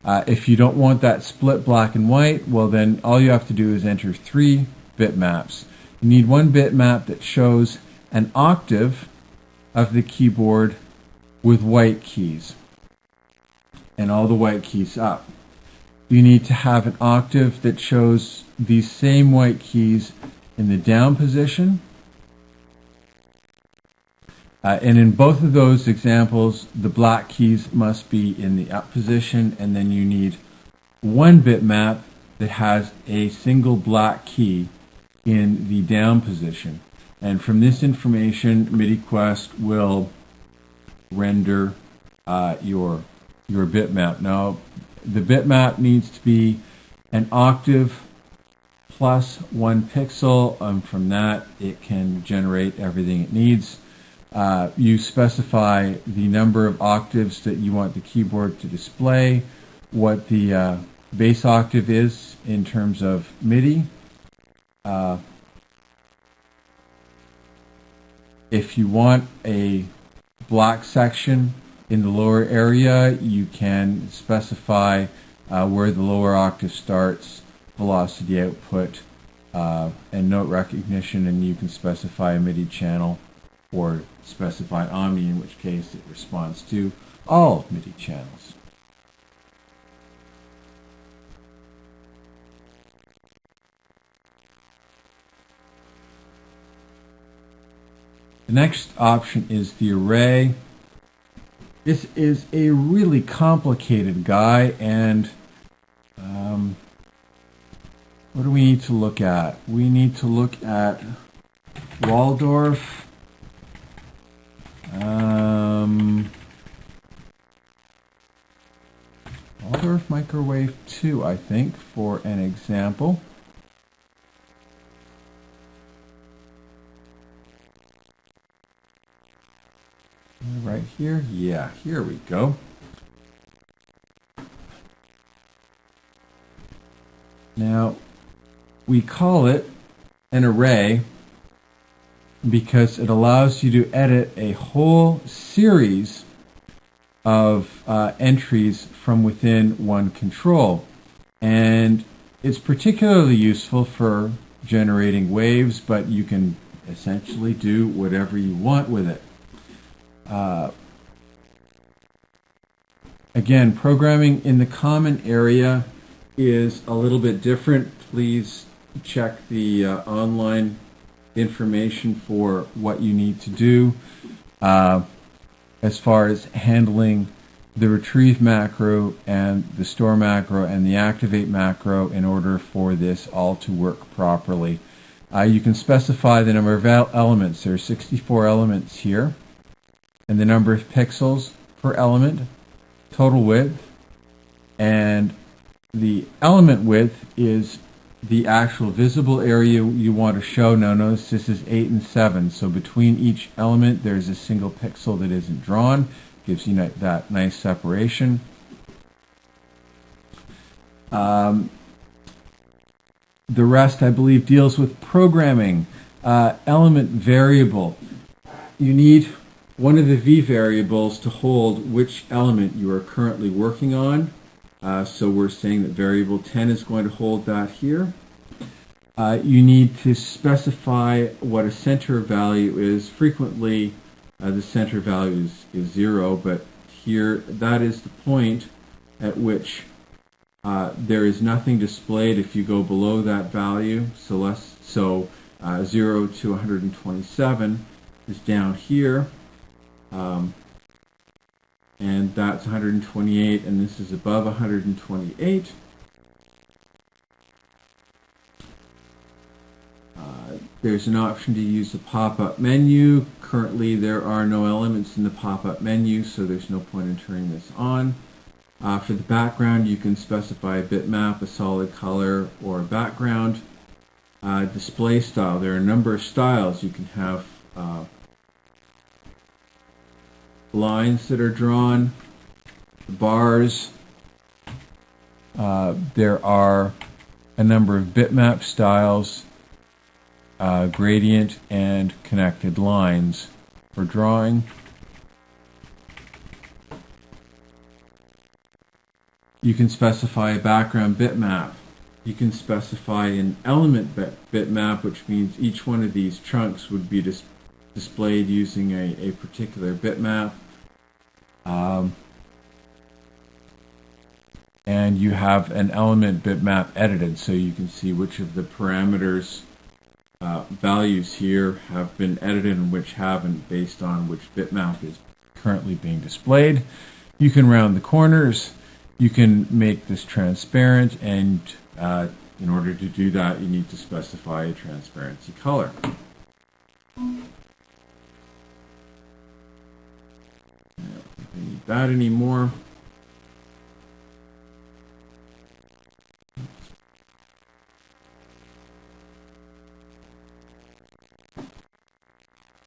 If you don't want that split black and white, well then all you have to do is enter 3 bitmaps. You need one bitmap that shows an octave of the keyboard with white keys and all the white keys up. You need to have an octave that shows these same white keys in the down position. And in both of those examples, the black keys must be in the up position, and then you need one bitmap that has a single black key in the down position. And from this information, Midi Quest will render your bitmap. Now, the bitmap needs to be an octave plus 1 pixel. From that, it can generate everything it needs. You specify the number of octaves that you want the keyboard to display, what the base octave is in terms of MIDI. If you want a black section in the lower area, you can specify where the lower octave starts, velocity output, and note recognition, and you can specify a MIDI channel or specify Omni, in which case it responds to all MIDI channels. The next option is the array. This is a really complicated guy, and what do we need to look at? We need to look at Waldorf. Waldorf Microwave 2, I think, for an example. here? Yeah, here we go. Now, we call it an array because it allows you to edit a whole series of entries from within one control. And it's particularly useful for generating waves, but you can essentially do whatever you want with it. Again, programming in the common area is a little bit different. Please check the online information for what you need to do as far as handling the retrieve macro and the store macro and the activate macro in order for this all to work properly. You can specify the number of elements. There are 64 elements here, and the number of pixels per element, total width, and the element width is the actual visible area you want to show. Now notice this is 8 and 7, so between each element there's a single pixel that isn't drawn. Gives you that nice separation. The rest, I believe, deals with programming. Element variable. You need one of the V variables to hold which element you are currently working on. So we're saying that variable 10 is going to hold that here. You need to specify what a center value is. Frequently, the center value is 0, but here that is the point at which there is nothing displayed if you go below that value. So 0 to 127 is down here, and that's 128, and this is above 128. There's an option to use the pop-up menu. Currently there are no elements in the pop-up menu, so there's no point in turning this on. For the background, you can specify a bitmap, a solid color, or a background. Display style. There are a number of styles. You can have lines that are drawn, bars. There are a number of bitmap styles, gradient and connected lines for drawing. You can specify a background bitmap. You can specify an element bitmap, which means each one of these chunks would be displayed using a particular bitmap. And you have an element bitmap edited, so you can see which of the parameters values here have been edited and which haven't, based on which bitmap is currently being displayed. You can round the corners. You can make this transparent, and in order to do that, you need to specify a transparency color. I don't need that anymore.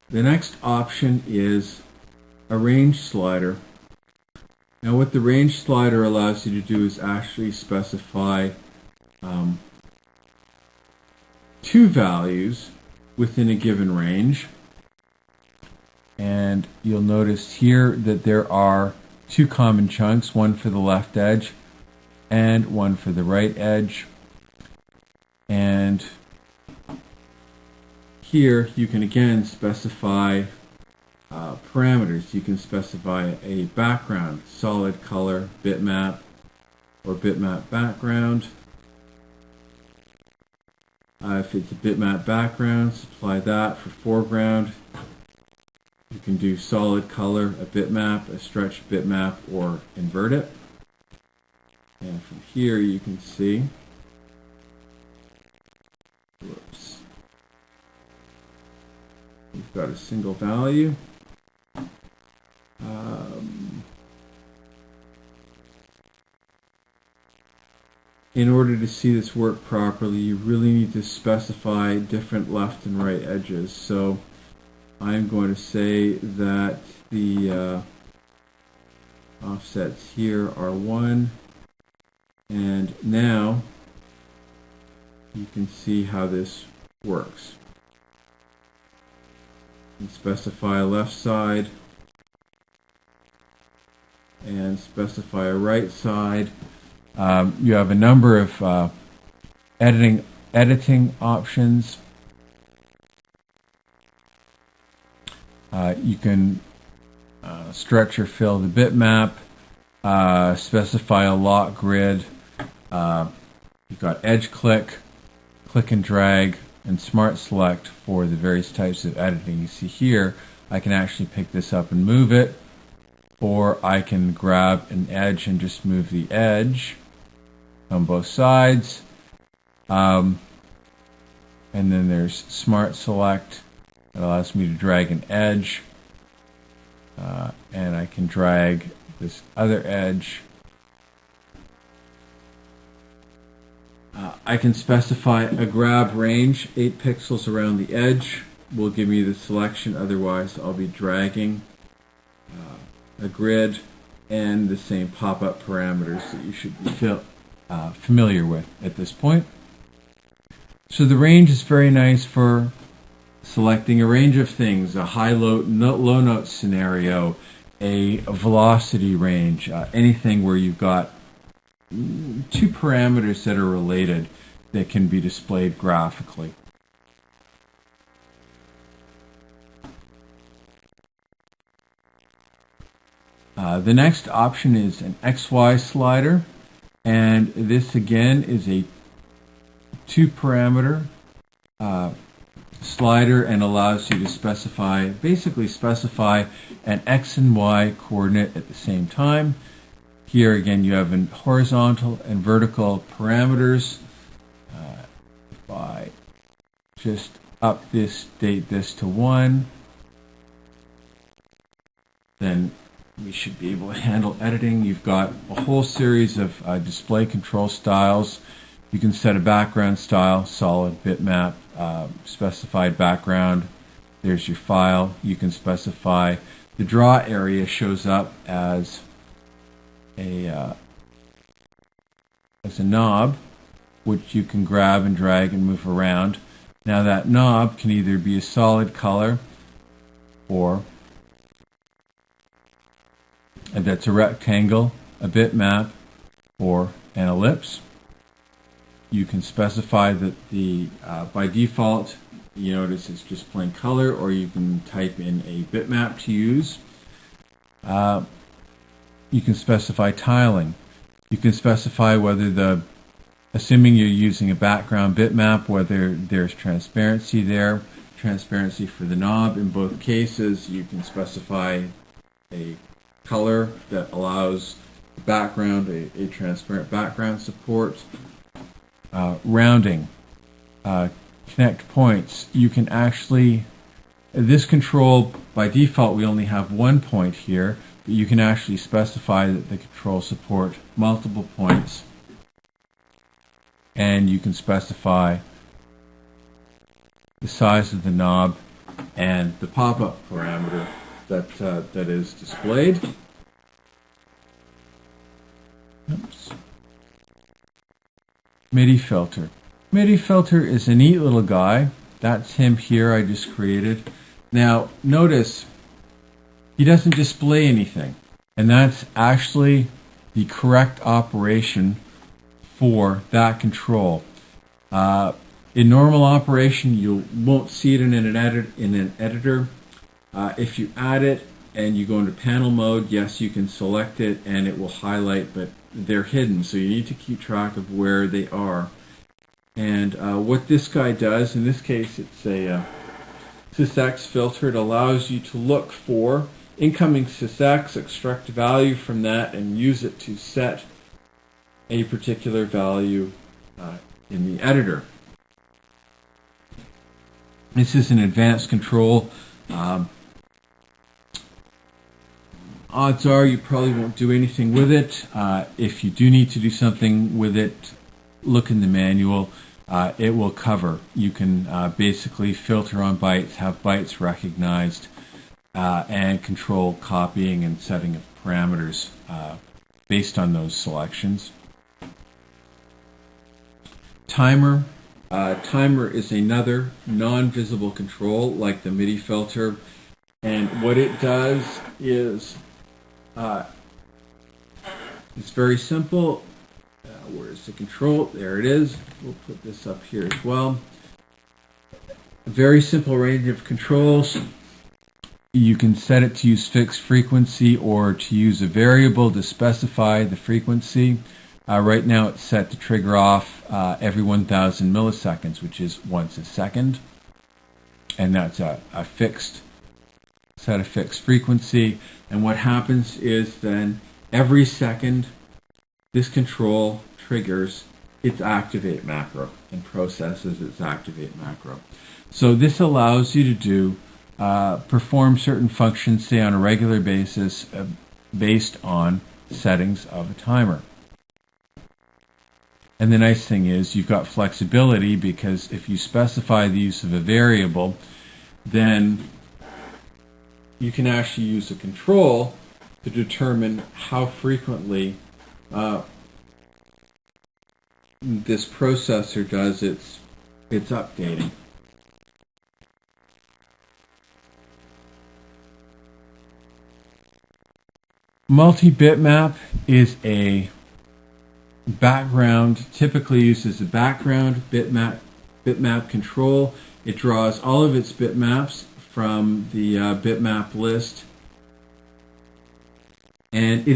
The next option is a range slider. Now what the range slider allows you to do is actually specify two values within a given range. And you'll notice here that there are two common chunks, one for the left edge and one for the right edge. And here you can again specify parameters. You can specify a background, solid color, bitmap, or bitmap background. If it's a bitmap background, supply that. For foreground, you can do solid color, a bitmap, a stretched bitmap, or invert it. And from here you can see, we've got a single value. In order to see this work properly, you really need to specify different left and right edges. So I'm going to say that the offsets here are 1, and now you can see how this works. You can specify a left side and specify a right side. You have a number of editing options. You can stretch or fill the bitmap, specify a lock grid. You've got edge click, click and drag, and smart select for the various types of editing. You see here, I can actually pick this up and move it, or I can grab an edge and just move the edge on both sides. And then there's smart select. It allows me to drag an edge, and I can drag this other edge. I can specify a grab range. 8 pixels around the edge will give me the selection. Otherwise, I'll be dragging a grid, and the same pop-up parameters that you should be familiar with at this point. So the range is very nice for selecting a range of things: a high-low low note scenario, a velocity range, anything where you've got 2 parameters that are related that can be displayed graphically. The next option is an XY slider, and this again is a 2-parameter slider and allows you to basically specify an X and Y coordinate at the same time. Here again you have horizontal and vertical parameters. If I just update this to 1, then we should be able to handle editing. You've got a whole series of display control styles. You can set a background style, solid, bitmap, specified background. There's your file. You can specify the draw area shows up as a knob, which you can grab and drag and move around. Now that knob can either be a solid color, or that's a rectangle, a bitmap, or an ellipse. You can specify that by default, you notice it's just plain color, or you can type in a bitmap to use. You can specify tiling. You can specify whether assuming you're using a background bitmap, whether there's transparency there, transparency for the knob. In both cases, you can specify a color that allows the background a transparent background support. Rounding, connect points. You can actually, this control, by default we only have 1 point here, but you can actually specify that the control support multiple points, and you can specify the size of the knob and the pop-up parameter that is displayed. Oops. Midi filter. Midi filter is a neat little guy. That's him here I just created. Now notice he doesn't display anything, and that's actually the correct operation for that control. In normal operation, you won't see it in an editor. If you add it and you go into panel mode, yes, you can select it and it will highlight, but they're hidden, so you need to keep track of where they are. And what this guy does, in this case it's a sysx filter. It allows you to look for incoming sysx, extract value from that, and use it to set a particular value in the editor. This is an advanced control. Odds are you probably won't do anything with it. If you do need to do something with it, look in the manual. it will cover. You can basically filter on bytes, have bytes recognized, and control copying and setting of parameters based on those selections. Timer. Timer is another non-visible control like the MIDI filter, and what it does is it's very simple. Where's the control? There it is. We'll put this up here as well. A very simple range of controls. You can set it to use fixed frequency or to use a variable to specify the frequency. Right now it's set to trigger off every 1,000 milliseconds, which is once a second. And that's a fixed frequency. And what happens is then every second this control triggers its activate macro and processes its activate macro. So this allows you to do perform certain functions, say on a regular basis, based on settings of a timer. And the nice thing is you've got flexibility, because if you specify the use of a variable, then you can actually use a control to determine how frequently this processor does its updating. Multi-bitmap is a background, typically used as a background bitmap control. It draws all of its bitmaps from the bitmap list, and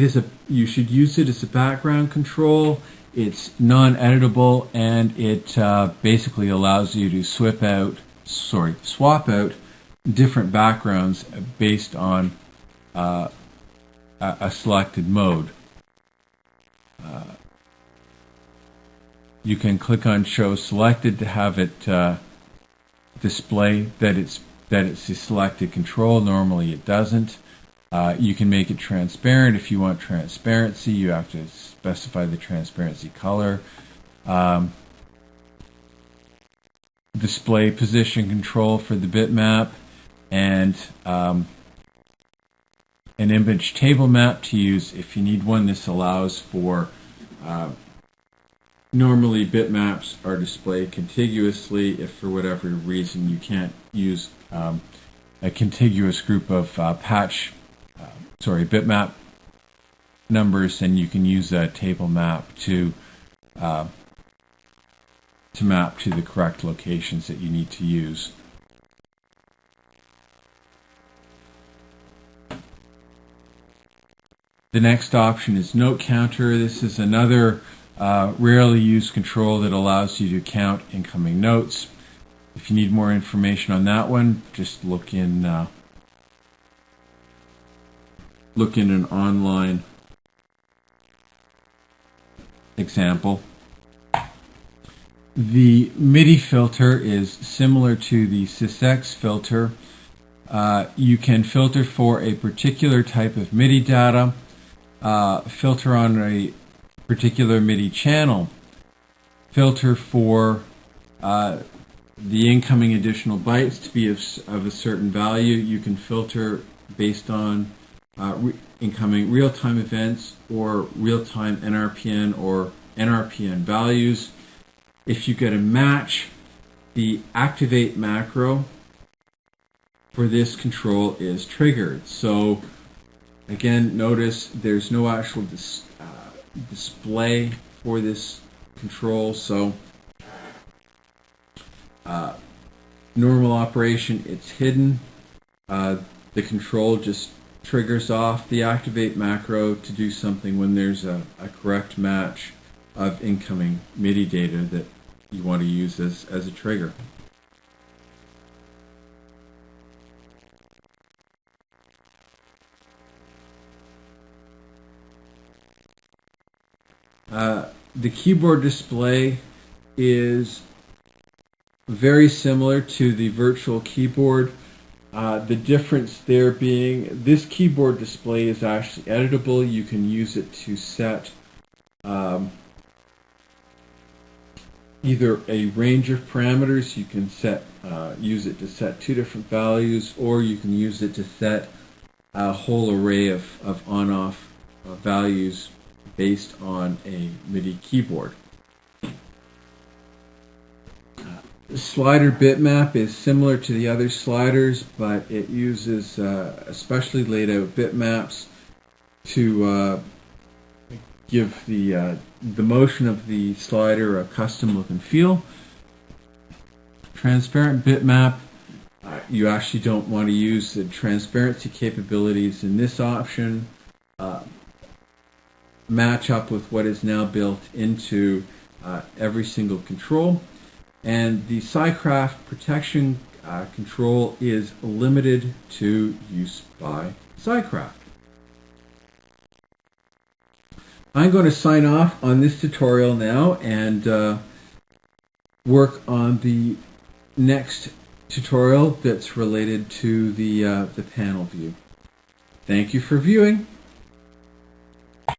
you should use it as a background control. It's non-editable, and it basically allows you to swap out different backgrounds based on a selected mode. You can click on Show Selected to have it display that it's a selected control. Normally it doesn't. You can make it transparent. If you want transparency, you have to specify the transparency color. Display position control for the bitmap, and an image table map to use if you need one. This allows for normally bitmaps are displayed contiguously. If for whatever reason you can't use a contiguous group of bitmap numbers, then you can use a table map to map to the correct locations that you need to use. The next option is note counter. This is another rarely used control that allows you to count incoming notes. If you need more information on that one, just look in an online example. The MIDI filter is similar to the SysX filter. You can filter for a particular type of MIDI data, filter on a particular MIDI channel, filter for the incoming additional bytes to be of a certain value. You can filter based on incoming real-time events or real-time NRPN or NRPN values. If you get a match, the activate macro for this control is triggered. So again, notice there's no actual display for this control. So normal operation, it's hidden. The control just triggers off the activate macro to do something when there's a correct match of incoming MIDI data that you want to use as a trigger. The keyboard display is very similar to the virtual keyboard. The difference there being this keyboard display is actually editable. You can use it to set either a range of parameters. You can use it to set two different values, or you can use it to set a whole array of on-off values based on a MIDI keyboard. The slider bitmap is similar to the other sliders, but it uses especially laid out bitmaps to give the motion of the slider a custom look and feel. Transparent bitmap, you actually don't want to use the transparency capabilities in this option. Match up with what is now built into every single control. And the SciCraft protection control is limited to use by SciCraft. I'm going to sign off on this tutorial now and work on the next tutorial that's related to the panel view. Thank you for viewing.